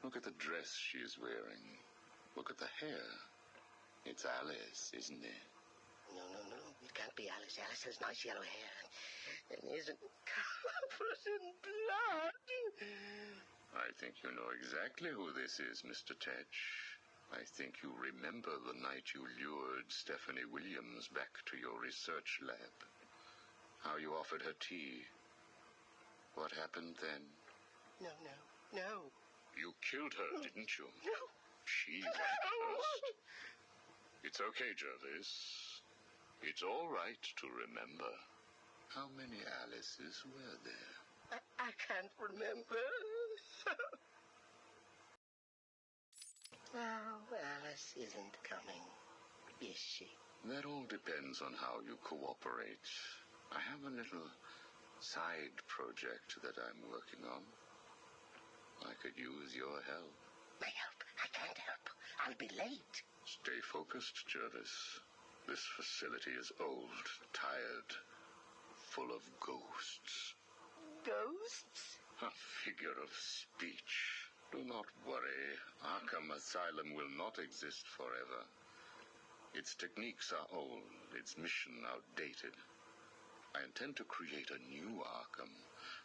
Speaker 5: Look at the dress she is wearing. Look at the hair. It's Alice, isn't it?
Speaker 16: No. It can't be Alice. Alice has nice yellow hair and isn't covered in blood.
Speaker 5: I think you know exactly who this is, Mr. Tetch. I think you remember the night you lured Stephanie Williams back to your research lab. How you offered her tea. What happened then?
Speaker 16: No.
Speaker 5: You killed her, didn't you?
Speaker 16: No.
Speaker 5: She went first. It's okay, Jervis. It's all right to remember. How many Alices were there?
Speaker 16: I can't remember. Oh, Alice isn't coming, is she?
Speaker 5: That all depends on how you cooperate. I have a little side project that I'm working on. I could use your help.
Speaker 16: My help? I can't help. I'll be late.
Speaker 5: Stay focused, Jervis. This facility is old, tired, full of ghosts.
Speaker 16: Ghosts?
Speaker 5: A figure of speech. Do not worry. Arkham Asylum will not exist forever. Its techniques are old, its mission outdated. I intend to create a new Arkham,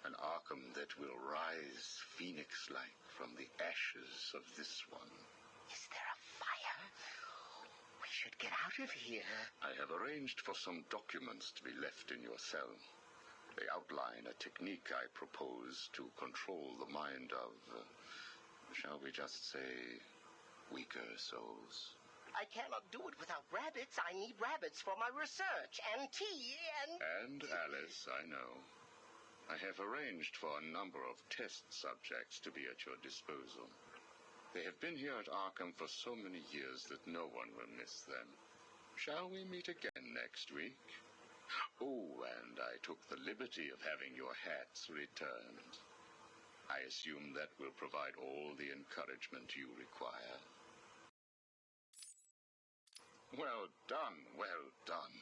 Speaker 5: an Arkham that will rise phoenix-like from the ashes of this one.
Speaker 16: Is there a fire? We should get out of here.
Speaker 5: I have arranged for some documents to be left in your cell. They outline a technique I propose to control the mind of, shall we just say, weaker souls.
Speaker 16: I cannot do it without rabbits. I need rabbits for my research, and tea,
Speaker 5: And Alice, I know. I have arranged for a number of test subjects to be at your disposal. They have been here at Arkham for so many years that no one will miss them. Shall we meet again next week? Oh, and I took the liberty of having your hats returned. I assume that will provide all the encouragement you require. Well done, well done.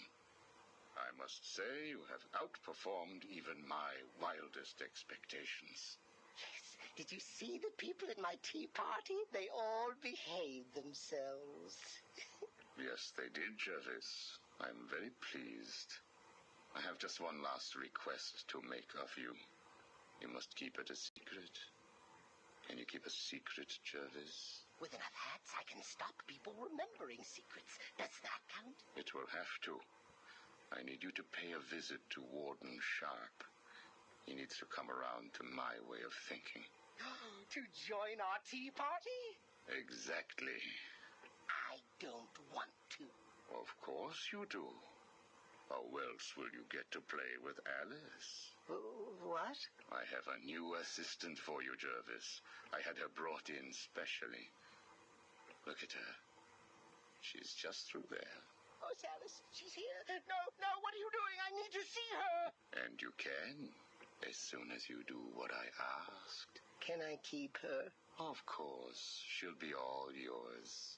Speaker 5: I must say you have outperformed even my wildest expectations.
Speaker 16: Yes. Did you see the people at my tea party? They all behaved themselves.
Speaker 5: Yes, they did, Jervis. I'm very pleased. I have just one last request to make of you. You must keep it a secret. Can you keep a secret, Jervis?
Speaker 16: With enough hats, I can stop people remembering secrets. Does that count?
Speaker 5: It will have to. I need you to pay a visit to Warden Sharp. He needs to come around to my way of thinking.
Speaker 16: To join our tea party?
Speaker 5: Exactly.
Speaker 16: I don't want to.
Speaker 5: Of course you do. How else will you get to play with Alice?
Speaker 16: What?
Speaker 5: I have a new assistant for you, Jervis. I had her brought in specially. Look at her. She's just through there.
Speaker 16: Oh, it's Alice. She's here. No, what are you doing? I need to see her.
Speaker 5: And you can, as soon as you do what I asked.
Speaker 16: Can I keep her?
Speaker 5: Of course, she'll be all yours.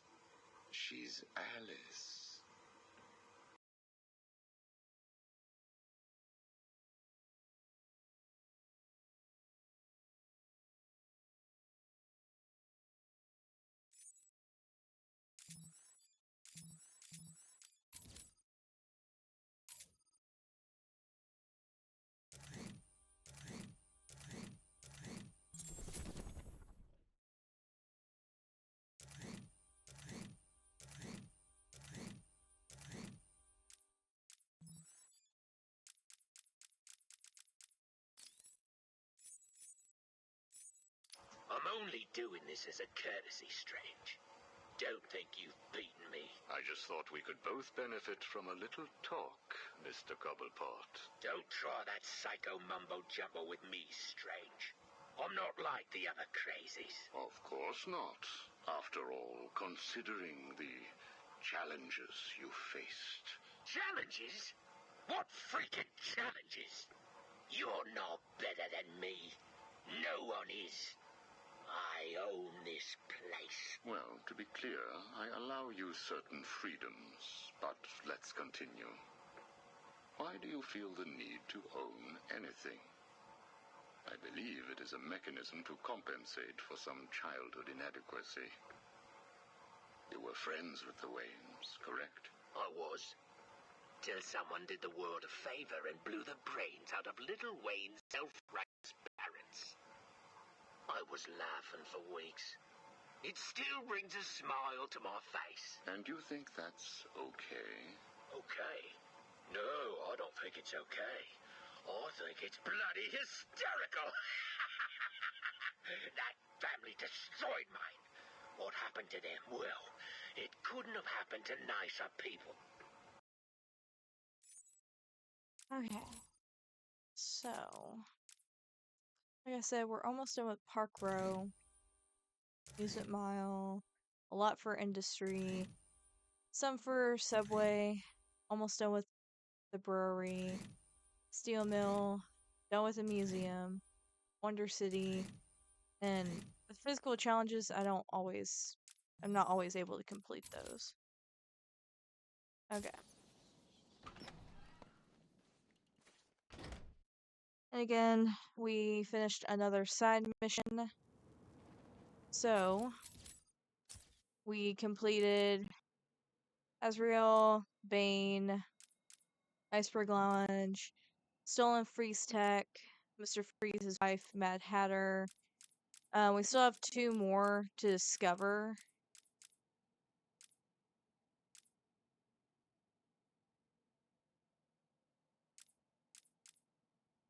Speaker 5: She's Alice.
Speaker 17: I'm only doing this as a courtesy, Strange. Don't think you've beaten me.
Speaker 5: I just thought we could both benefit from a little talk, Mr. Cobblepot.
Speaker 17: Don't try that psycho mumbo-jumbo with me, Strange. I'm not like the other crazies.
Speaker 5: Of course not. After all, considering the challenges you faced.
Speaker 17: Challenges? What freaking challenges? You're no better than me. No one is. I own this place.
Speaker 5: Well, to be clear, I allow you certain freedoms, but let's continue. Why do you feel the need to own anything? I believe it is a mechanism to compensate for some childhood inadequacy. You were friends with the Waynes, correct?
Speaker 17: I was. Till someone did the world a favor and blew the brains out of little Wayne's self-righteous parents. I was laughing for weeks. It still brings a smile to my face.
Speaker 5: And you think that's okay?
Speaker 17: Okay? No, I don't think it's okay. I think it's bloody hysterical. That family destroyed mine. What happened to them? Well, it couldn't have happened to nicer people.
Speaker 1: Okay. So, like I said, we're almost done with Park Row, Amusement Mile, a lot for industry, some for Subway, almost done with the brewery, Steel Mill, done with the museum, Wonder City, and the physical challenges, I'm not always able to complete those. Okay. And again, we finished another side mission. So, we completed Azrael, Bane, Iceberg Lounge, Stolen Freeze Tech, Mr. Freeze's wife, Mad Hatter. We still have 2 more to discover.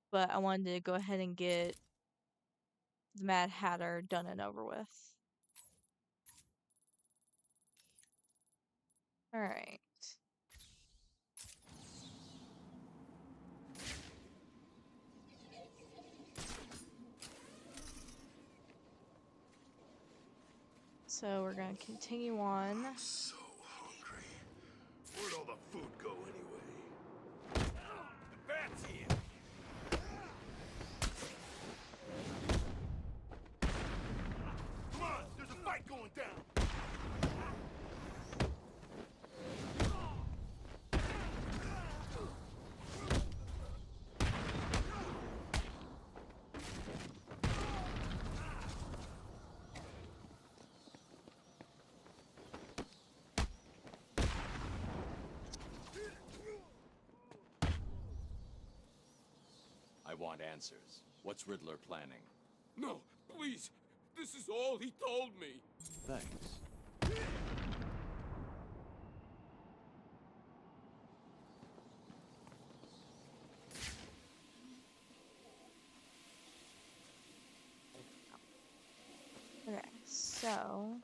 Speaker 1: But I wanted to go ahead and get the Mad Hatter done and over with. Alright. So we're gonna continue on.
Speaker 6: I'm so hungry. Where'd all the food go anyway?
Speaker 11: The bat's here!
Speaker 6: Come on, there's a fight going down!
Speaker 4: I want answers. What's Riddler planning?
Speaker 11: No, please! This is all he told me!
Speaker 4: Thanks.
Speaker 1: Okay, so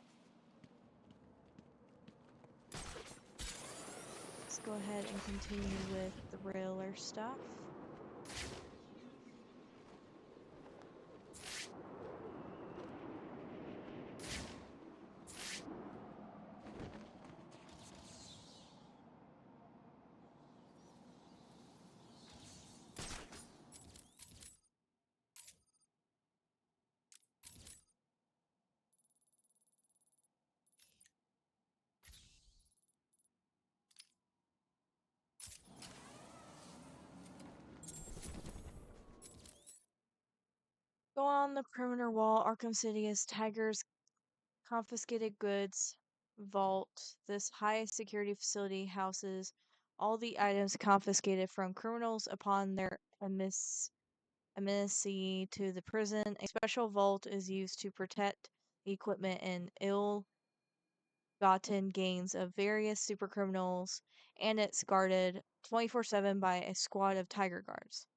Speaker 1: let's go ahead and continue with the Riddler stuff. On the perimeter wall, Arkham City is Tiger's confiscated goods vault. This high security facility houses all the items confiscated from criminals upon their amenacy to the prison. A special vault is used to protect the equipment and ill-gotten gains of various supercriminals, and it's guarded 24/7 by a squad of Tiger Guards.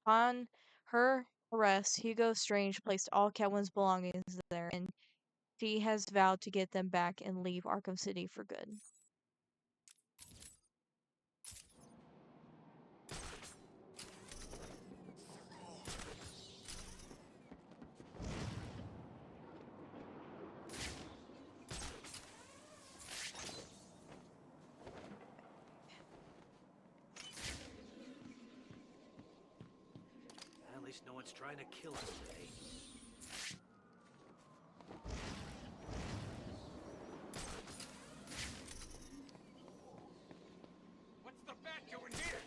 Speaker 1: Upon her arrest, Hugo Strange placed all Catwoman's belongings there, and she has vowed to get them back and leave Arkham City for good.
Speaker 9: At least no one's trying to kill us today.
Speaker 11: What's the bat doing here?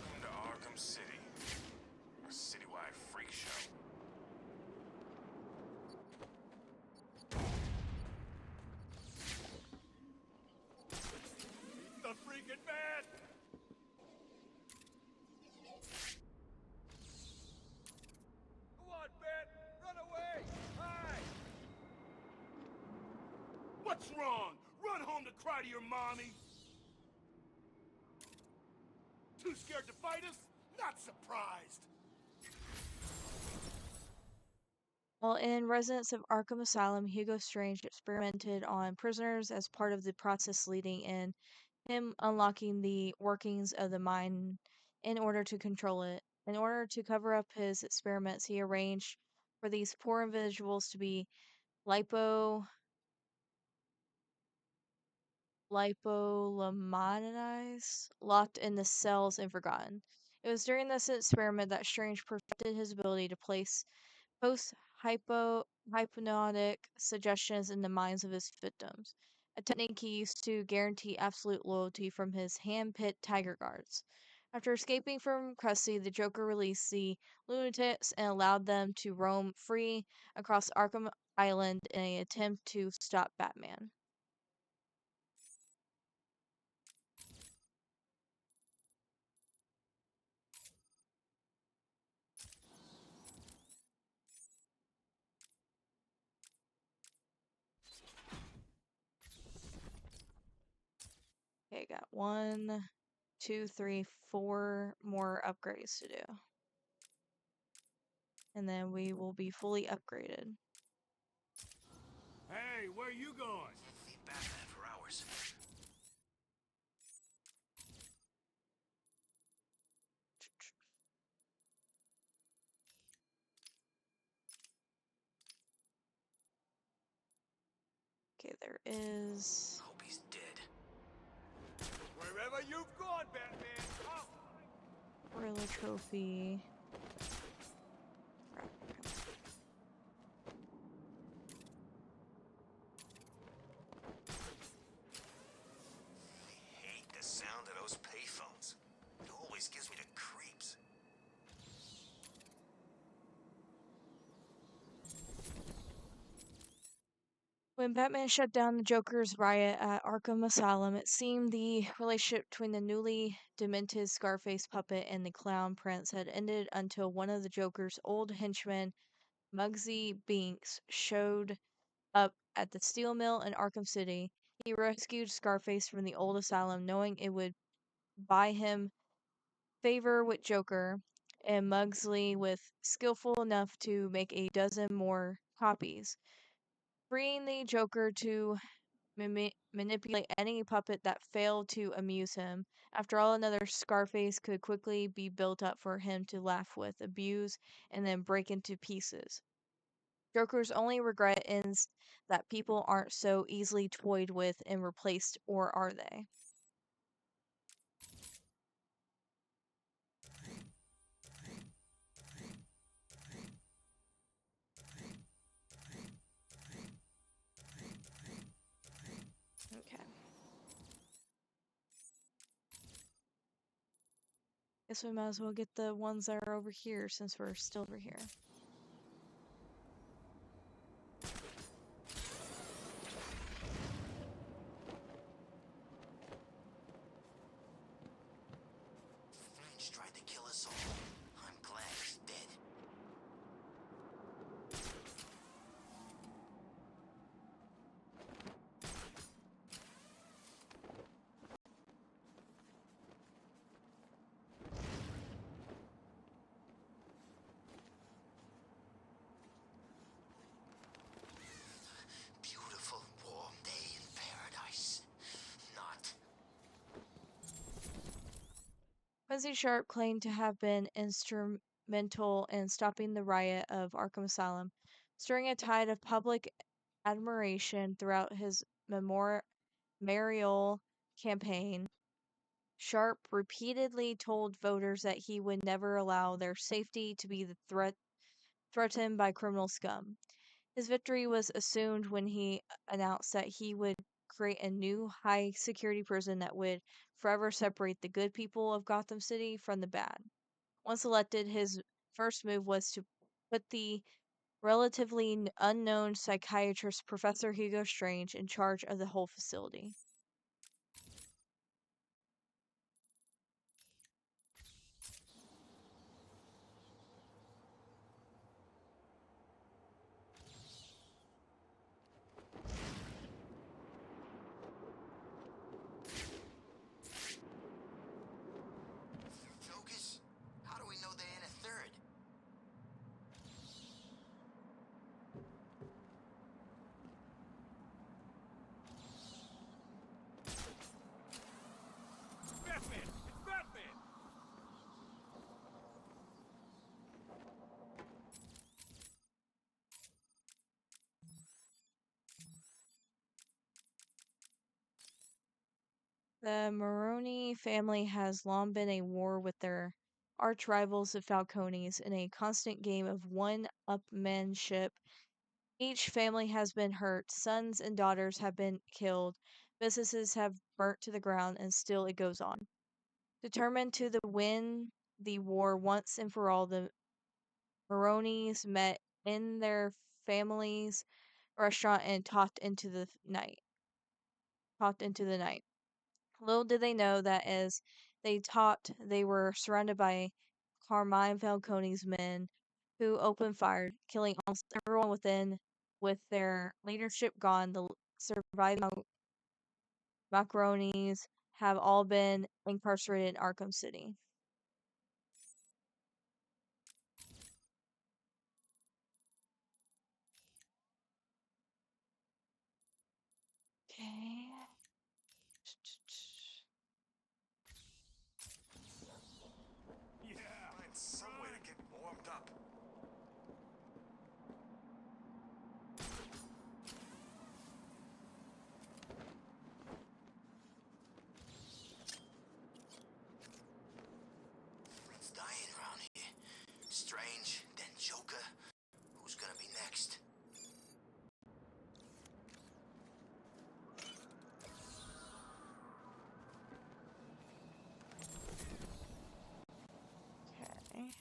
Speaker 15: Welcome to Arkham City, a citywide freak show.
Speaker 7: He's the freaking man! Go on, Ben! Run away! Hide!
Speaker 2: What's wrong? Run home to cry to your mommy? Too scared to fight us? Not surprised.
Speaker 1: While in residence of Arkham Asylum, Hugo Strange experimented on prisoners as part of the process leading in him unlocking the workings of the mind in order to control it. In order to cover up his experiments, he arranged for these poor individuals to be lipolaminized, locked in the cells and forgotten. It was during this experiment that Strange perfected his ability to place hypnotic suggestions in the minds of his victims, a technique he used to guarantee absolute loyalty from his hand-picked Tiger Guards. After escaping from custody, the Joker released the lunatics and allowed them to roam free across Arkham Island in an attempt to stop Batman. Okay, got 1, 2, 3, 4 more upgrades to do. And then we will be fully upgraded.
Speaker 11: Hey, where you going?
Speaker 9: Be Batman for hours.
Speaker 1: Okay, there is...
Speaker 9: Hope he's dead.
Speaker 7: Wherever you've gone, Batman! Out!
Speaker 1: Gorilla Trophy.
Speaker 9: I hate the sound of those payphones. It always gives me the creeps.
Speaker 1: When Batman shut down the Joker's riot at Arkham Asylum, it seemed the relationship between the newly demented Scarface puppet and the clown prince had ended until one of the Joker's old henchmen, Muggsy Binks, showed up at the steel mill in Arkham City. He rescued Scarface from the old asylum, knowing it would buy him favor with Joker, and Muggsy was skillful enough to make a dozen more copies, freeing the Joker to manipulate any puppet that failed to amuse him. After all, another Scarface could quickly be built up for him to laugh with, abuse, and then break into pieces. Joker's only regret is that people aren't so easily toyed with and replaced, or are they? Guess we might as well get the ones that are over here since we're still over here.
Speaker 9: French tried to kill us all. I'm glad he's dead. Beautiful warm day in paradise. Not.
Speaker 1: Quincy Sharp claimed to have been instrumental in stopping the riot of Arkham Asylum, stirring a tide of public admiration throughout his mayoral campaign. Sharp repeatedly told voters that he would never allow their safety to be threatened by criminal scum. His victory was assumed when he announced that he would create a new high security prison that would forever separate the good people of Gotham City from the bad. Once elected, his first move was to put the relatively unknown psychiatrist Professor Hugo Strange in charge of the whole facility.
Speaker 9: Focus? How do we know they ain't a third?
Speaker 7: Batman! It's Batman!
Speaker 1: The Maroni family has long been a war with their arch rivals, the Falcones, in a constant game of one-upmanship. Each family has been hurt, sons and daughters have been killed, businesses have burnt to the ground, and still it goes on. Determined to win the war once and for all, the Maronis met in their family's restaurant and talked into the night. Little did they know that as they talked, they were surrounded by Carmine Falcone's men, who opened fire, killing almost everyone within. With their leadership gone, the surviving Macaronis have all been incarcerated in Arkham City. Okay.
Speaker 15: Yeah, find some way to get warmed up.
Speaker 9: It's dying around here. Strange, then Joker. Who's gonna be next?
Speaker 1: Okay.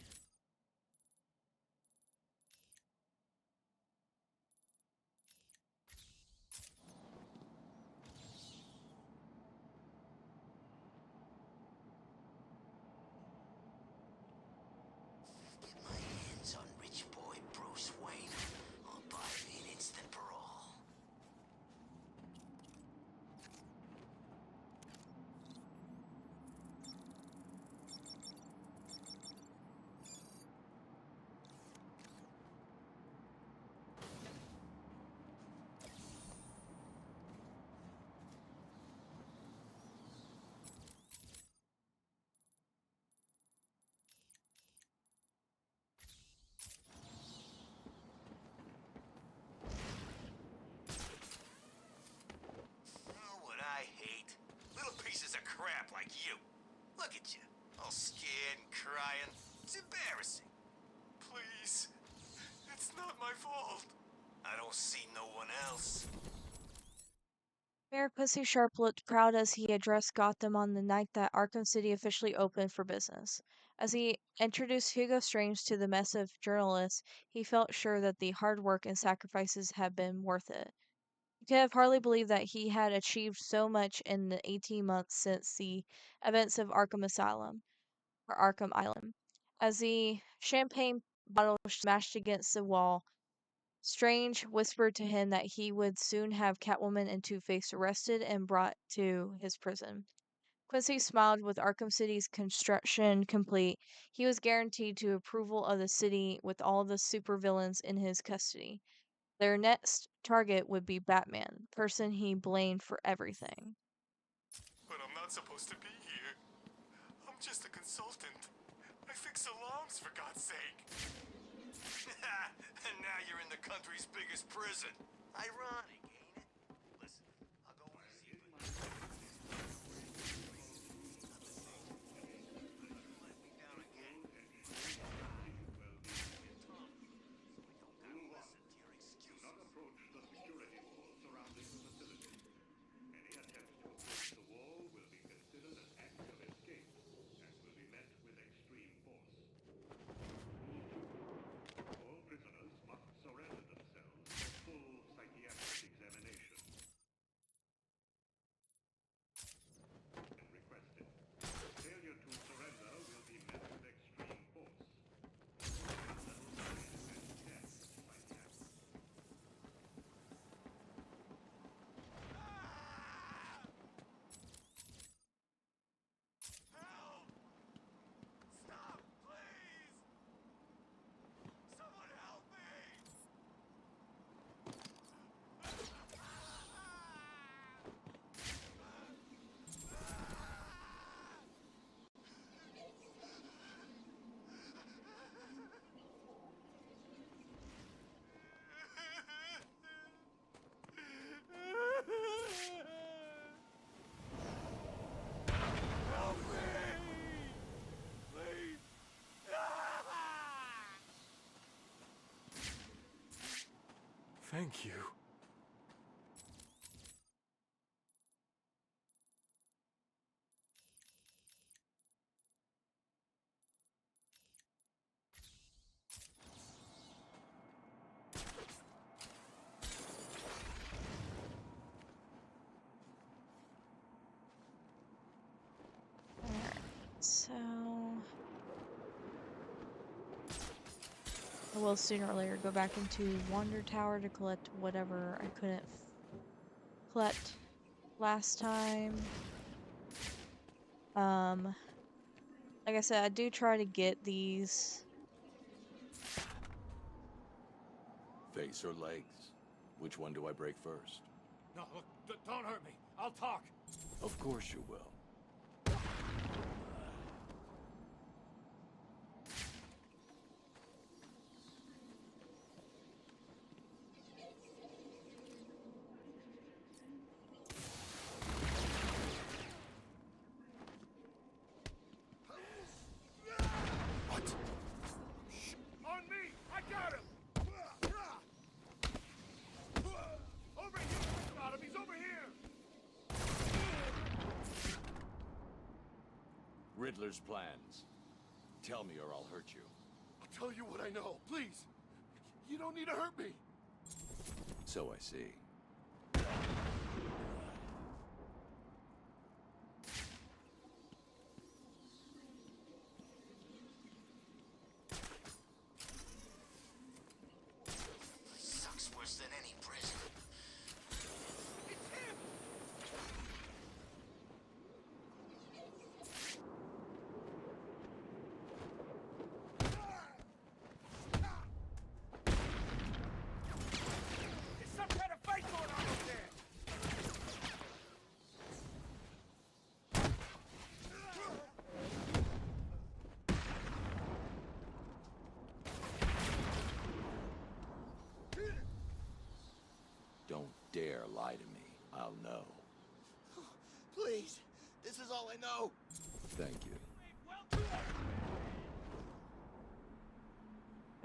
Speaker 9: Get my hands on rich boy Bruce Wayne. I'll buy me an instant parole. Oh, what I hate. Little pieces of crap like you. Look at you, all scared and crying. It's embarrassing.
Speaker 15: Please. It's not my fault.
Speaker 9: I don't see no one else.
Speaker 1: Mayor Quincy Sharp looked proud as he addressed Gotham on the night that Arkham City officially opened for business. As he introduced Hugo Strange to the mess of journalists, he felt sure that the hard work and sacrifices had been worth it. He could have hardly believed that he had achieved so much in the 18 months since the events of Arkham Asylum, or Arkham Island. As the champagne bottle smashed against the wall, Strange whispered to him that he would soon have Catwoman and Two-Face arrested and brought to his prison. Quincy smiled. With Arkham City's construction complete, he was guaranteed to approval of the city with all the supervillains in his custody. Their next target would be Batman, the person he blamed for everything.
Speaker 15: But I'm not supposed to be here. I'm just a consultant. I fix alarms, for God's sake.
Speaker 9: And now you're in the country's biggest prison. Ironic, ain't it? Listen, I'll go easy, but... Let me down again.
Speaker 5: Not approach the security wall surrounding the facility. Any attempt to approach the wall will be considered an act of escape and will be met with extreme force. Rule 2. All prisoners must surrender themselves for full psychiatric examination. Requested. Failure to surrender will be met with extreme force.
Speaker 7: Stop, please! Someone help me! Help me! Please!
Speaker 15: Thank you.
Speaker 1: So I will sooner or later go back into Wonder Tower to collect whatever I couldn't collect last time. Like I said, I do try to get these.
Speaker 4: Face or legs? Which one do I break first?
Speaker 11: No, look, don't hurt me. I'll talk.
Speaker 4: Of course you will.
Speaker 7: On me! I got him! Over here! I got him! He's over here!
Speaker 4: Riddler's plans. Tell me or I'll hurt you.
Speaker 2: I'll tell you what I know, please. You don't need to hurt me.
Speaker 4: So I see.
Speaker 9: Sucks worse than any prison.
Speaker 7: It's him! There's some kind of fight going on over there!
Speaker 4: Don't dare lie to me. I'll know.
Speaker 2: Please, this is all I know.
Speaker 4: Thank you.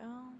Speaker 1: Oh.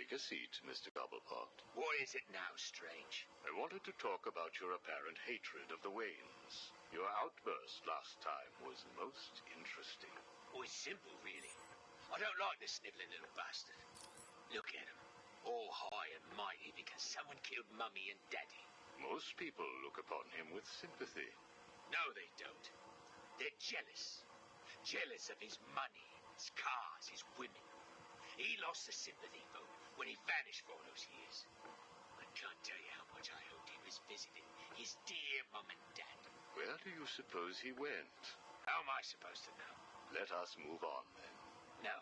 Speaker 5: Take a seat, Mr. Cobblepot.
Speaker 17: What is it now, Strange?
Speaker 5: I wanted to talk about your apparent hatred of the Waynes. Your outburst last time was most interesting.
Speaker 17: Oh, it's simple, really. I don't like the snivelling little bastard. Look at him, all high and mighty because someone killed Mummy and Daddy.
Speaker 5: Most people look upon him with sympathy.
Speaker 17: No, they don't. They're jealous. Jealous of his money, his cars, his women. He lost the sympathy vote when he vanished for all those years. I can't tell you how much I hoped he was visiting his dear Mum and Dad.
Speaker 5: Where do you suppose he went?
Speaker 17: How am I supposed to know?
Speaker 5: Let us move on, then.
Speaker 17: No.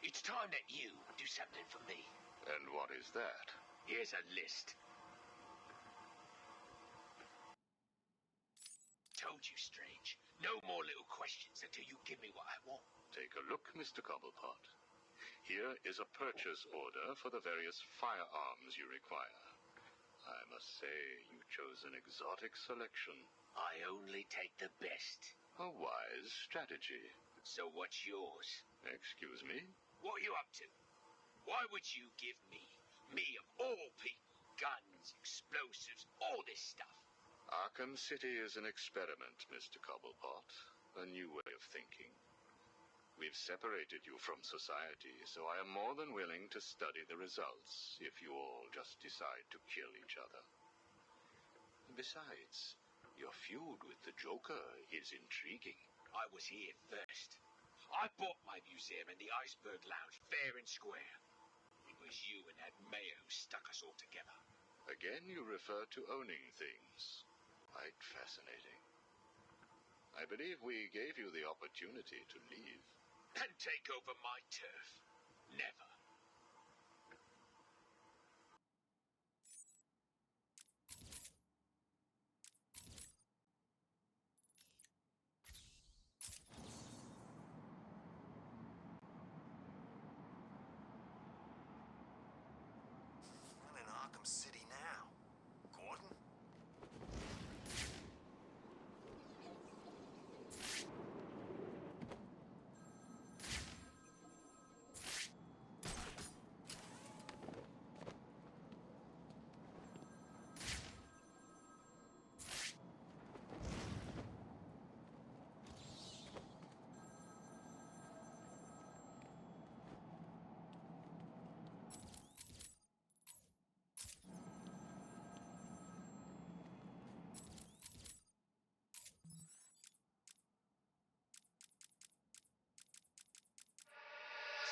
Speaker 17: It's time that you do something for me.
Speaker 5: And what is that?
Speaker 17: Here's a list. Told you, Strange. No more little questions until you give me what I want.
Speaker 5: Take a look, Mr. Cobblepot. Here is a purchase order for the various firearms you require. I must say, you chose an exotic selection.
Speaker 17: I only take the best.
Speaker 5: A wise strategy.
Speaker 17: So what's yours?
Speaker 5: Excuse me?
Speaker 17: What are you up to? Why would you give me of all people, guns, explosives, all this stuff?
Speaker 5: Arkham City is an experiment, Mr. Cobblepot. A new way of thinking. We've separated you from society, so I am more than willing to study the results if you all just decide to kill each other. Besides, your feud with the Joker is intriguing.
Speaker 17: I was here first. I bought my museum in the Iceberg Lounge fair and square. It was you and that mayor who stuck us all together.
Speaker 5: Again, you refer to owning things. Quite fascinating. I believe we gave you the opportunity to leave.
Speaker 17: And take over my turf. Never.
Speaker 9: I'm in Arkham City now. Gordon?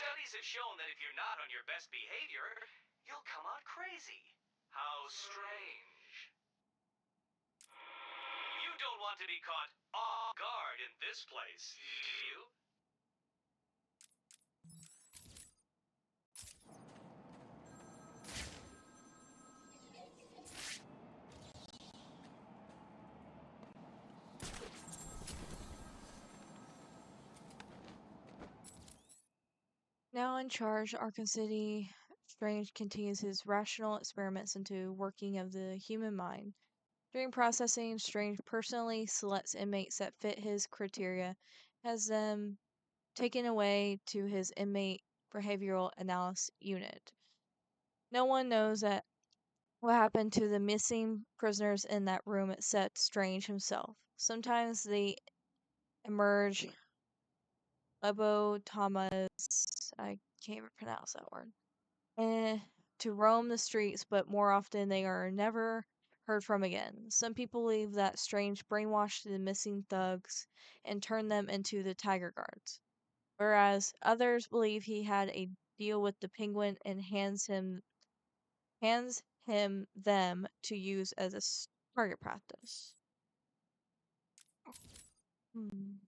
Speaker 18: Studies have shown that if you're not on your best behavior, you'll come out crazy. How strange. You don't want to be caught off guard in this place, do you?
Speaker 1: Now in charge, Arkham City, Strange continues his rational experiments into working of the human mind. During processing, Strange personally selects inmates that fit his criteria, has them taken away to his inmate behavioral analysis unit. No one knows that what happened to the missing prisoners in that room except Strange himself. Sometimes they emerge lobotomas, I can't even pronounce that word, to roam the streets, but more often they are never heard from again. Some people believe that Strange brainwashed the missing thugs and turned them into the Tiger Guards, whereas others believe he had a deal with the Penguin and hands him them to use as a target practice. Hmm.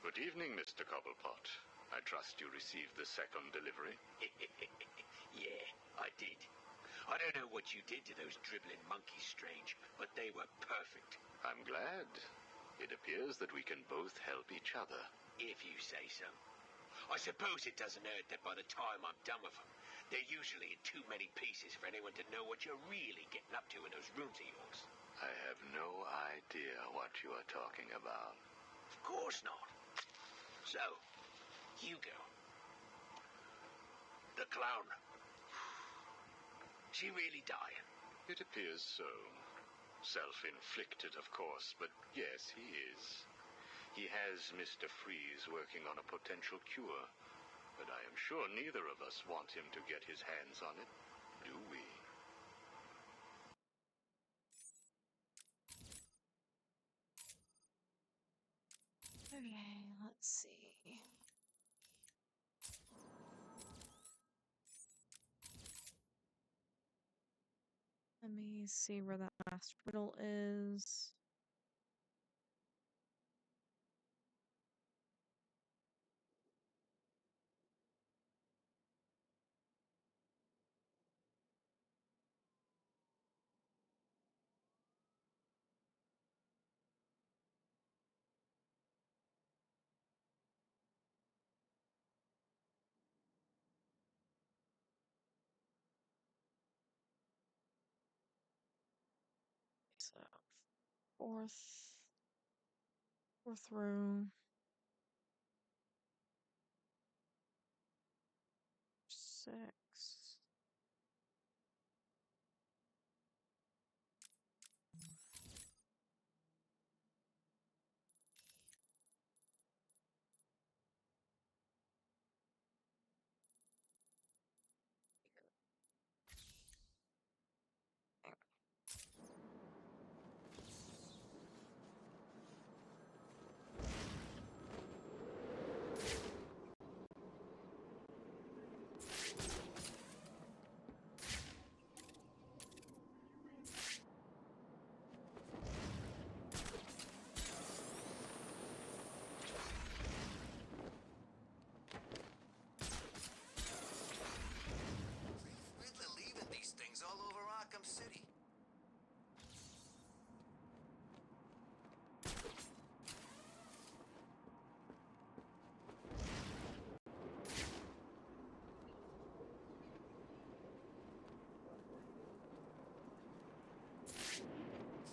Speaker 5: Good evening, Mr. Cobblepot. I trust you received the second delivery.
Speaker 17: Yeah, I did. I don't know what you did to those dribbling monkeys, Strange, but they were perfect.
Speaker 5: I'm glad. It appears that we can both help each other.
Speaker 17: If you say so. I suppose it doesn't hurt that by the time I'm done with them, they're usually in too many pieces for anyone to know what you're really getting up to in those rooms of yours.
Speaker 5: I have no idea what you are talking about.
Speaker 17: Of course not. So, Hugo. The clown. She really dying?
Speaker 5: It appears so. Self-inflicted, of course, but yes, he is. He has Mr. Freeze working on a potential cure, but I am sure neither of us want him to get his hands on it, do we?
Speaker 1: Okay, let's see. Let me see where that last riddle is. So, fourth row, 6.
Speaker 9: Riddler leaving these things all over Arkham City.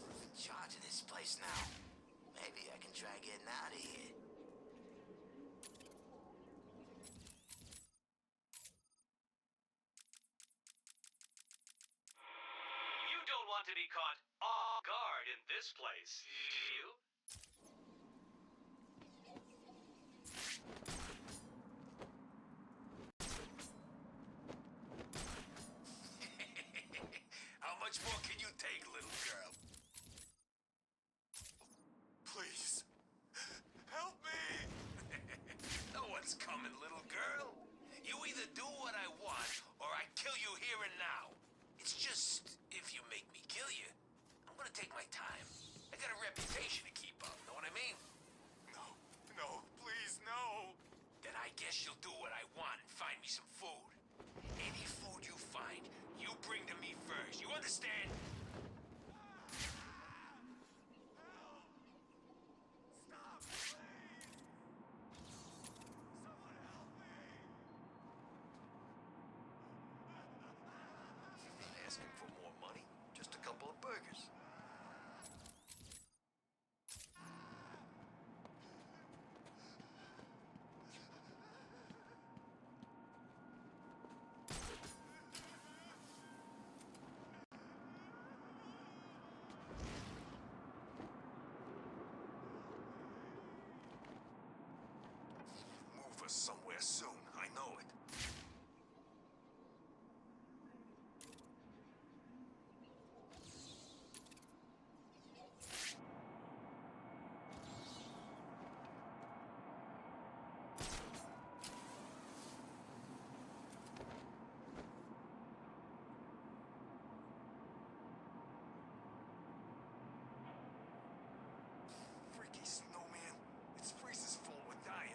Speaker 9: I'm in charge of this place now. Maybe I can try getting out of here.
Speaker 18: You don't want to be caught off guard in this place, do you?
Speaker 9: How much more can you take, little girl? Please, help me! No one's coming, little girl. You either do what I want, or I kill you here and now. It's just, if you make me kill you, I'm gonna take my time. I got a reputation to keep up, know what I mean? No, please, no. Then I guess you'll do what I want and find me some food. Any food you find, you bring to me first. You understand?
Speaker 7: Stop, please! Someone help me!
Speaker 9: Not asking for more money, just a couple of burgers. Move us somewhere soon, I know it. Freaky snowman. It's Freeze's fault we're dying.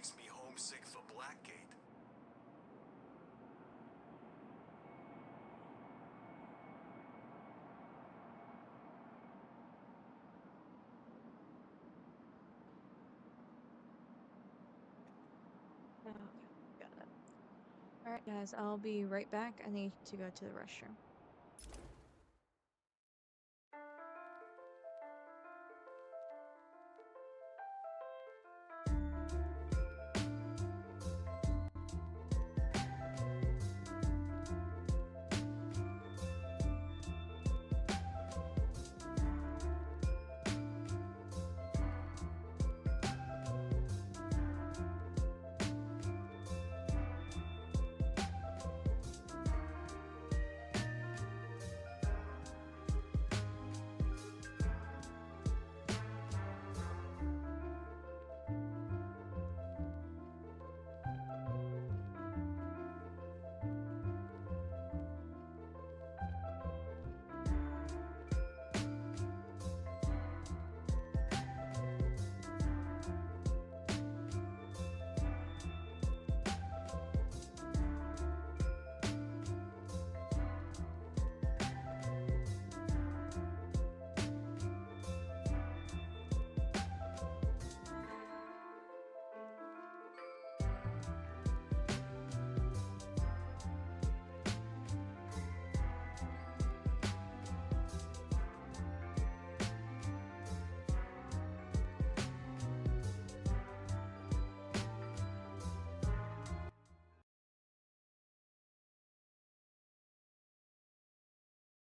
Speaker 6: makes me homesick for Blackgate.
Speaker 1: Okay, got it. Alright, guys, I'll be right back. I need to go to the restroom.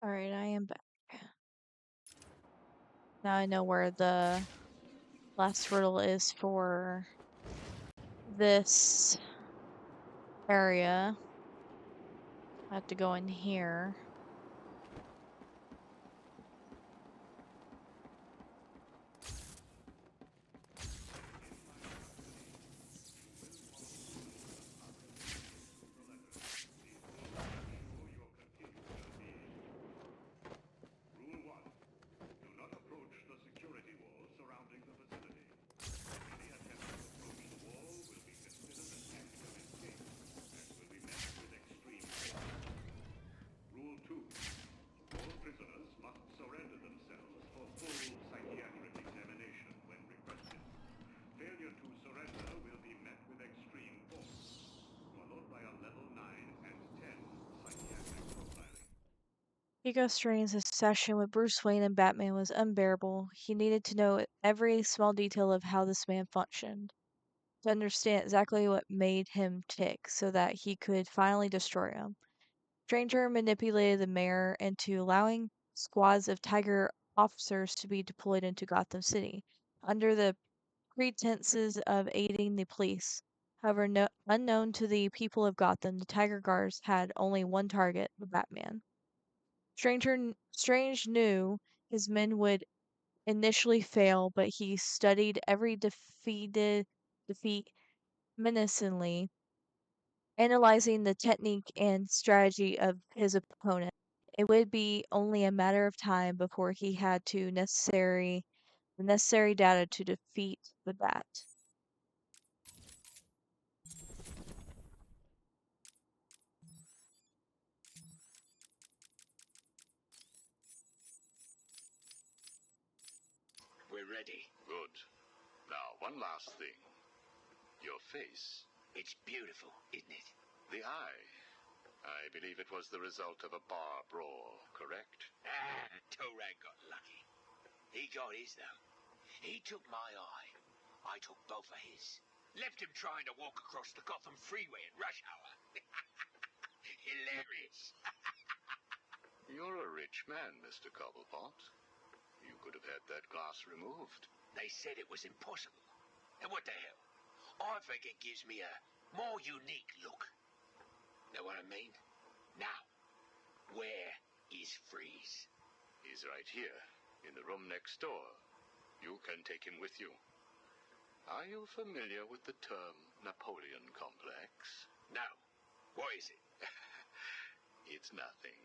Speaker 1: Alright, I am back. Now I know where the last riddle is for this area. I have to go in here.
Speaker 5: Rule 1. Do not approach the security wall surrounding the facility. Any attempt to approach the wall will be considered an act of escape and will be met with extreme force. Rule 2. All prisoners must surrender themselves for full psychiatric examination when requested. Failure to surrender will be met with extreme force, followed by a level 9 and 10 psychiatric profiling.
Speaker 1: Hugo Strange's obsession with Bruce Wayne and Batman was unbearable. He needed to know every small detail of how this man functioned, to understand exactly what made him tick so that he could finally destroy him. Stranger manipulated the mayor into allowing squads of Tiger officers to be deployed into Gotham City under the pretenses of aiding the police. However, unknown to the people of Gotham, the Tiger Guards had only one target, the Batman. Strange knew his men would initially fail, but he studied every defeat menacingly, analyzing the technique and strategy of his opponent. It would be only a matter of time before he had the necessary data to defeat the Bat.
Speaker 3: We're ready.
Speaker 5: Good. Now, one last thing. Your face.
Speaker 3: It's beautiful, isn't it?
Speaker 5: The eye. I believe it was the result of a bar brawl, correct?
Speaker 3: Ah, Torag got lucky. He got his, though. He took my eye. I took both of his. Left him trying to walk across the Gotham freeway in rush hour. Hilarious.
Speaker 5: You're a rich man, Mr. Cobblepot. You could have had that glass removed.
Speaker 3: They said it was impossible. And what the hell? I think it gives me a more unique look. Know what I mean? Now, where is Freeze?
Speaker 5: He's right here, in the room next door. You can take him with you. Are you familiar with the term Napoleon complex?
Speaker 3: No. What is it?
Speaker 5: It's nothing.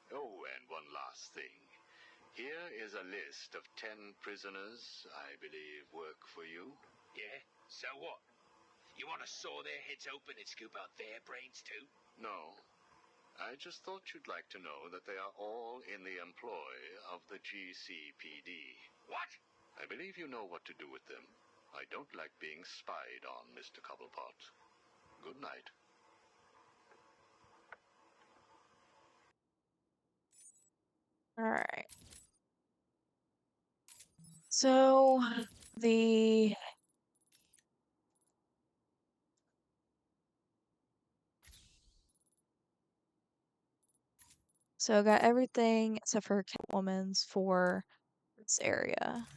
Speaker 5: Oh, and one last thing. Here is a list of 10 prisoners I believe work for you.
Speaker 3: Yeah? So what? You want to saw their heads open and scoop out their brains too?
Speaker 5: No. I just thought you'd like to know that they are all in the employ of the GCPD.
Speaker 3: What?
Speaker 5: I believe you know what to do with them. I don't like being spied on, Mr. Cobblepot. Good night.
Speaker 1: Alright. So, the... So I got everything except for Catwoman's for this area.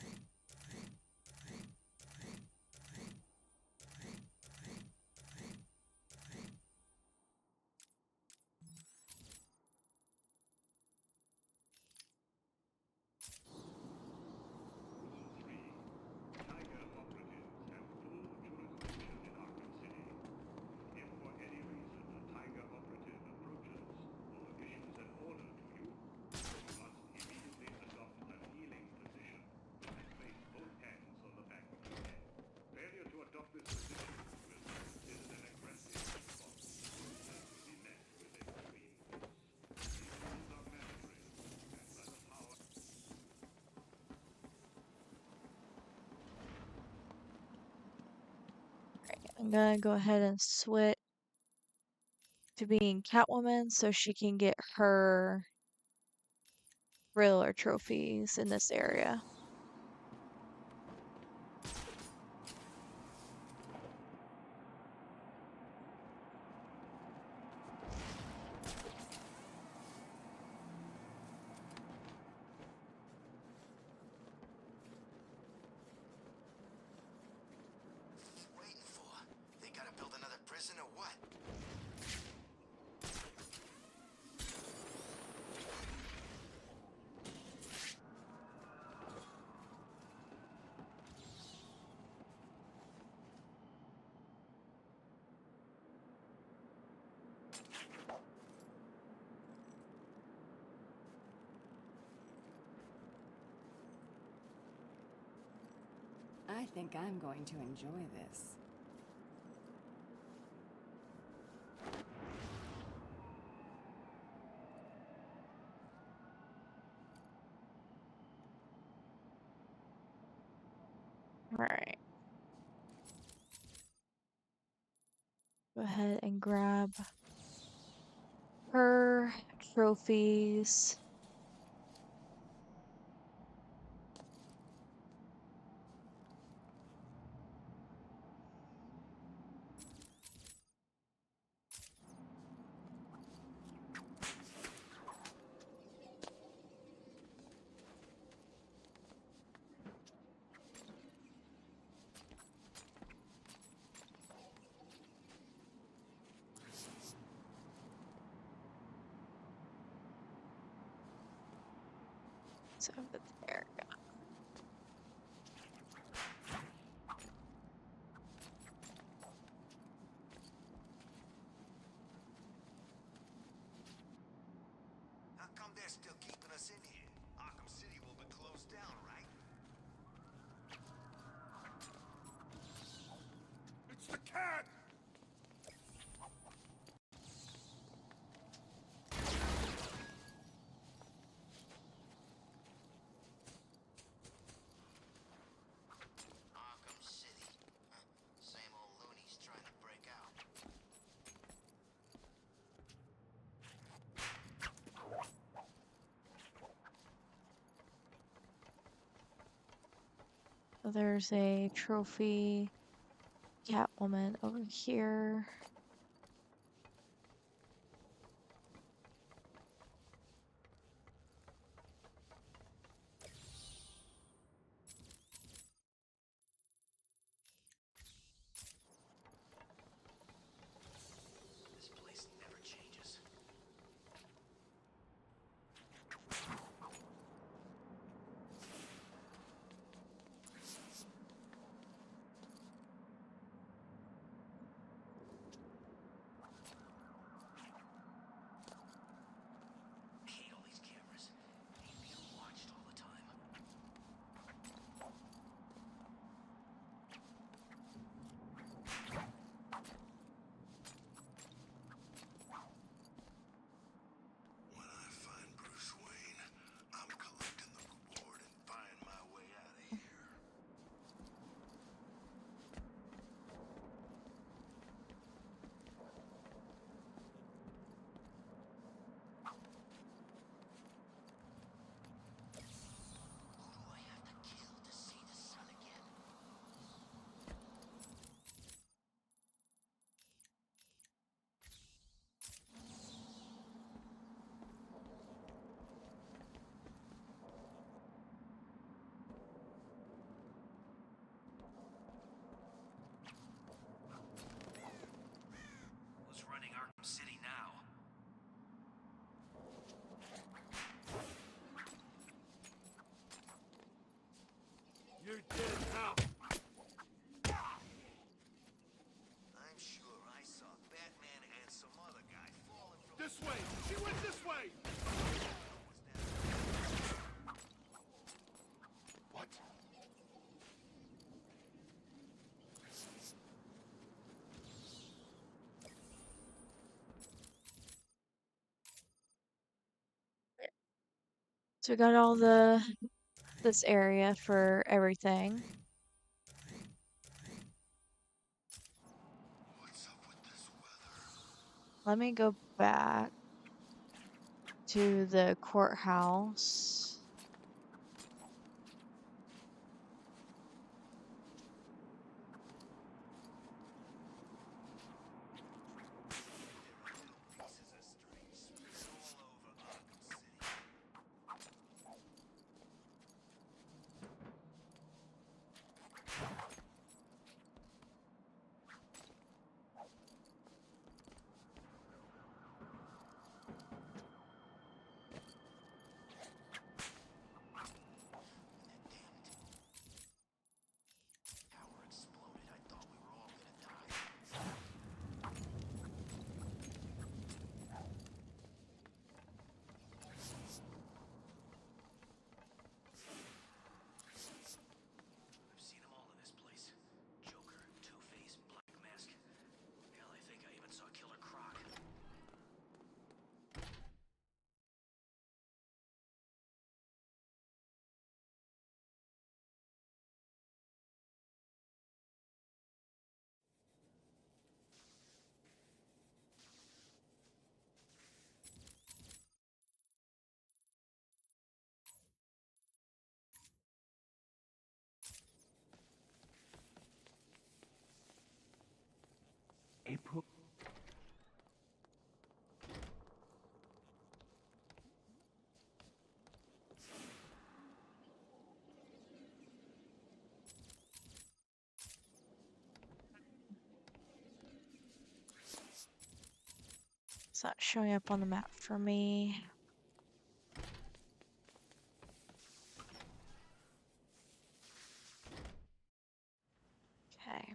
Speaker 6: Tiger operatives have full jurisdiction in Arkham City. If for any reason a Tiger operative approaches or issues an order to you, you must immediately adopt a kneeling position and place both hands on the back of your head. Failure to adopt this position will be considered an aggressive response and will be met with extreme force. These rules are mandatory, and by the power...
Speaker 1: I'm gonna go ahead and switch to being Catwoman so she can get her Riddler trophies in this area.
Speaker 13: Waiting for? They gotta build another prison or what?
Speaker 8: I think I'm going to enjoy this.
Speaker 1: Alright. Go ahead and grab her trophies. So there.
Speaker 13: How come they're still keeping us in here? Arkham City will be closed down, right?
Speaker 7: It's the cat!
Speaker 13: Arkham City. Same old loonies trying to break out.
Speaker 1: So there's a trophy Catwoman over here.
Speaker 13: This place never changes.
Speaker 2: this way! She went this way! What?
Speaker 1: So we got all this area for everything. Let me go back to the courthouse.
Speaker 18: I've seen them all in this place. Joker, Two-Face, Black Mask. Hell, I think I even saw Killer Croc.
Speaker 11: April.
Speaker 1: It's not showing up on the map for me. Okay.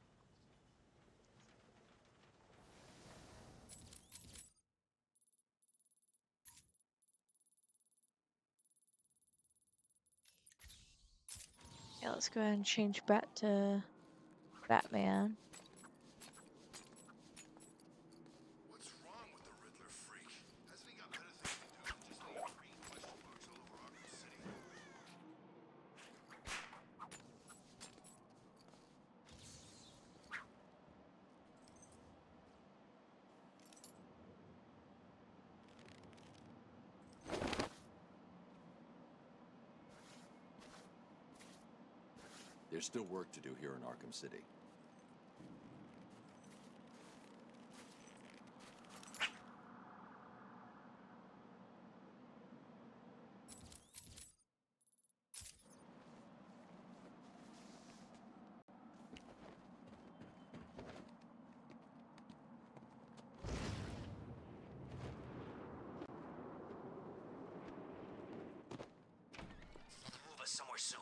Speaker 1: Yeah, let's go ahead and change back to Batman.
Speaker 2: What's wrong with the Riddler freak? Hasn't he got better things to do than just leave green question marks all over Arkham City?
Speaker 4: There's still work to do here in Arkham City.
Speaker 18: Move us somewhere soon.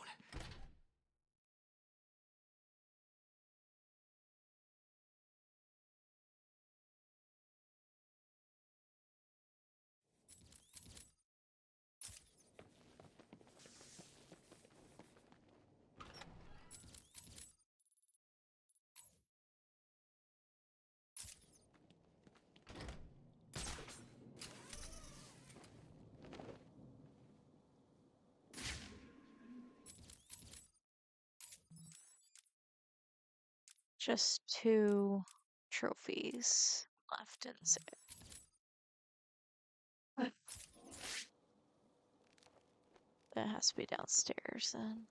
Speaker 1: Just 2 trophies left in save. That has to be downstairs then.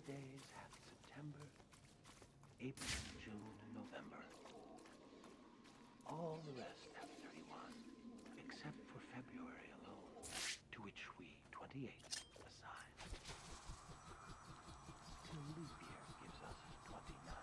Speaker 11: Days have September, April, June, and November. All the rest have 31, except for February alone, to which we 28 assign. Till leap year gives us 29.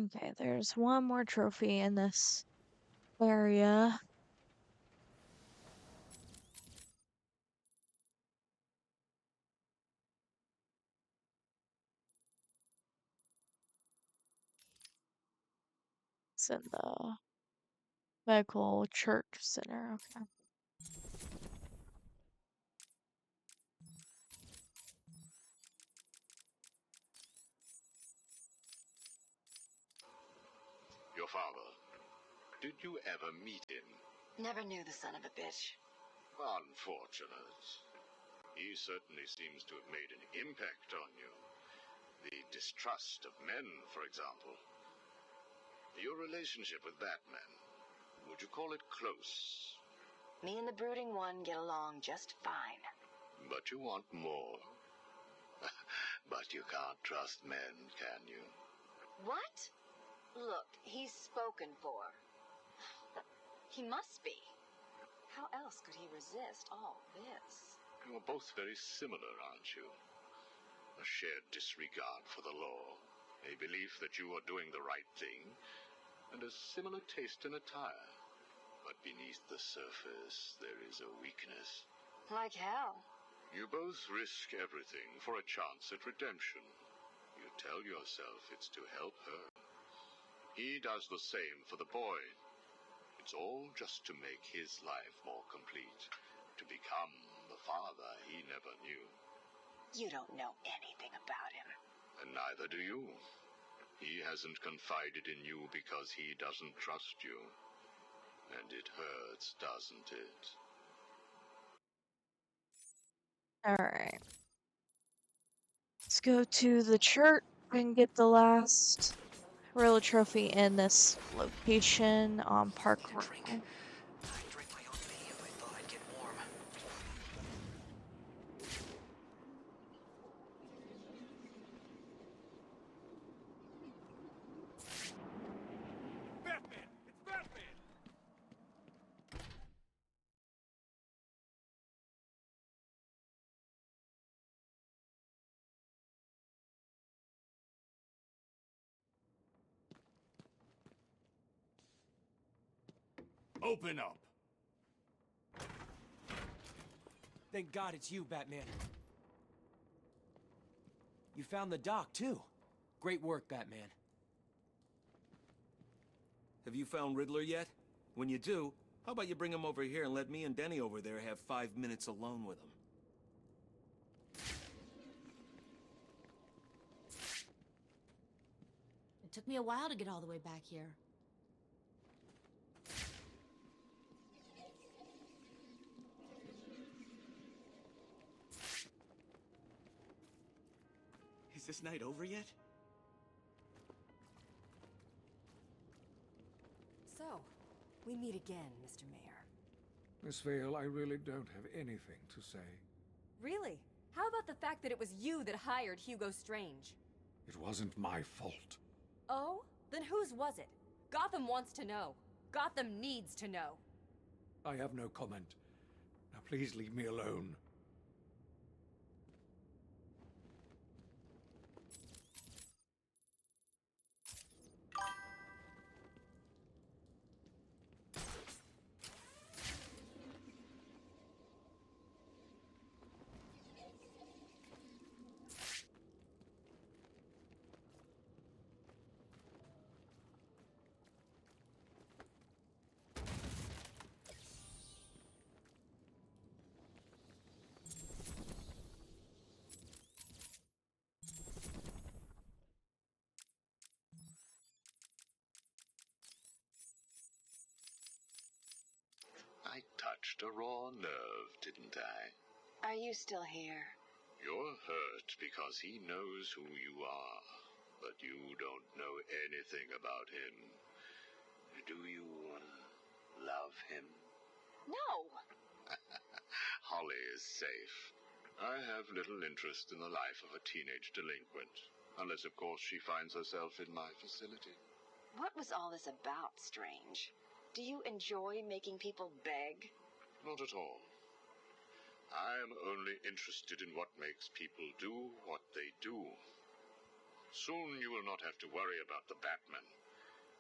Speaker 1: Okay, there's one more trophy in this area. It's in the medical church center. Okay.
Speaker 5: Your father, did you ever meet him?
Speaker 19: Never knew the son of a bitch.
Speaker 5: Unfortunate. He certainly seems to have made an impact on you. The distrust of men, for example. Your relationship with Batman, would you call it close?
Speaker 19: Me and the brooding one get along just fine.
Speaker 5: But you want more. But you can't trust men, can you?
Speaker 19: What? Look, he's spoken for. He must be. How else could he resist all this?
Speaker 5: You are both very similar, aren't you? A shared disregard for the law, a belief that you are doing the right thing, and a similar taste in attire. But beneath the surface, there is a weakness.
Speaker 19: Like how?
Speaker 5: You both risk everything for a chance at redemption. You tell yourself it's to help her. He does the same for the boy. It's all just to make his life more complete, to become the father he never knew.
Speaker 19: You don't know anything about him.
Speaker 5: And neither do you. He hasn't confided in you because he doesn't trust you. And it hurts, doesn't it?
Speaker 1: Alright. Let's go to the church and get the last real trophy in this location on Park Row.
Speaker 7: Batman! It's Batman!
Speaker 11: Open up.
Speaker 20: Thank God it's you, Batman. You found the doc, too. Great work, Batman.
Speaker 21: Have you found Riddler yet? When you do, how about you bring him over here and let me and Denny over there have 5 minutes alone with him?
Speaker 22: It took me a while to get all the way back here.
Speaker 21: Is this night over yet?
Speaker 8: So, we meet again, Mr. Mayor.
Speaker 23: Miss Vale, I really don't have anything to say.
Speaker 8: Really? How about the fact that it was you that hired Hugo Strange?
Speaker 23: It wasn't my fault.
Speaker 8: Oh? Then whose was it? Gotham wants to know. Gotham needs to know.
Speaker 23: I have no comment. Now please leave me alone.
Speaker 5: I touched a raw nerve, didn't I?
Speaker 19: Are you still here?
Speaker 5: You're hurt because he knows who you are, but you don't know anything about him. Do you love him?
Speaker 19: No!
Speaker 5: Holly is safe. I have little interest in the life of a teenage delinquent, unless, of course, she finds herself in my facility.
Speaker 19: What was all this about, Strange? Do you enjoy making people beg?
Speaker 5: Not at all. I am only interested in what makes people do what they do. Soon you will not have to worry about the Batman.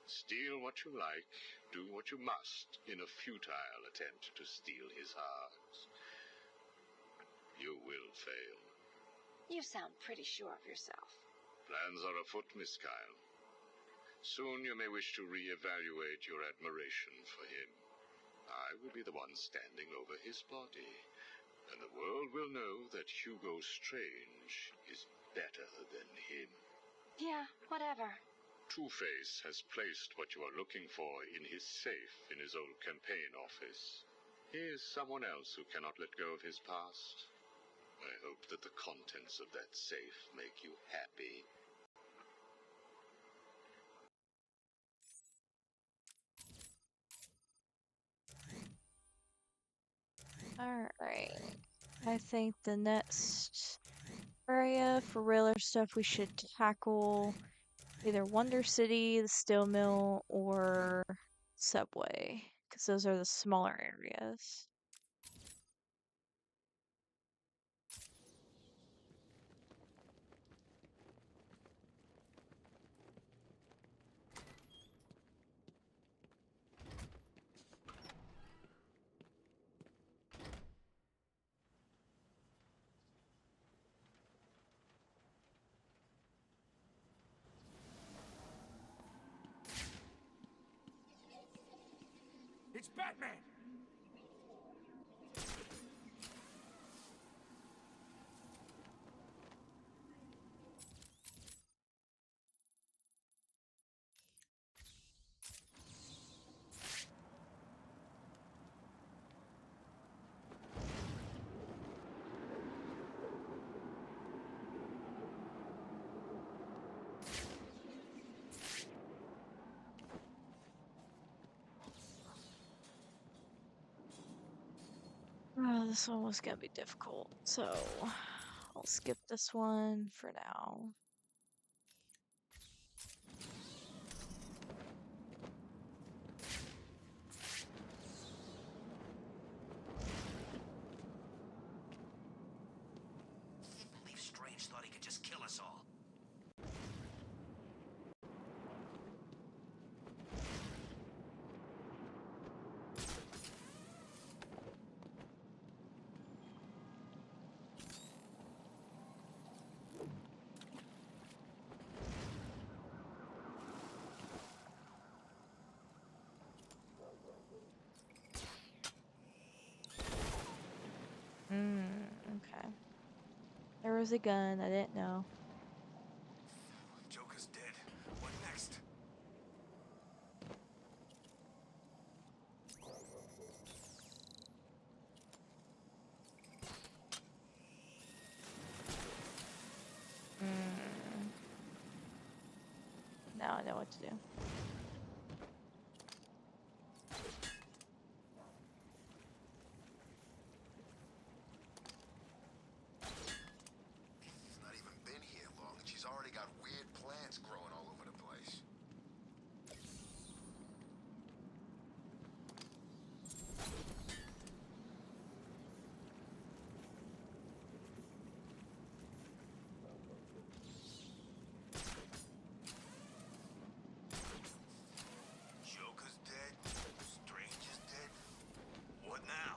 Speaker 5: Steal what you like, do what you must, in a futile attempt to steal his heart. You will fail.
Speaker 19: You sound pretty sure of yourself.
Speaker 5: Plans are afoot, Miss Kyle. Soon you may wish to reevaluate your admiration for him. I will be the one standing over his body, and the world will know that Hugo Strange is better than him.
Speaker 19: Yeah, whatever.
Speaker 5: Two-Face has placed what you are looking for in his safe in his old campaign office. He is someone else who cannot let go of his past. I hope that the contents of that safe make you happy.
Speaker 1: Alright. I think the next area for realer stuff we should tackle either Wonder City, the Steel Mill, or Subway, because those are the smaller areas.
Speaker 11: It's Batman!
Speaker 1: Oh, this one was gonna be difficult, so I'll skip this one for now.
Speaker 9: I believe Strange thought he could just kill us all.
Speaker 1: Okay. There was a gun, I didn't know.
Speaker 13: Joker's dead. What next?
Speaker 1: Now I know what to do.
Speaker 13: She's not even been here long, and she's already got weird plants growing all over the place. Joker's dead. Strange is dead. What now?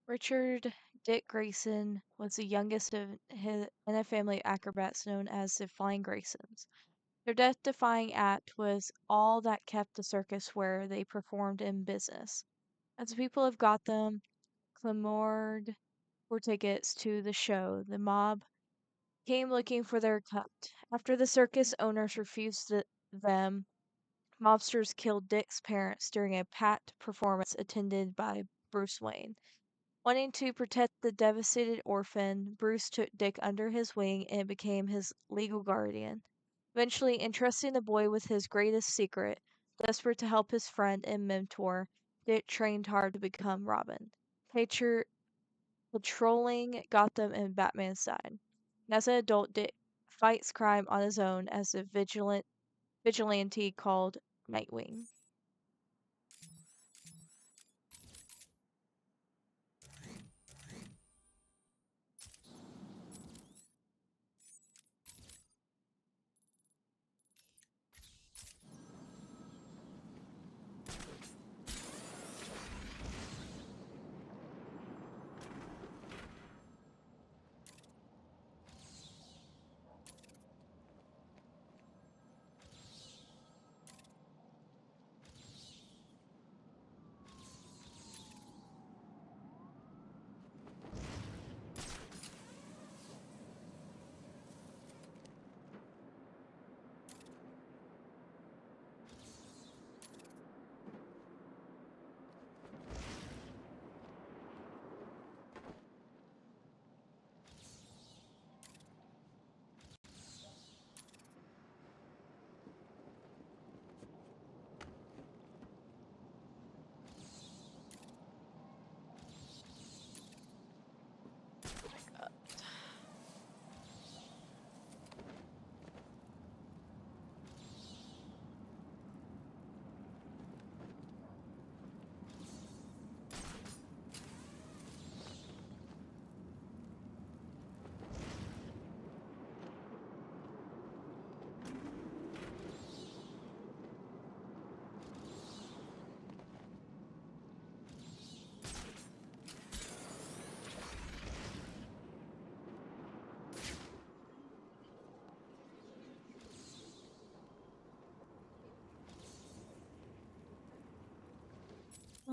Speaker 1: Richard Dick Grayson was the youngest in a family of acrobats known as the Flying Graysons. Their death-defying act was all that kept the circus where they performed in business. As the people of Gotham clamored for tickets to the show. The mob came looking for their cut. After the circus owners refused them, mobsters killed Dick's parents during a packed performance attended by Bruce Wayne. Wanting to protect the devastated orphan, Bruce took Dick under his wing and became his legal guardian, eventually entrusting the boy with his greatest secret. Desperate to help his friend and mentor, Dick trained hard to become Robin, patrolling Gotham and Batman's side. As an adult, Dick fights crime on his own as a vigilante called Nightwing.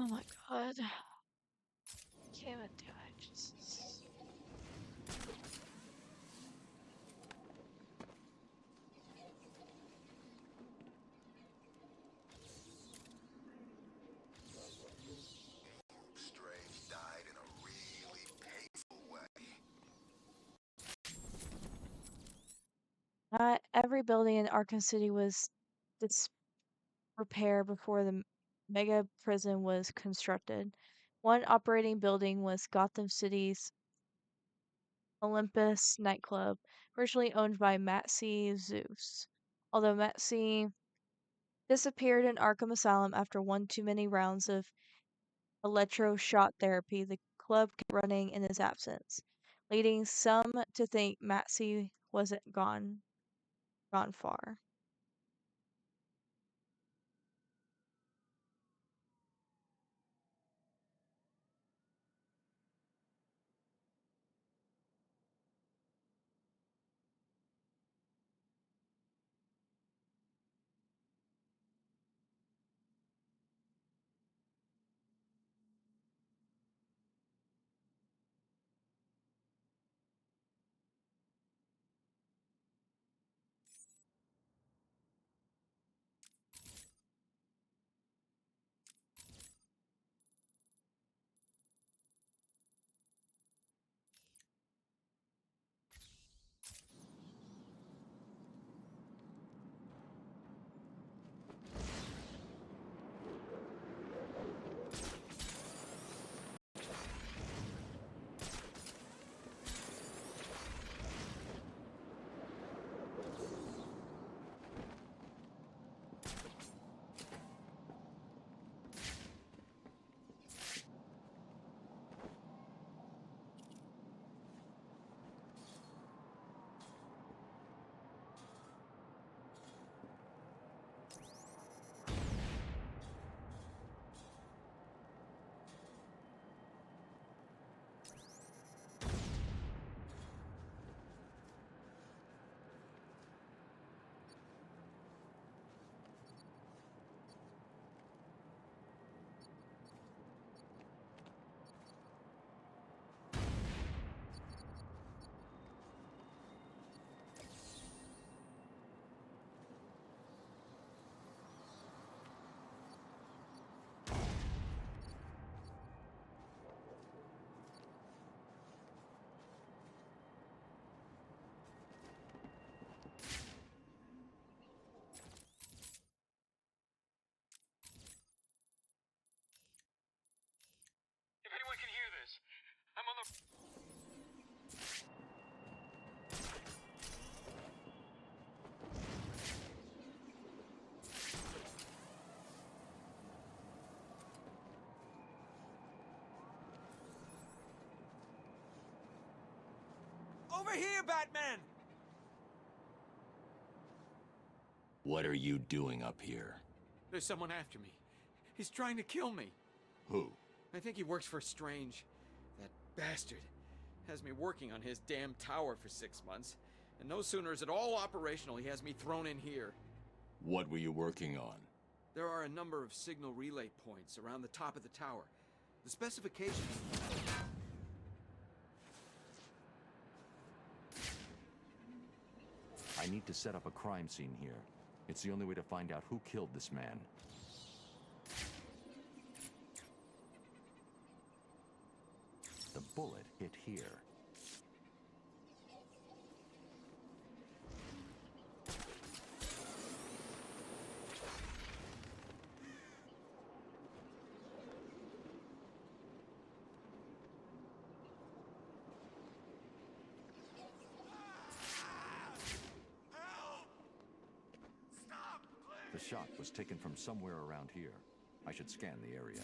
Speaker 1: Oh my god. Can't even do it. Jesus.
Speaker 2: Strange died in a really painful way.
Speaker 1: Not every building in Arkham City was disrepair before the mega prison was constructed. One operating building was Gotham City's Olympus nightclub, originally owned by Matsy Zeus. Although Matsy disappeared in Arkham Asylum after one too many rounds of electroshock therapy, the club kept running in his absence, leading some to think Matsy wasn't gone far.
Speaker 20: Over here, Batman!
Speaker 4: What are you doing up here?
Speaker 20: There's someone after me. He's trying to kill me.
Speaker 4: Who?
Speaker 20: I think he works for Strange. That bastard has me working on his damn tower for 6 months. And no sooner is it all operational, he has me thrown in here.
Speaker 4: What were you working on?
Speaker 20: There are a number of signal relay points around the top of the tower. The specifications...
Speaker 4: I need to set up a crime scene here. It's the only way to find out who killed this man. The bullet hit here. The shot was taken from somewhere around here. I should scan the area.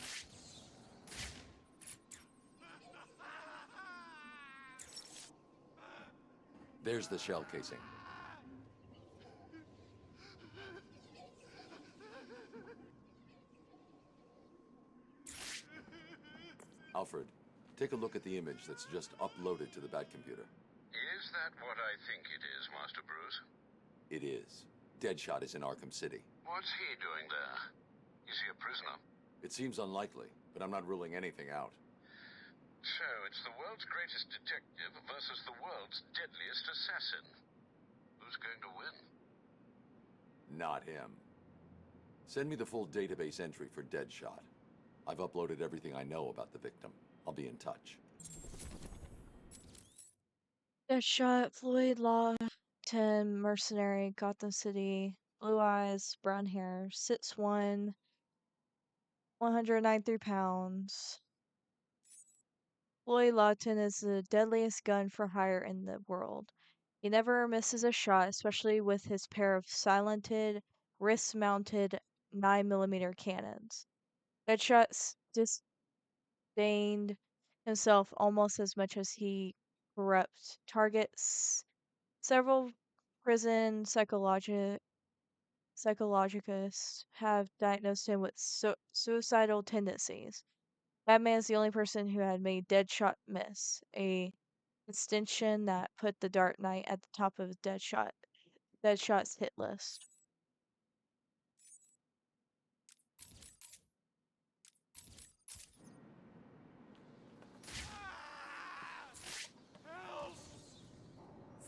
Speaker 4: There's the shell casing. Alfred, take a look at the image that's just uploaded to the Batcomputer.
Speaker 5: Is that what I think it is, Master Bruce?
Speaker 4: It is. Deadshot is in Arkham City.
Speaker 5: What's he doing there? Is he a prisoner?
Speaker 4: It seems unlikely, but I'm not ruling anything out.
Speaker 5: So, it's the world's greatest detective versus the world's deadliest assassin. Who's going to win?
Speaker 4: Not him. Send me the full database entry for Deadshot. I've uploaded everything I know about the victim. I'll be in touch.
Speaker 1: Deadshot, Floyd Law, 10, mercenary, Gotham City, blue eyes, brown hair, 6'1", 193 pounds. Floyd Lawton is the deadliest gun for hire in the world. He never misses a shot, especially with his pair of silented, wrist-mounted 9mm cannons. Deadshot disdained himself almost as much as he corrupt targets. Several prison psychologists have diagnosed him with suicidal tendencies. Batman is the only person who had made Deadshot miss, a distinction that put the Dark Knight at the top of Deadshot's hit list.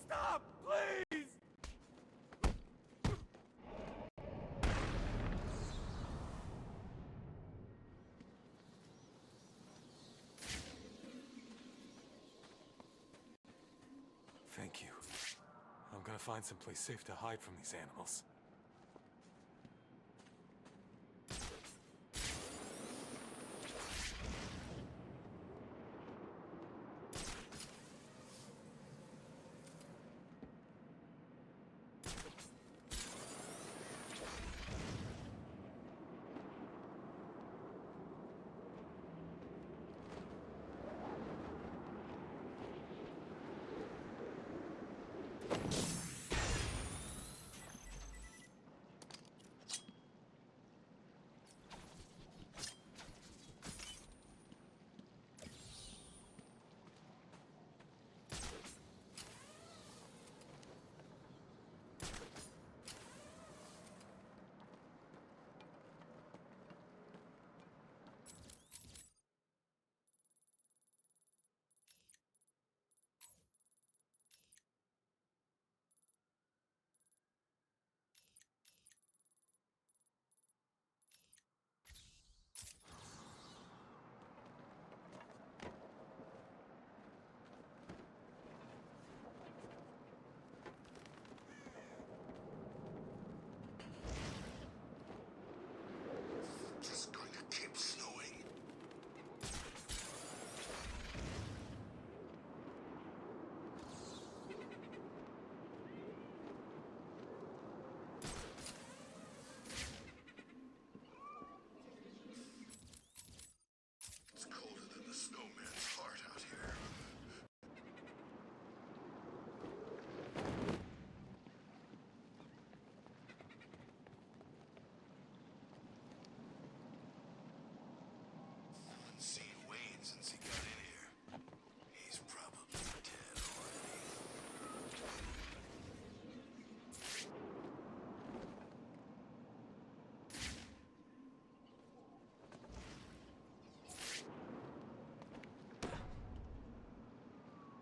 Speaker 7: Stop, please!
Speaker 15: Thank you. I'm gonna find someplace safe to hide from these animals.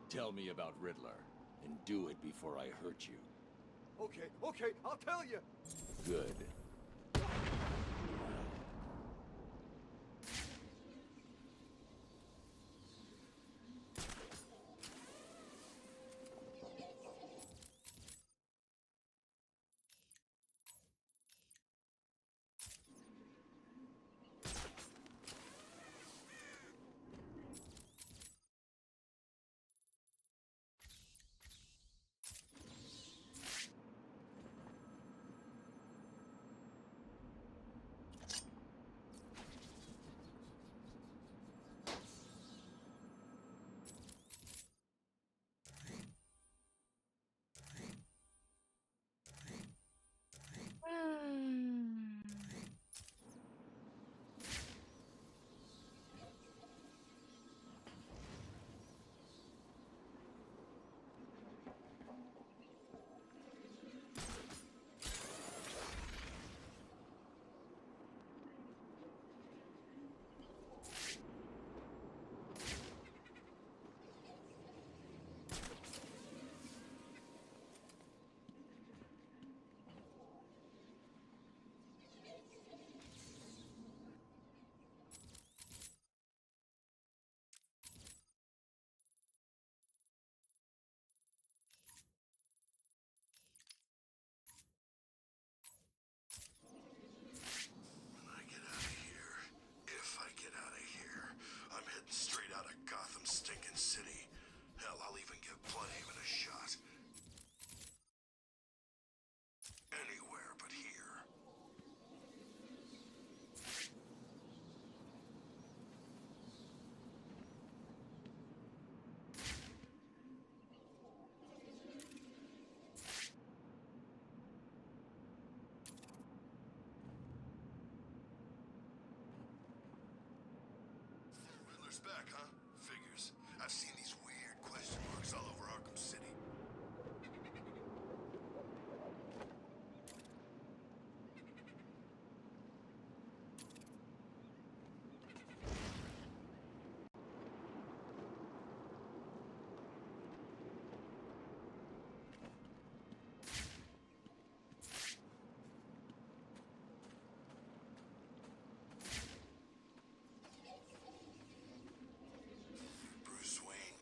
Speaker 4: Tell me about Riddler, and do it before I hurt you.
Speaker 7: Okay, I'll tell you.
Speaker 4: Good.
Speaker 2: If I get out of here, I'm heading straight out of Gotham stinking city. Hell, I'll even give Bloodhaven a shot. Anywhere but here. Riddler's back, huh? Figures. I've seen these weird question marks all over Arkham City. Bruce Wayne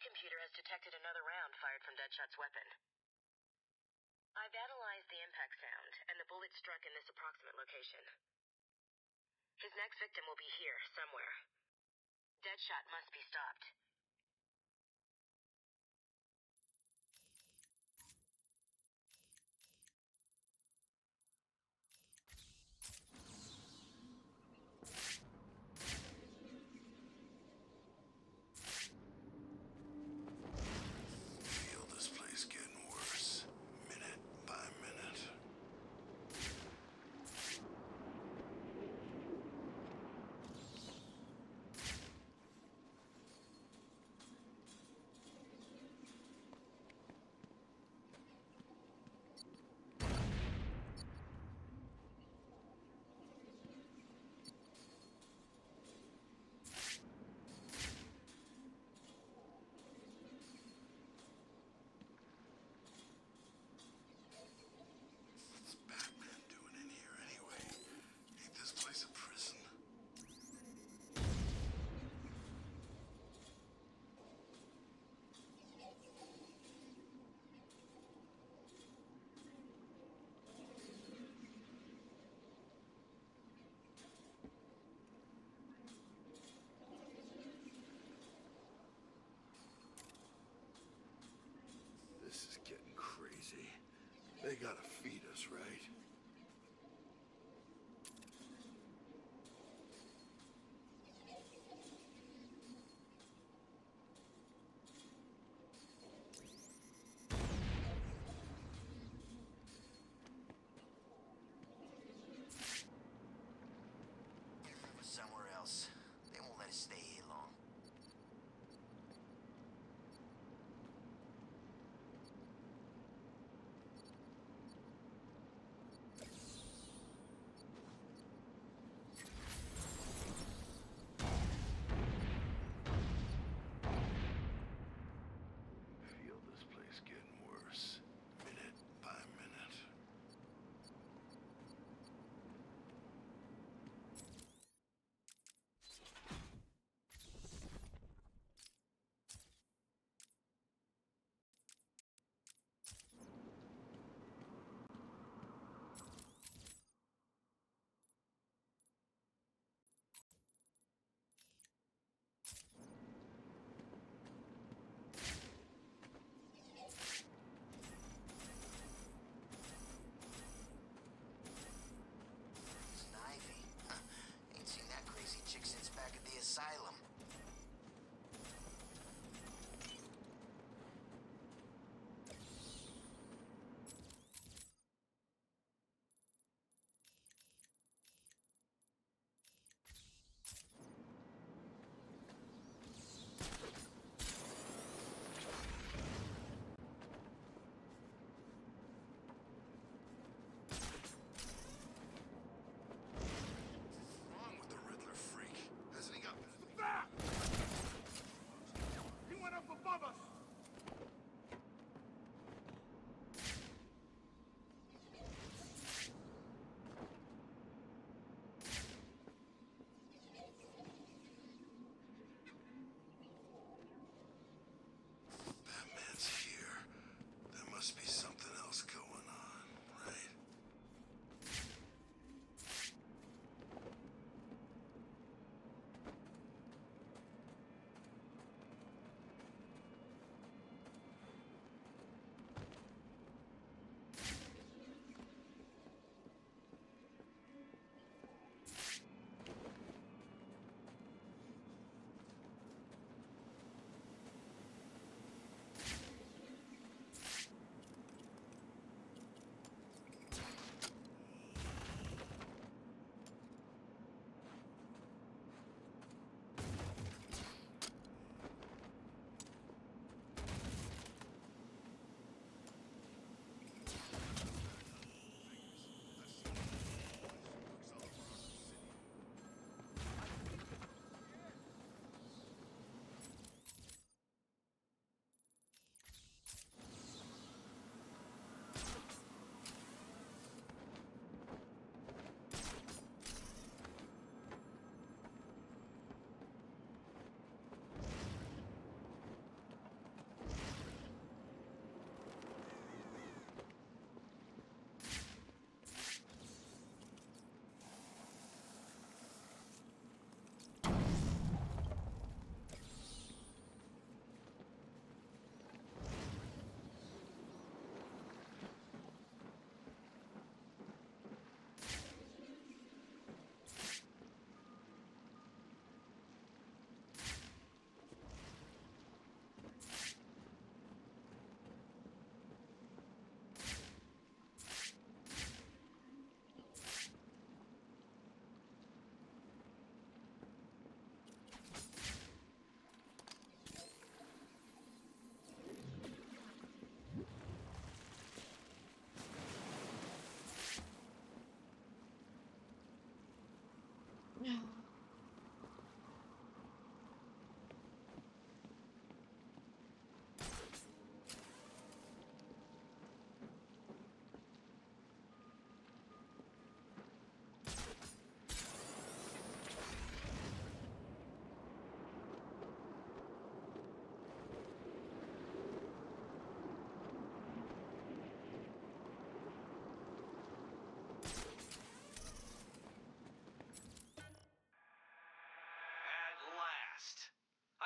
Speaker 10: That computer has detected another round fired from Deadshot's weapon. I've analyzed the impact sound, and the bullet struck in this approximate location. His next victim will be here, somewhere. Deadshot must be stopped.
Speaker 2: Feel this place getting worse, minute by minute. What's Batman doing in here anyway? Ain't this place a prison? This is getting crazy. They gotta feed us, right?
Speaker 13: Somewhere else. They won't let us stay here long.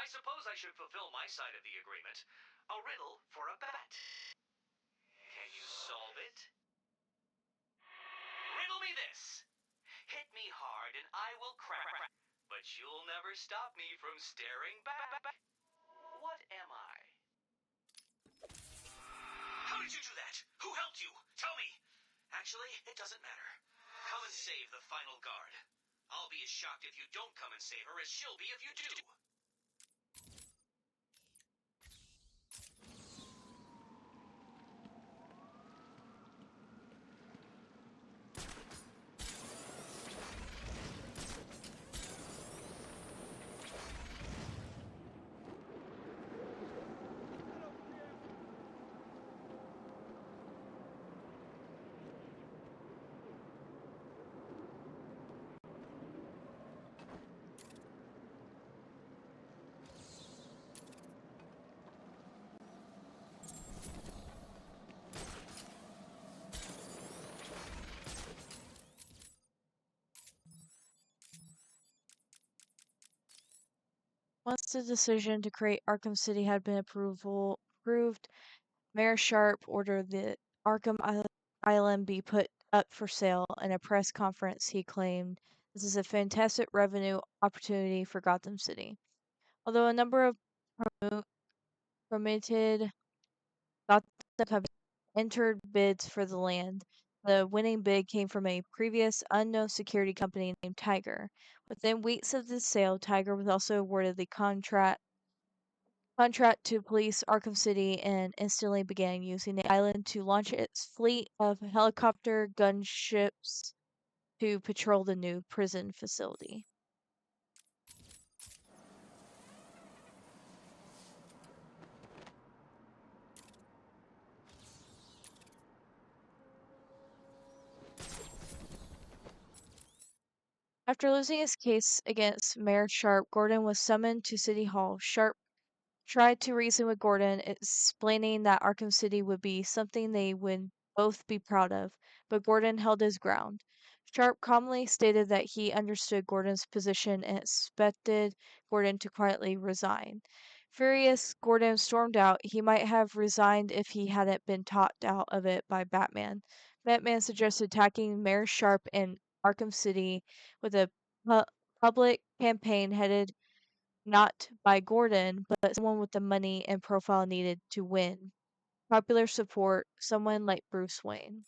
Speaker 18: I suppose I should fulfill my side of the agreement. A riddle for a bat. Can you solve it? Riddle me this. Hit me hard and I will crack, but you'll never stop me from staring back. What am I? How did you do that? Who helped you? Tell me. Actually, it doesn't matter. Come and save the final guard. I'll be as shocked if you don't come and save her as she'll be if you do.
Speaker 1: Once the decision to create Arkham City had been approved, Mayor Sharp ordered the Island be put up for sale. In a press conference, he claimed, "This is a fantastic revenue opportunity for Gotham City." Although a number of prominent Gotham companies entered bids for the land, the winning bid came from a previous unknown security company named Tiger. Within weeks of the sale, Tiger was also awarded the contract to police Arkham City and instantly began using the island to launch its fleet of helicopter gunships to patrol the new prison facility. After losing his case against Mayor Sharp, Gordon was summoned to City Hall. Sharp tried to reason with Gordon, explaining that Arkham City would be something they would both be proud of, but Gordon held his ground. Sharp calmly stated that he understood Gordon's position and expected Gordon to quietly resign. Furious, Gordon stormed out. He might have resigned if he hadn't been talked out of it by Batman. Batman suggested attacking Mayor Sharp in Arkham City with a public campaign headed not by Gordon, but someone with the money and profile needed to win popular support, someone like Bruce Wayne.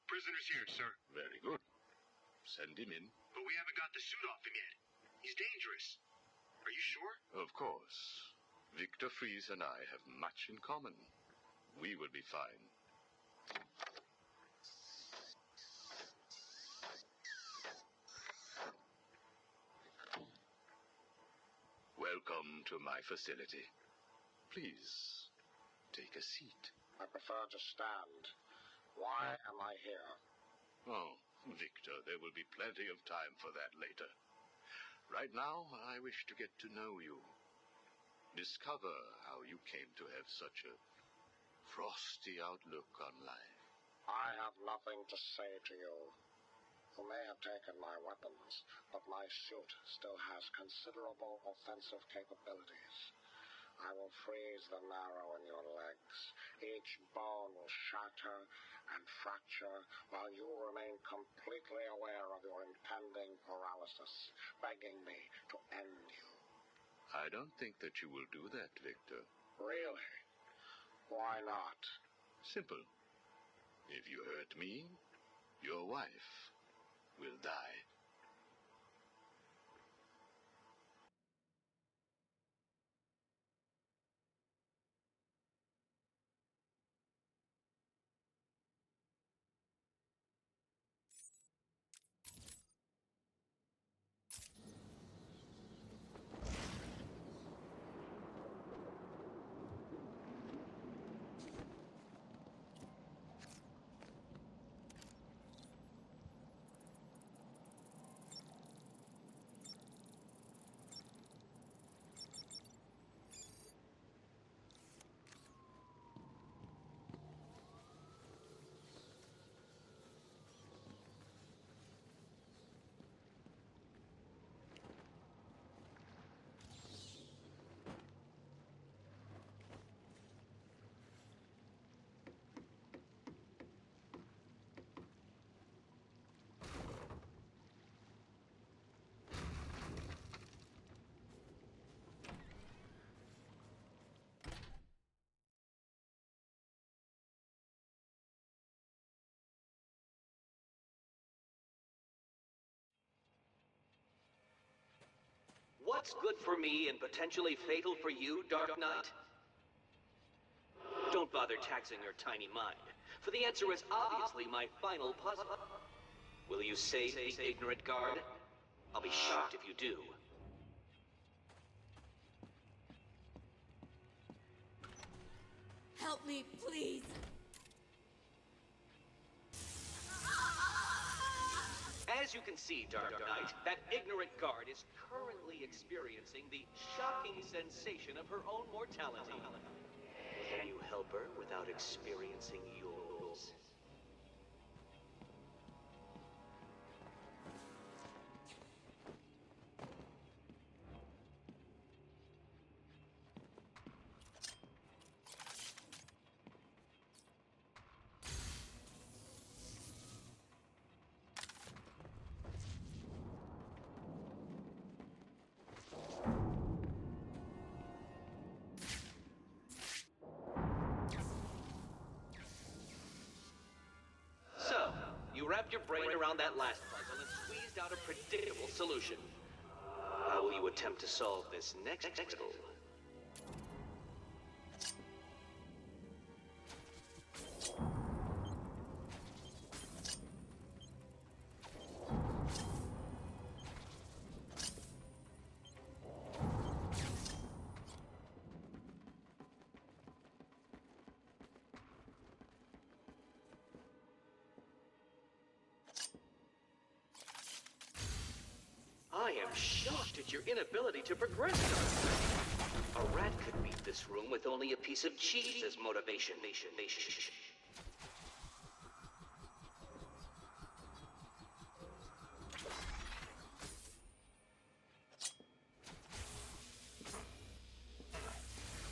Speaker 5: Prisoner's here, sir. Very good. Send him in. But we haven't got the suit off him yet. He's dangerous. Are you sure? Of course. Victor Freeze and I have much in common. We will be fine. Welcome to my facility. Please, take a seat.
Speaker 12: I prefer to stand. Why am I here?
Speaker 5: Oh, Victor, there will be plenty of time for that later. Right now, I wish to get to know you. Discover how you came to have such a frosty outlook on life.
Speaker 12: I have nothing to say to you. You may have taken my weapons, but my suit still has considerable offensive capabilities. I will freeze the marrow in your legs. Each bone will shatter and fracture while you remain completely aware of your impending paralysis, begging me to end you.
Speaker 5: I don't think that you will do that, Victor.
Speaker 12: Really? Why not?
Speaker 5: Simple. If you hurt me, your wife will die.
Speaker 18: what's good for me and potentially fatal for you, Dark Knight? Don't bother taxing your tiny mind, for the answer is obviously my final puzzle. Will you save the ignorant guard? I'll be shocked if you do.
Speaker 22: Help me, please.
Speaker 18: As you can see, Dark Knight, that ignorant guard is currently experiencing the shocking sensation of her own mortality. Can you help her without experiencing yours? So, you wrapped your brain around that last puzzle and squeezed out a predictable solution. How will you attempt to solve this next riddle? I am shocked at your inability to progress. A rat could beat this room with only a piece of cheese as motivation.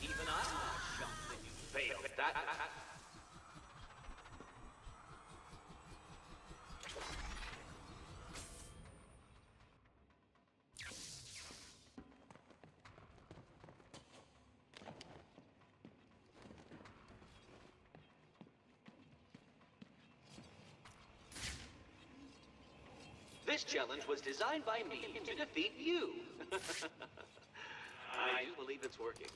Speaker 18: Even I'm not shocked that you failed at that. This challenge was designed by me to defeat you. I do believe it's working.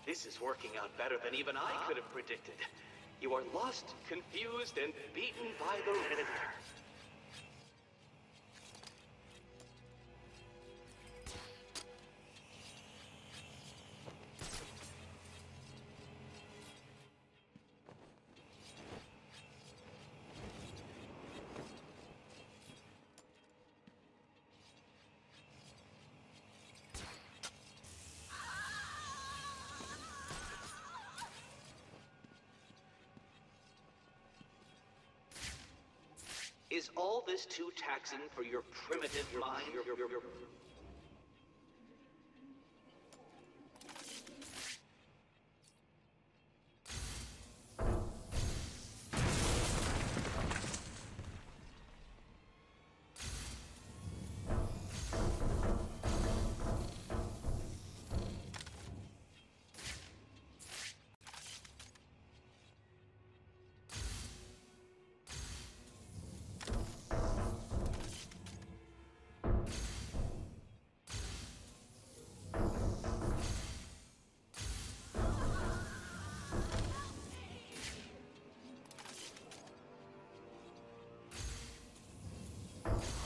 Speaker 18: This is working out better than even I could have predicted. You are lost, confused, and beaten by the Riddler. Is all this too taxing for your primitive mind?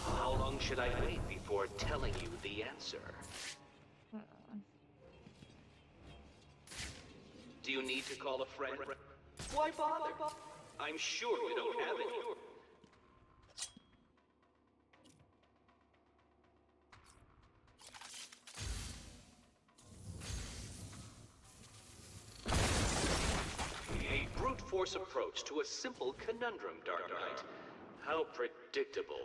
Speaker 18: How long should I wait before telling you the answer? Do you need to call a friend? Why bother? I'm sure you don't have it. brute-force approach to a simple conundrum, Dark Knight. How predictable.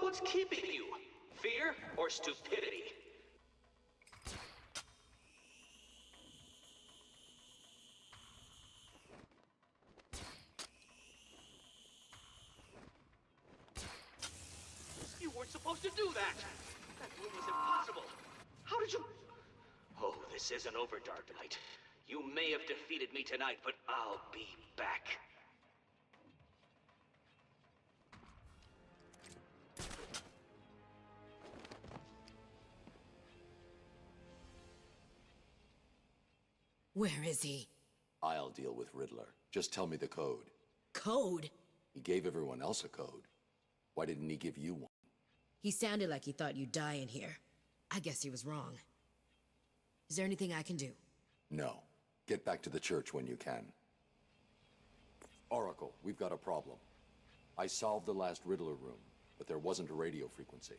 Speaker 18: What's keeping you? Fear or stupidity? You weren't supposed to do that! That move was impossible! How did you... Oh, this isn't over, Dark Knight. You may have defeated me tonight, but I'll be back.
Speaker 14: Where is he?
Speaker 4: I'll deal with Riddler. Just tell me the code.
Speaker 14: Code?
Speaker 4: He gave everyone else a code. Why didn't he give you one?
Speaker 14: He sounded like he thought you'd die in here. I guess he was wrong. Is there anything I can do?
Speaker 4: No. Get back to the church when you can. Oracle, we've got a problem. I solved the last Riddler room, but there wasn't a radio frequency.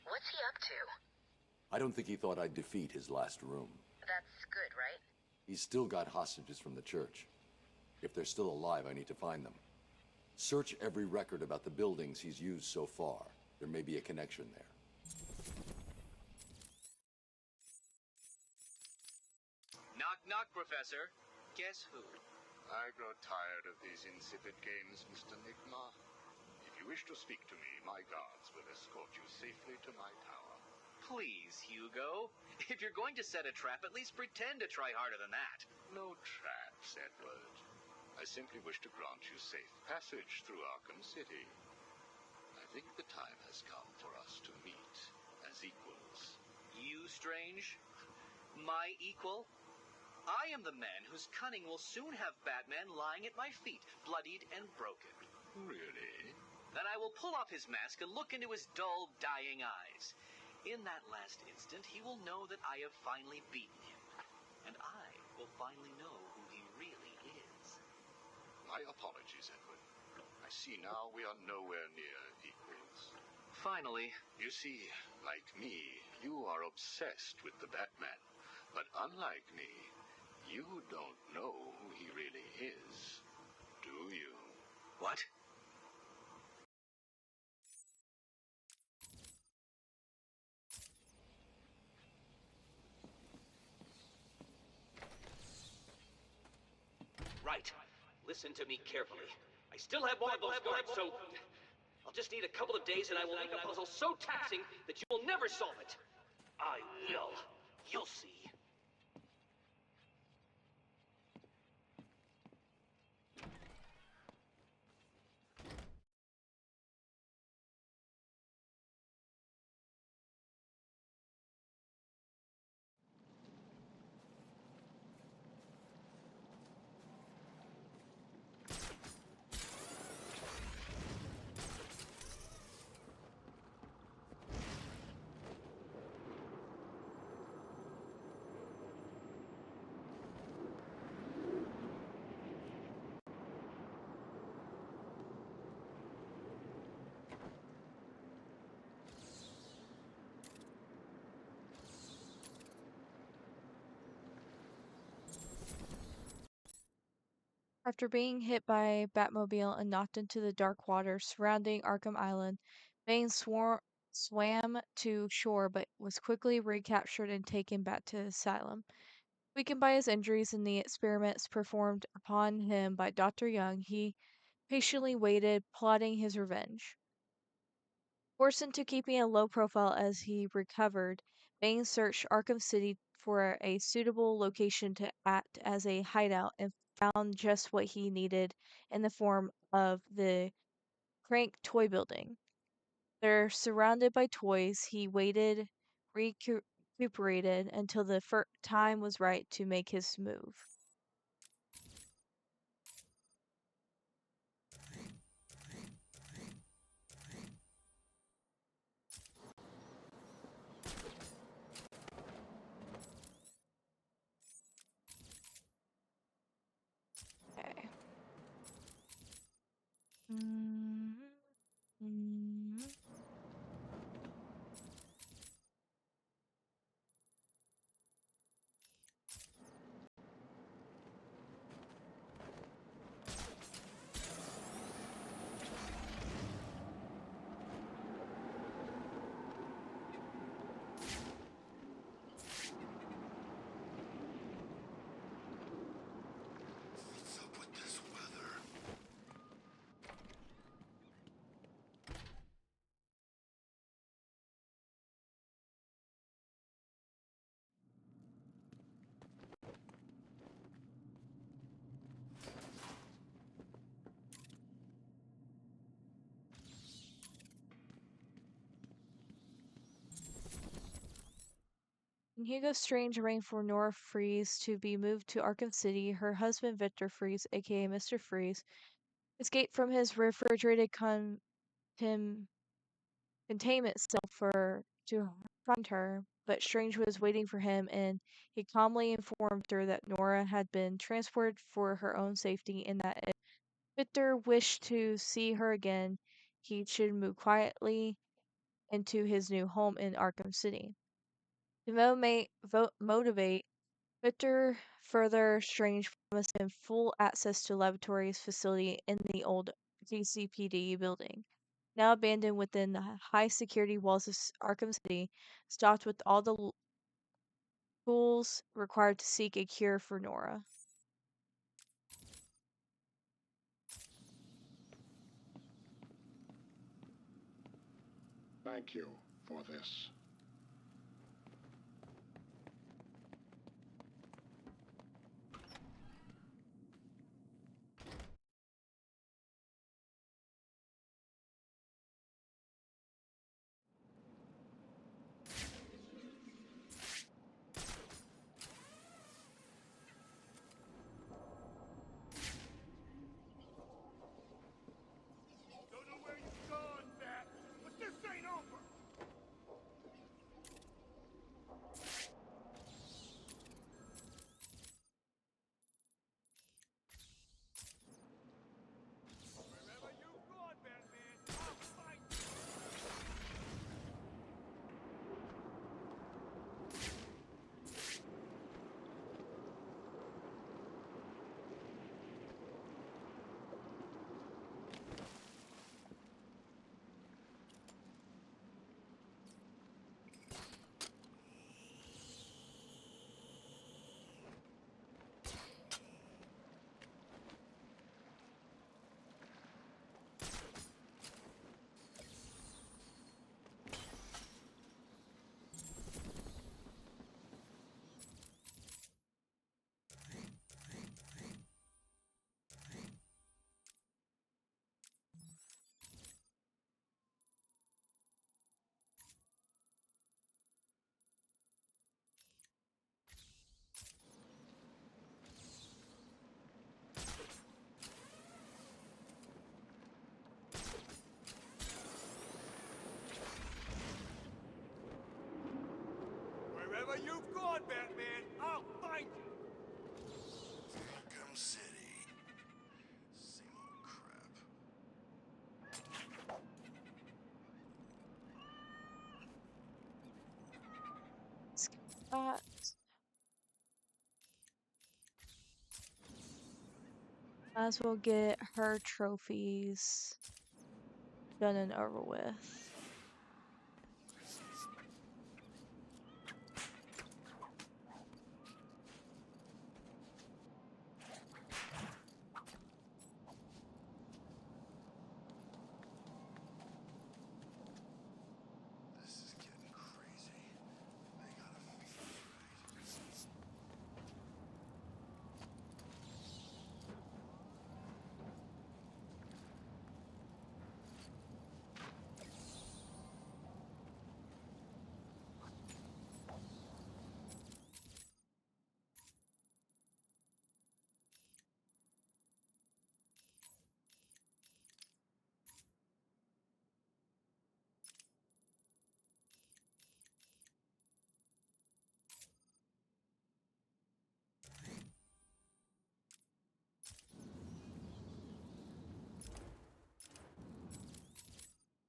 Speaker 10: What's he up to?
Speaker 4: I don't think he thought I'd defeat his last room.
Speaker 10: That's good, right?
Speaker 4: He's still got hostages from the church. If they're still alive, I need to find them. Search every record about the buildings he's used so far. There may be a connection there.
Speaker 3: Knock, knock, Professor. Guess who?
Speaker 5: I grow tired of these insipid games, Mr. Nigma. If you wish to speak to me, my guards will escort you safely to my tower.
Speaker 3: Please, Hugo. If you're going to set a trap, at least pretend to try harder than that.
Speaker 5: No traps, Edward. I simply wish to grant you safe passage through Arkham City. I think the time has come for us to meet as equals.
Speaker 3: You, Strange? My equal? I am the man whose cunning will soon have Batman lying at my feet, bloodied and broken.
Speaker 5: Really?
Speaker 3: Then I will pull off his mask and look into his dull, dying eyes. In that last instant, he will know that I have finally beaten him. And I will finally know who he really is.
Speaker 5: My apologies, Edward. I see now we are nowhere near equals.
Speaker 3: Finally.
Speaker 5: You see, like me, you are obsessed with the Batman. But unlike me, you don't know who he really is, do you?
Speaker 3: What?
Speaker 18: Right. Listen to me carefully. I still have more of those guards, so... I'll just need a couple of days and I will make a puzzle so taxing that you will never solve it. I will. You'll see.
Speaker 1: After being hit by a Batmobile and knocked into the dark waters surrounding Arkham Island, Bane swam to shore but was quickly recaptured and taken back to the asylum. Weakened by his injuries and the experiments performed upon him by Dr. Young, he patiently waited, plotting his revenge. Forced into keeping a low profile as he recovered, Bane searched Arkham City for a suitable location to act as a hideout and found just what he needed in the form of the Crank Toy Building. There, surrounded by toys, he waited, recuperated until the time was right to make his move. When Hugo Strange arranged for Nora Freeze to be moved to Arkham City, her husband Victor Freeze, aka Mr. Freeze, escaped from his refrigerated containment cell to find her, but Strange was waiting for him, and he calmly informed her that Nora had been transported for her own safety, and that if Victor wished to see her again, he should move quietly into his new home in Arkham City. To motivate Victor, further, Strange promised him full access to laboratories facility in the old GCPD building, now abandoned within the high security walls of Arkham City, stocked with all the tools required to seek a cure for Nora.
Speaker 12: Thank you for this.
Speaker 7: Don't know where you've gone, Bat, but this ain't over! Wherever you've gone, Batman, I'll find you! Wherever you've gone, Batman, I'll find you!
Speaker 5: Arkham City. Same old crap.
Speaker 1: Might as well get her trophies done and over with.
Speaker 5: This is getting crazy. They gotta feed me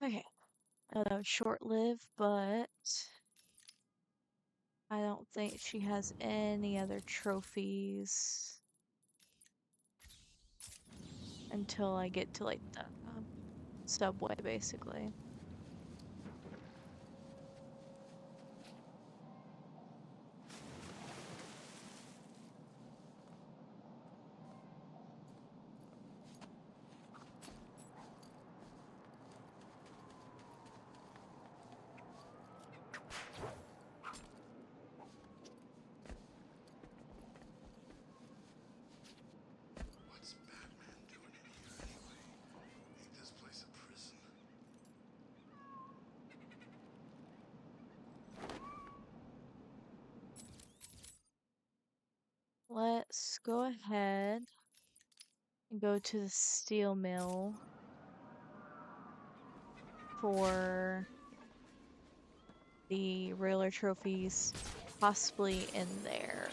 Speaker 5: right.
Speaker 1: Okay. I know that was short-lived, but I don't think she has any other trophies until I get to like the subway, basically.
Speaker 5: What's Batman doing in here anyway? Ain't this place a prison?
Speaker 1: let's go ahead and go to the steel mill for the roller trophies, possibly in there.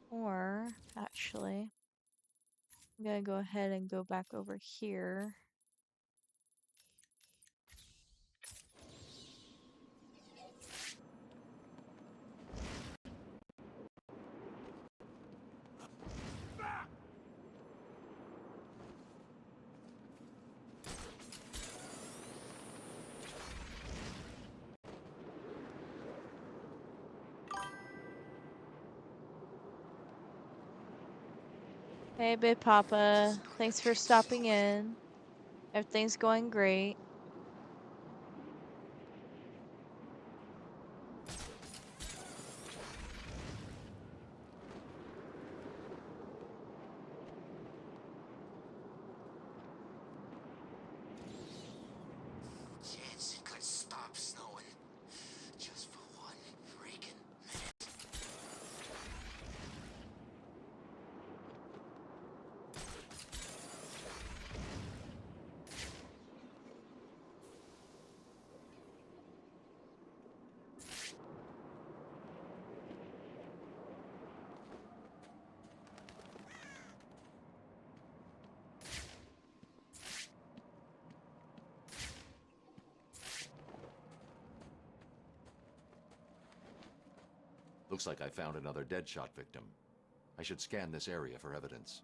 Speaker 1: Or, actually, I'm gonna go ahead and go back over here. Hey, Big Papa. Thanks for stopping in. Everything's going great.
Speaker 9: Chance it could stop snowing. Just for one freaking minute.
Speaker 4: Looks like I found another Deadshot victim. I should scan this area for evidence.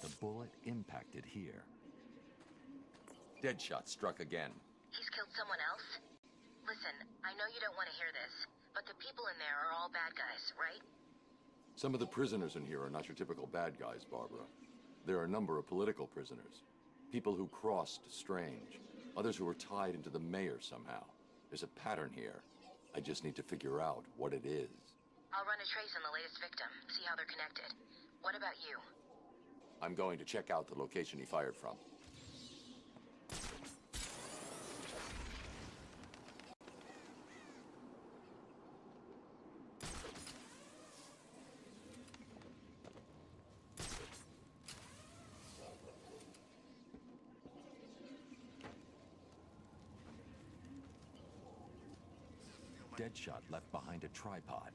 Speaker 4: The bullet impacted here. Deadshot struck again.
Speaker 10: He's killed someone else? Listen, I know you don't want to hear this, but the people in there are all bad guys, right?
Speaker 4: Some of the prisoners in here are not your typical bad guys, Barbara. There are a number of political prisoners. People who crossed Strange. Others who were tied into the mayor somehow. There's a pattern here. I just need to figure out what it is.
Speaker 10: I'll run a trace on the latest victim, see how they're connected. What about you?
Speaker 4: I'm going to check out the location he fired from. Deadshot left behind a tripod.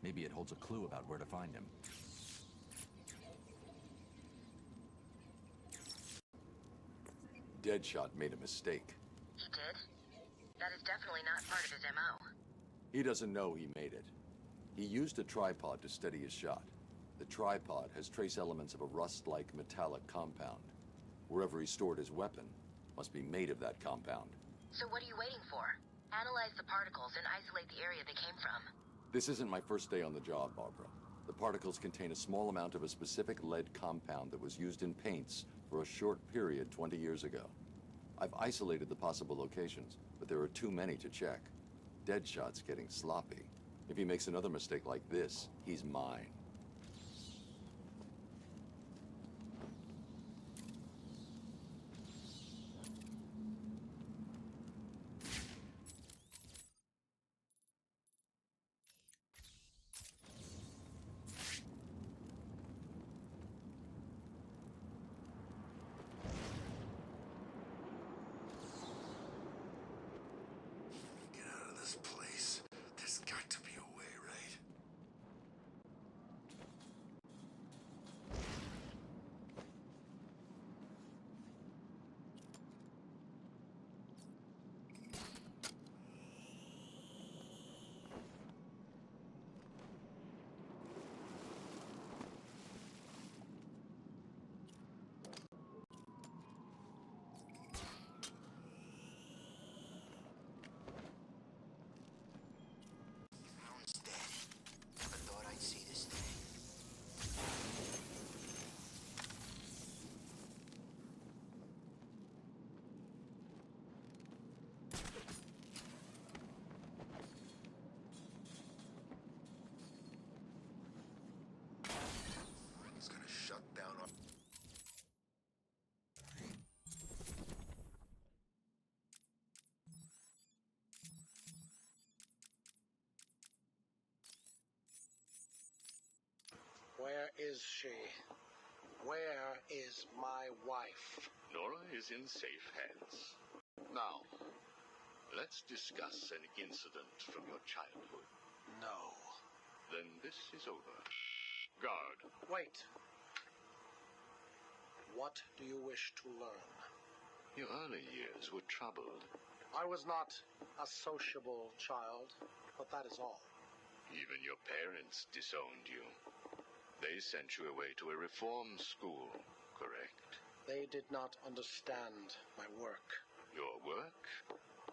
Speaker 4: Maybe it holds a clue about where to find him. Deadshot made a mistake.
Speaker 10: He did? That is definitely not part of his MO.
Speaker 4: He doesn't know he made it. He used a tripod to steady his shot. The tripod has trace elements of a rust-like metallic compound. Wherever he stored his weapon must be made of that compound.
Speaker 10: So what are you waiting for? Analyze the particles and isolate the area they came from.
Speaker 4: This isn't my first day on the job, Barbara. The particles contain a small amount of a specific lead compound that was used in paints for a short period 20 years ago. I've isolated the possible locations, but there are too many to check. Deadshot's getting sloppy. If he makes another mistake like this, he's mine.
Speaker 2: Get out of this place. There's got to be a way, right?
Speaker 12: is she? Where is my wife?
Speaker 5: Nora is in safe hands. Now, let's discuss an incident from your childhood.
Speaker 12: No.
Speaker 5: Then this is over. Guard.
Speaker 12: Wait. What do you wish to learn?
Speaker 5: Your early years were troubled.
Speaker 12: I was not a sociable child, but that is all.
Speaker 5: Even your parents disowned you. They sent you away to a reform school, correct?
Speaker 12: They did not understand my work.
Speaker 5: Your work?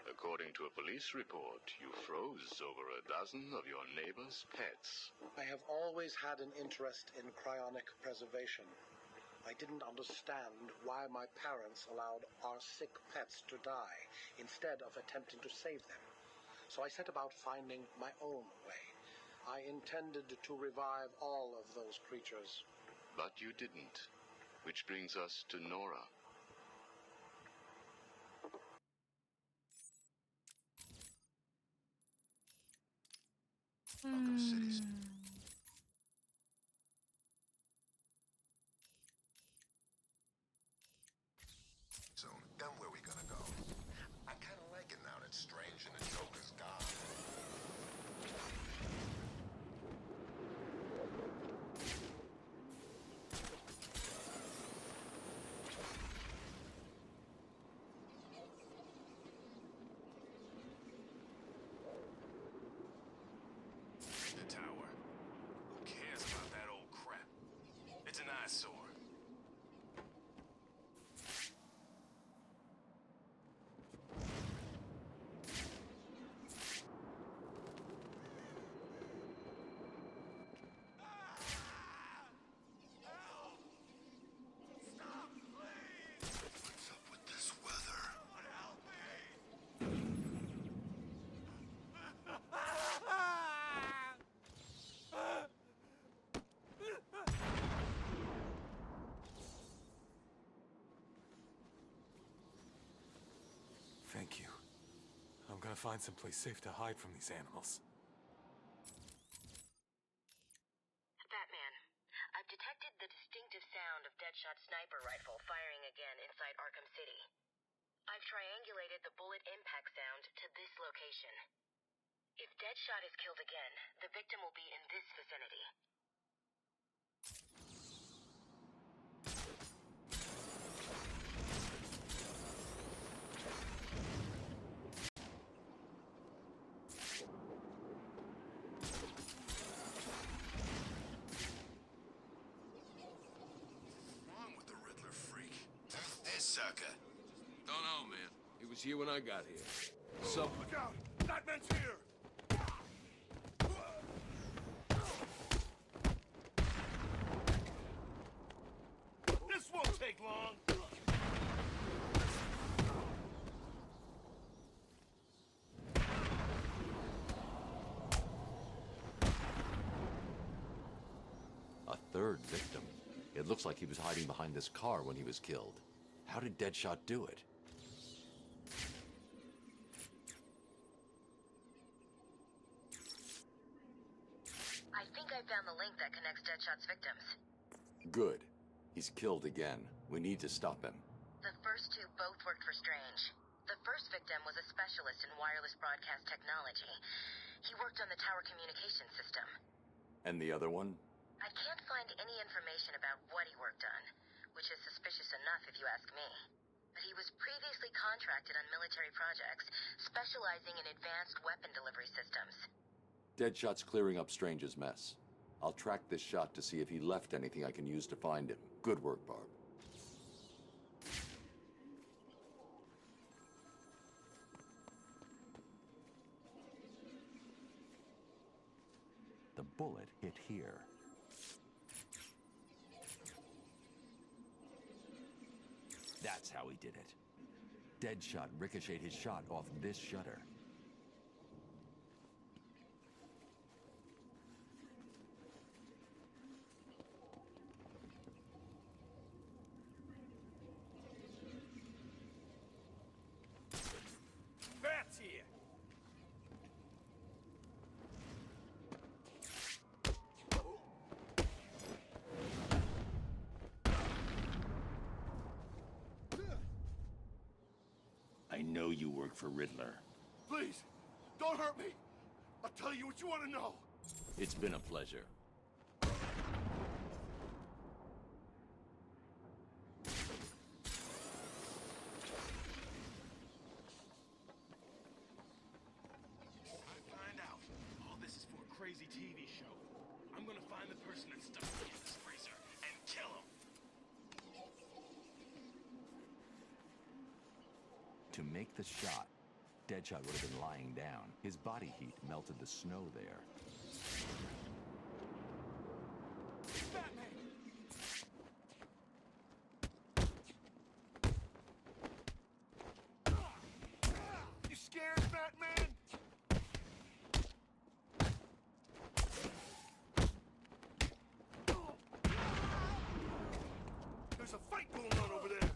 Speaker 5: According to a police report, you froze over a dozen of your neighbor's pets.
Speaker 12: I have always had an interest in cryonic preservation. I didn't understand why my parents allowed our sick pets to die instead of attempting to save them. So I set about finding my own way. I intended to revive all of those creatures.
Speaker 5: But you didn't. Which brings us to Nora.
Speaker 15: Arkham City's. So, then where we gonna go? I kinda like it now that Strange and the Joker's gone. The tower. Who cares about that old crap? It's an eyesore.
Speaker 2: What's up with this weather?
Speaker 15: Thank you. I'm gonna find someplace safe to hide from these animals.
Speaker 10: Batman, I've detected the distinctive sound of Deadshot's sniper rifle firing again inside Arkham City. I've triangulated the bullet impact sound to this location. If Deadshot is killed again, the victim will be in this vicinity.
Speaker 15: What's wrong with the Riddler freak? Who's this sucker?
Speaker 11: Don't know, man. It was here when I got here. So...
Speaker 7: Look out! That man's here! This won't take long!
Speaker 4: A third victim. It looks like he was hiding behind this car when he was killed. How did Deadshot do it?
Speaker 10: I think I found the link that connects Deadshot's victims.
Speaker 4: Good. He's killed again. We need to stop him.
Speaker 10: The first two both worked for Strange. The first victim was a specialist in wireless broadcast technology. He worked on the tower communication system.
Speaker 4: And the other one?
Speaker 10: I can't find any information about what he worked on, which is suspicious enough if you ask me. But he was previously contracted on military projects, specializing in advanced weapon delivery systems.
Speaker 4: Deadshot's clearing up Strange's mess. I'll track this shot to see if he left anything I can use to find him. Good work, Barb. The bullet hit here. That's how he did it. Deadshot ricocheted his shot off this shutter.
Speaker 7: Bats here!
Speaker 4: know you work for Riddler.
Speaker 2: Please, don't hurt me. I'll tell you what you want to know.
Speaker 4: It's been a pleasure.
Speaker 9: Find out. All this is for a crazy TV show. I'm gonna find the person that stuck me in this freezer and kill him.
Speaker 6: To make the shot, Deadshot would have been lying down. His body heat melted the snow there.
Speaker 2: You scared, Batman? There's a fight going on over there.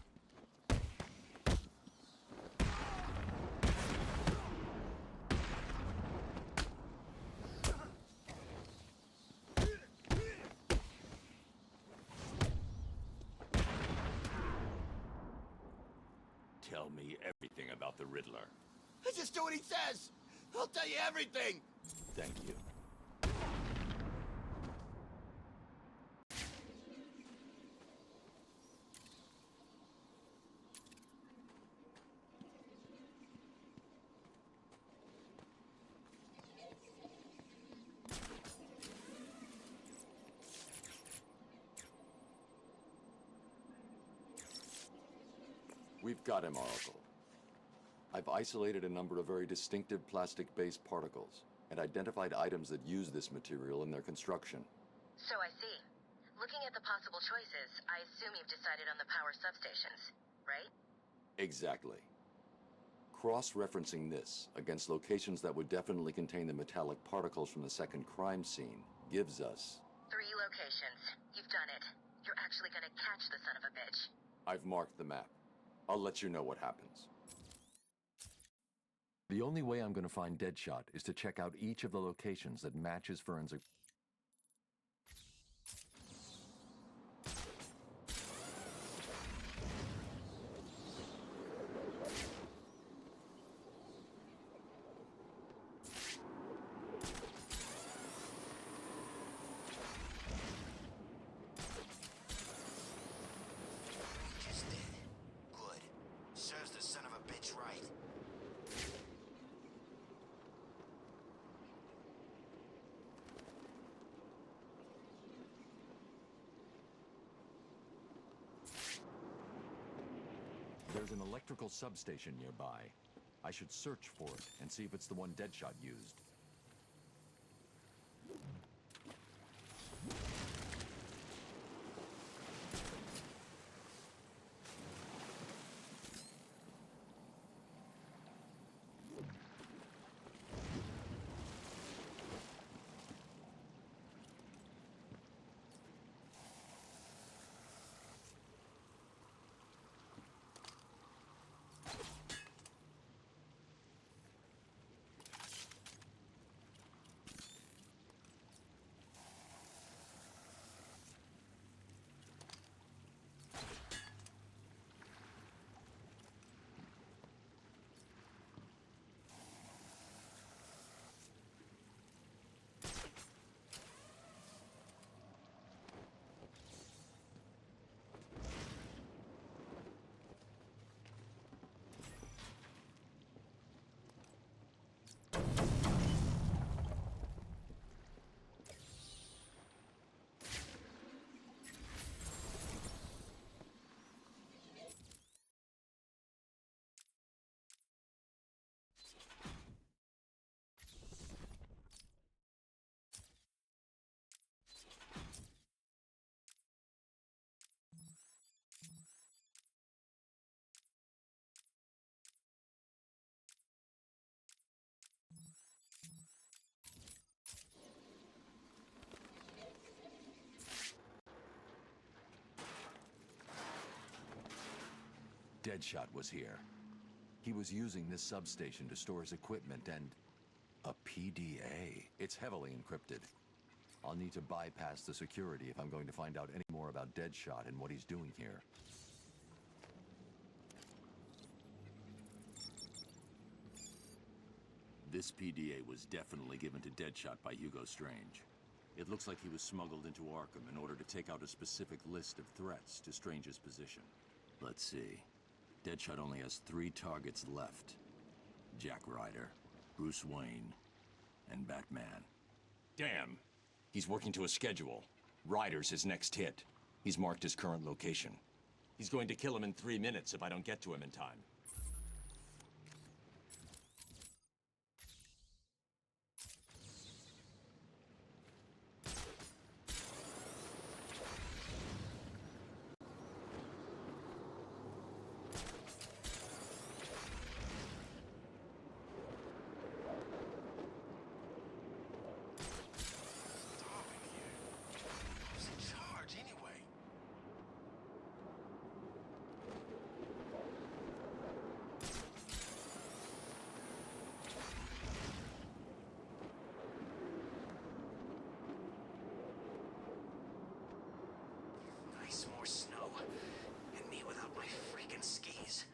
Speaker 4: Tell me everything about the Riddler.
Speaker 16: Just do what he says. I'll tell you everything.
Speaker 4: Thank you. We've got him, Oracle. I've isolated a number of very distinctive plastic-based particles and identified items that use this material in their construction.
Speaker 10: So I see. Looking at the possible choices, I assume you've decided on the power substations, right?
Speaker 4: Exactly. Cross-referencing this against locations that would definitely contain the metallic particles from the second crime scene gives us...
Speaker 10: 3 locations. You've done it. You're actually gonna catch the son of a bitch.
Speaker 4: I've marked the map. I'll let you know what happens. The only way I'm going to find Deadshot is to check out each of the locations that match his forensic...
Speaker 13: Just did. Good. Serves the son of a bitch right.
Speaker 6: There's an electrical substation nearby. I should search for it and see if it's the one Deadshot used. Deadshot was here. He was using this substation to store his equipment and... a PDA. It's heavily encrypted. I'll need to bypass the security if I'm going to find out any more about Deadshot and what he's doing here.
Speaker 4: This PDA was definitely given to Deadshot by Hugo Strange. It looks like he was smuggled into Arkham in order to take out a specific list of threats to Strange's position. Let's see. Deadshot only has 3 targets left. Jack Ryder, Bruce Wayne, and Batman. Damn! He's working to a schedule. Ryder's his next hit. He's marked his current location. He's going to kill him in 3 minutes if I don't get to him in time.
Speaker 9: Who's in charge anyway? Nice, more snow. And me without my freaking skis.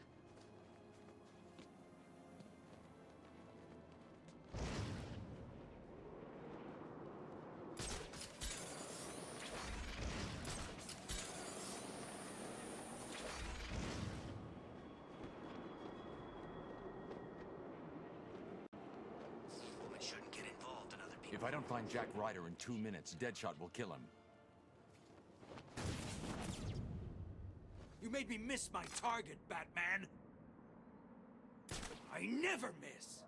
Speaker 9: Woman shouldn't get involved in other people.
Speaker 6: If I don't find Jack Ryder in 2 minutes, Deadshot will kill him.
Speaker 11: You made me miss my target, Batman! I never miss!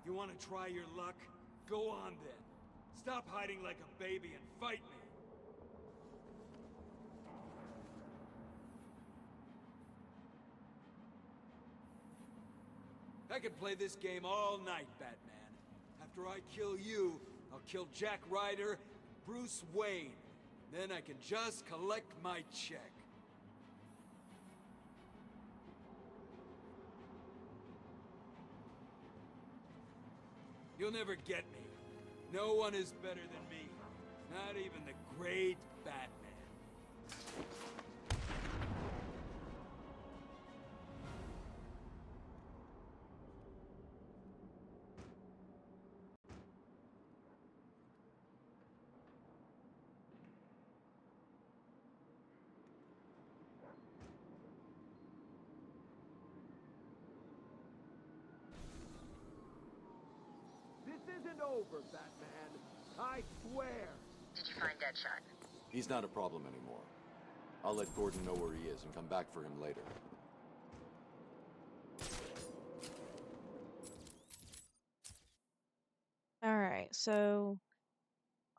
Speaker 11: You want to try your luck? Go on then. Stop hiding like a baby and fight me. I could play this game all night, Batman. After I kill you, I'll kill Jack Ryder and Bruce Wayne. Then I can just collect my check. You'll never get me. No one is better than me. Not even the great Batman. This isn't over, Batman. I swear.
Speaker 10: Did you find Deadshot?
Speaker 6: He's not a problem anymore. I'll let Gordon know where he is and come back for him later.
Speaker 1: Alright, so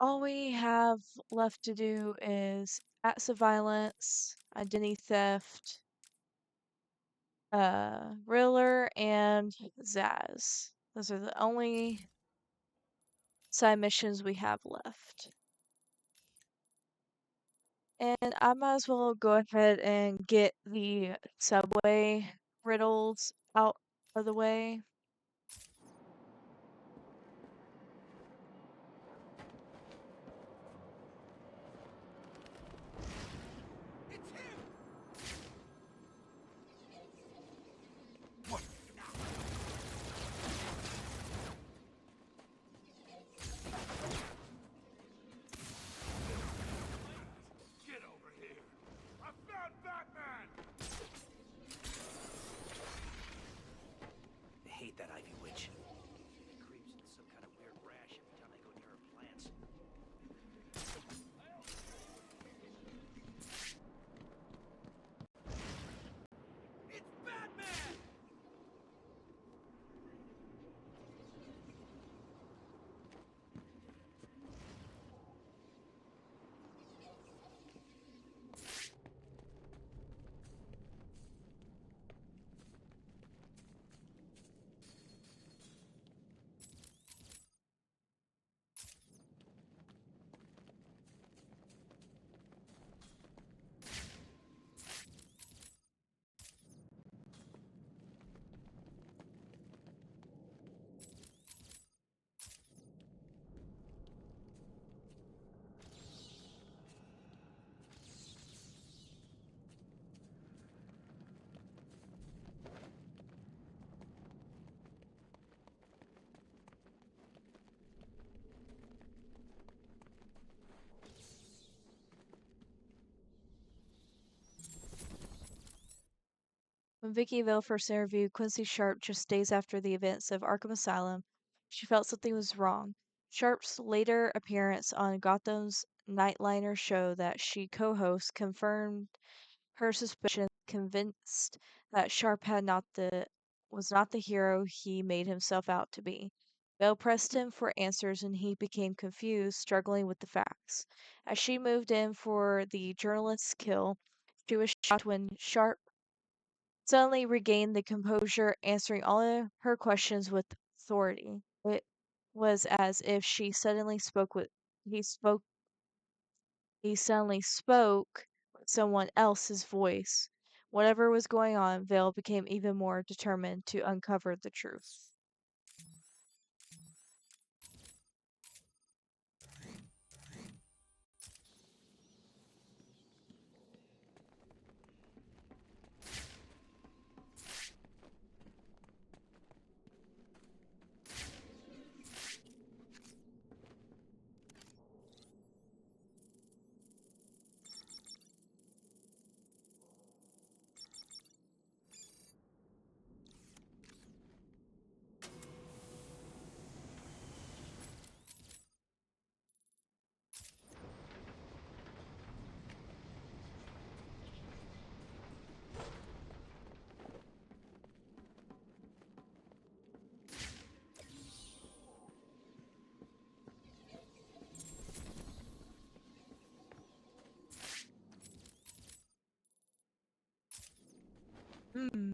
Speaker 1: all we have left to do is acts of violence, identity theft, Riddler, and Zsasz. Those are the only side missions we have left. And I might as well go ahead and get the subway riddles out of the way.
Speaker 7: Get over here! I found Batman!
Speaker 1: When Vicky Vale first interviewed Quincy Sharp just days after the events of Arkham Asylum, she felt something was wrong. Sharp's later appearance on Gotham's Nightliner show that she co-hosts confirmed her suspicion, convinced that Sharp was not the hero he made himself out to be. Vale pressed him for answers and he became confused, struggling with the facts. As she moved in for the journalist's kill, she was shocked when Sharp suddenly regained the composure, answering all her questions with authority. It was as if he spoke he suddenly spoke with someone else's voice. Whatever was going on, Vale became even more determined to uncover the truth. Hmm.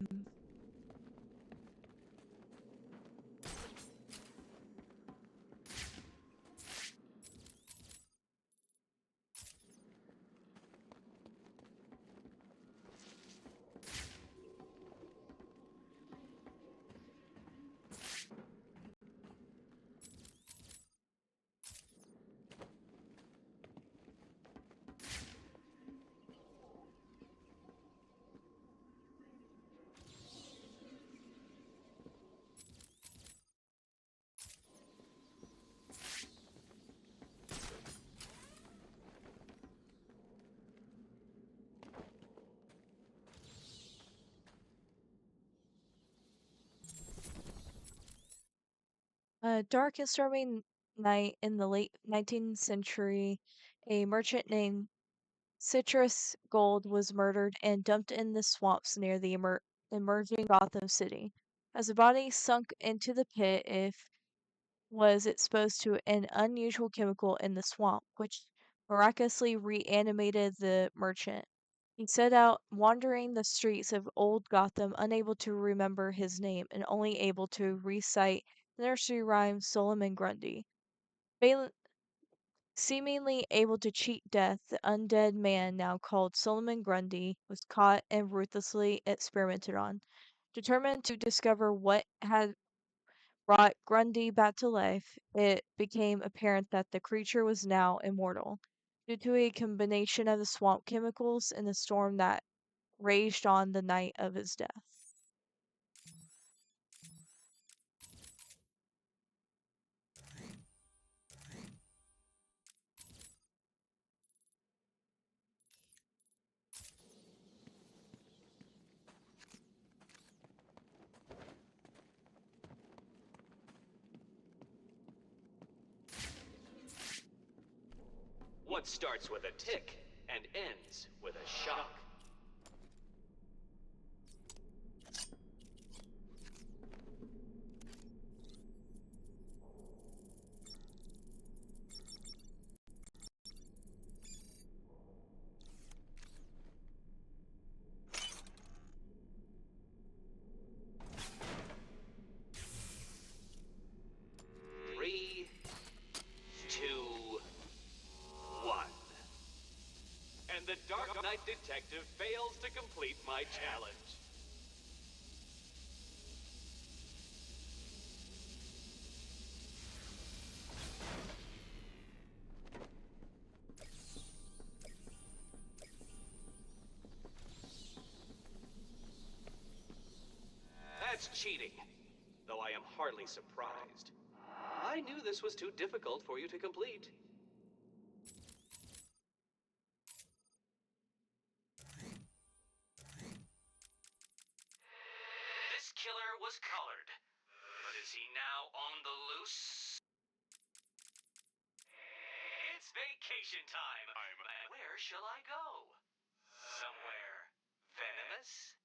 Speaker 1: A dark and stormy night in the late 19th century, a merchant named Citrus Gold was murdered and dumped in the swamps near the emerging Gotham City. As the body sunk into the pit, it was exposed to an unusual chemical in the swamp, which miraculously reanimated the merchant. He set out wandering the streets of old Gotham, unable to remember his name and only able to recite the nursery rhyme Solomon Grundy. Val- Seemingly able to cheat death, the undead man now called Solomon Grundy was caught and ruthlessly experimented on. Determined to discover what had brought Grundy back to life, it became apparent that the creature was now immortal, due to a combination of the swamp chemicals and the storm that raged on the night of his death.
Speaker 18: What starts with a tick and ends with a shock? Three, two, one. And the Dark Knight Detective fails to complete my challenge. That's cheating, though I am hardly surprised. I knew this was too difficult for you to complete. was colored. But is he now on the loose? It's vacation time. Where shall I go? Somewhere venomous?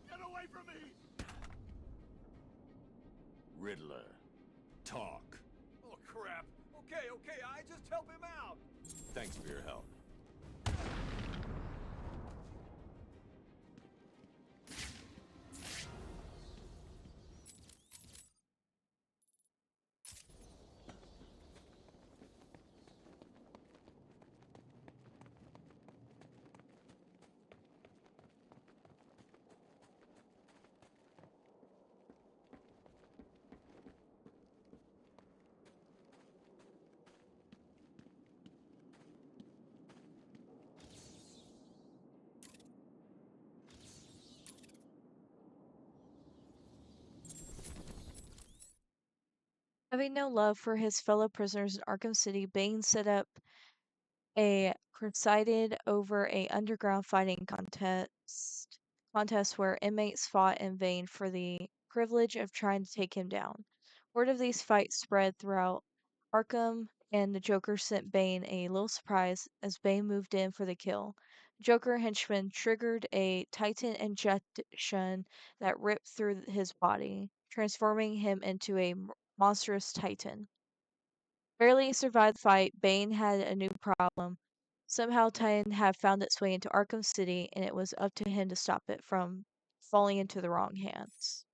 Speaker 7: Get away from me!
Speaker 4: Riddler, talk.
Speaker 7: Oh, crap. Okay, I just help him out.
Speaker 4: Thanks for your help.
Speaker 1: Having no love for his fellow prisoners in Arkham City, Bane set up a presided over a underground fighting contest where inmates fought in vain for the privilege of trying to take him down. Word of these fights spread throughout Arkham, and the Joker sent Bane a little surprise as Bane moved in for the kill. Joker henchman triggered a Titan injection that ripped through his body, transforming him into a monstrous Titan. Barely survived the fight, Bane had a new problem. Somehow Titan had found its way into Arkham City, and it was up to him to stop it from falling into the wrong hands.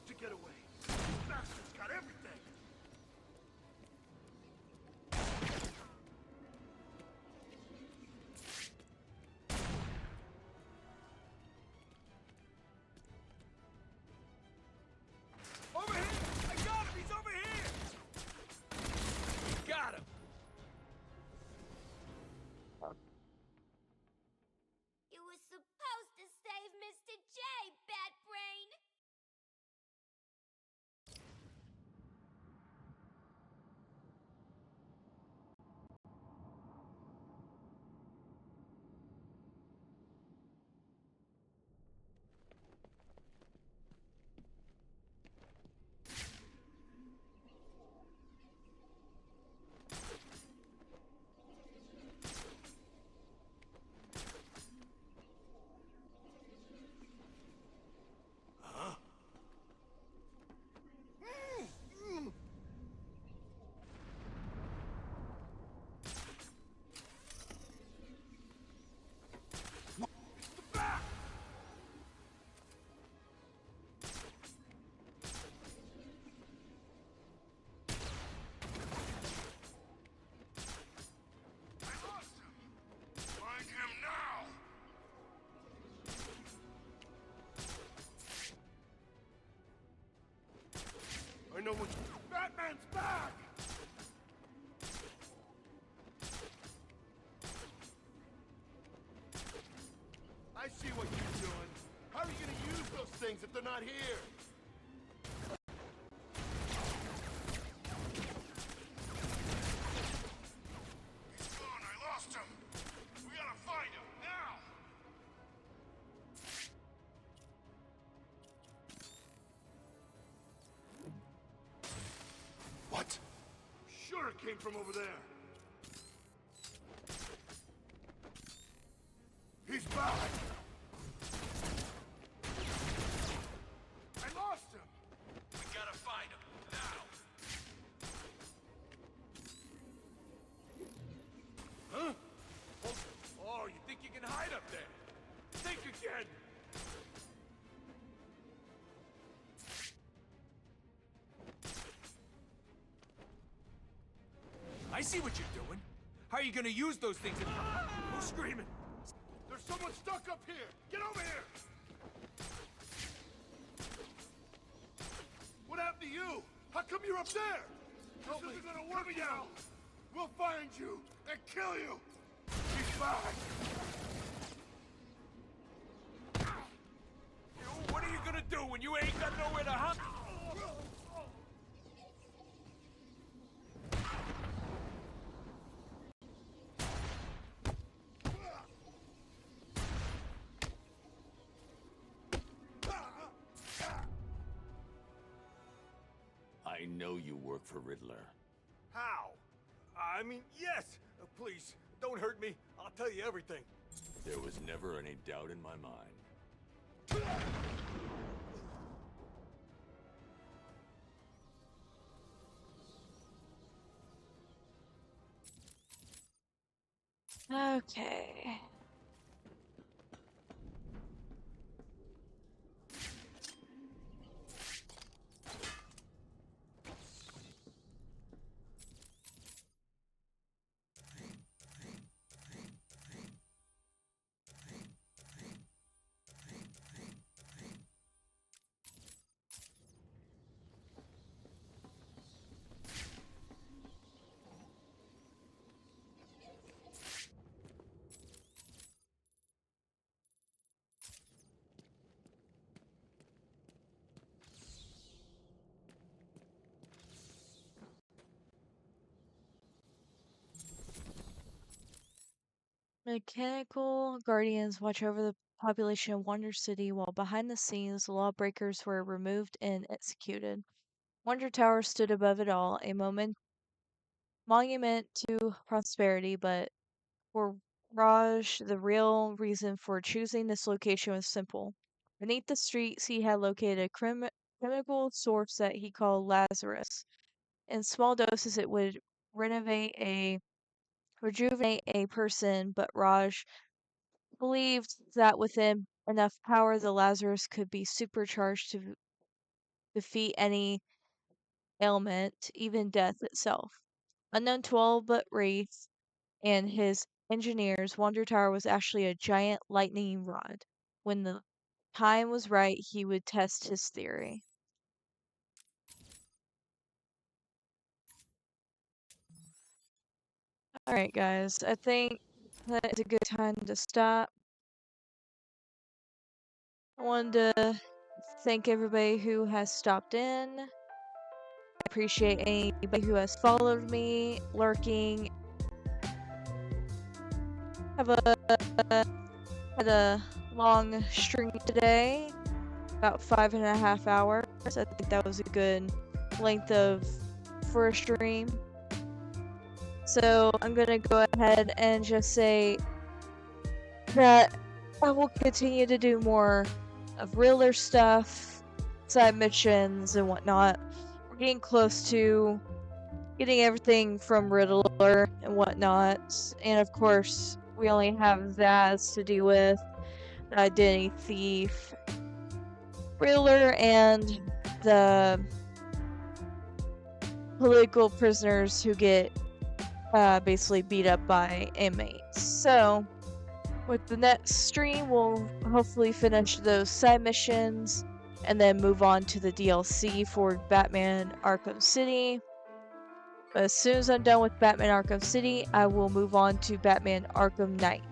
Speaker 7: to get away. These bastards got everything. Over here! I got him! He's over here! Got him!
Speaker 8: You were supposed to save Mr. J, Bat Brain!
Speaker 5: Find him now!
Speaker 7: I know what you... Batman's back! I see what you're doing. How are you gonna use those things if they're not here?
Speaker 5: He's gone, I lost him! We gotta find him, now!
Speaker 7: What? Sure it came from over there. He's back! I lost him!
Speaker 9: We gotta find him, now!
Speaker 7: Huh? Oh, you think you can hide up there? Think again! I see what you're doing. How are you gonna use those things? Who's screaming? There's someone stuck up here! Get over here! What happened to you? How come you're up there? This isn't gonna work now! We'll find you and kill you! He's back! What are you gonna do when you ain't got nowhere to hide?
Speaker 4: I know you work for Riddler.
Speaker 7: How? I mean, yes! Please, don't hurt me. I'll tell you everything.
Speaker 4: There was never any doubt in my mind.
Speaker 1: Okay. Mechanical guardians watch over the population of Wonder City while behind the scenes, lawbreakers were removed and executed. Wonder Tower stood above it all, a monument to prosperity, but for Raj, the real reason for choosing this location was simple. Beneath the streets, he had located a chemical source that he called Lazarus. In small doses, it would rejuvenate a person, but Raj believed that within enough power, the Lazarus could be supercharged to defeat any ailment, even death itself. Unknown to all but Wraith and his engineers, Wonder Tower was actually a giant lightning rod. When the time was right, he would test his theory. Alright guys, I think that is a good time to stop. I wanted to thank everybody who has stopped in. I appreciate anybody who has followed me, lurking. Had a long stream today, about 5.5 hours. I think that was a good length for a stream. So I'm gonna go ahead and just say that I will continue to do more of Riddler stuff, side missions and whatnot. We're getting close to getting everything from Riddler and whatnot. And of course, we only have Zsasz to deal with, the identity thief, Riddler, and the political prisoners who get basically beat up by inmates. So, with the next stream, we'll hopefully finish those side missions and then move on to the DLC for Batman Arkham City. But as soon as I'm done with Batman Arkham City, I will move on to Batman Arkham Knight.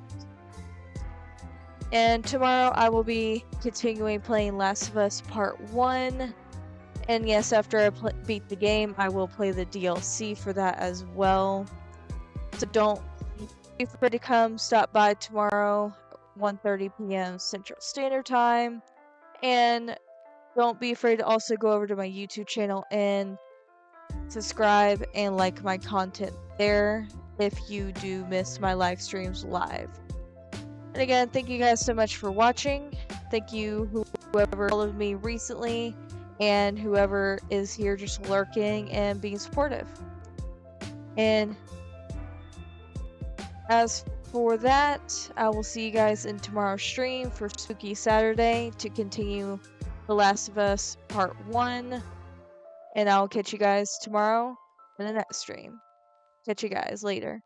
Speaker 1: And tomorrow I will be continuing playing Last of Us Part 1. And yes, after I beat the game, I will play the DLC for that as well. So don't be afraid to come stop by tomorrow, 1:30 p.m. Central Standard Time. And don't be afraid to also go over to my YouTube channel and subscribe and like my content there if you do miss my live streams live. And again, thank you guys so much for watching. Thank you whoever followed me recently and whoever is here just lurking and being supportive. And as for that, I will see you guys in tomorrow's stream for Spooky Saturday to continue The Last of Us Part 1. And I'll catch you guys tomorrow in the next stream. Catch you guys later.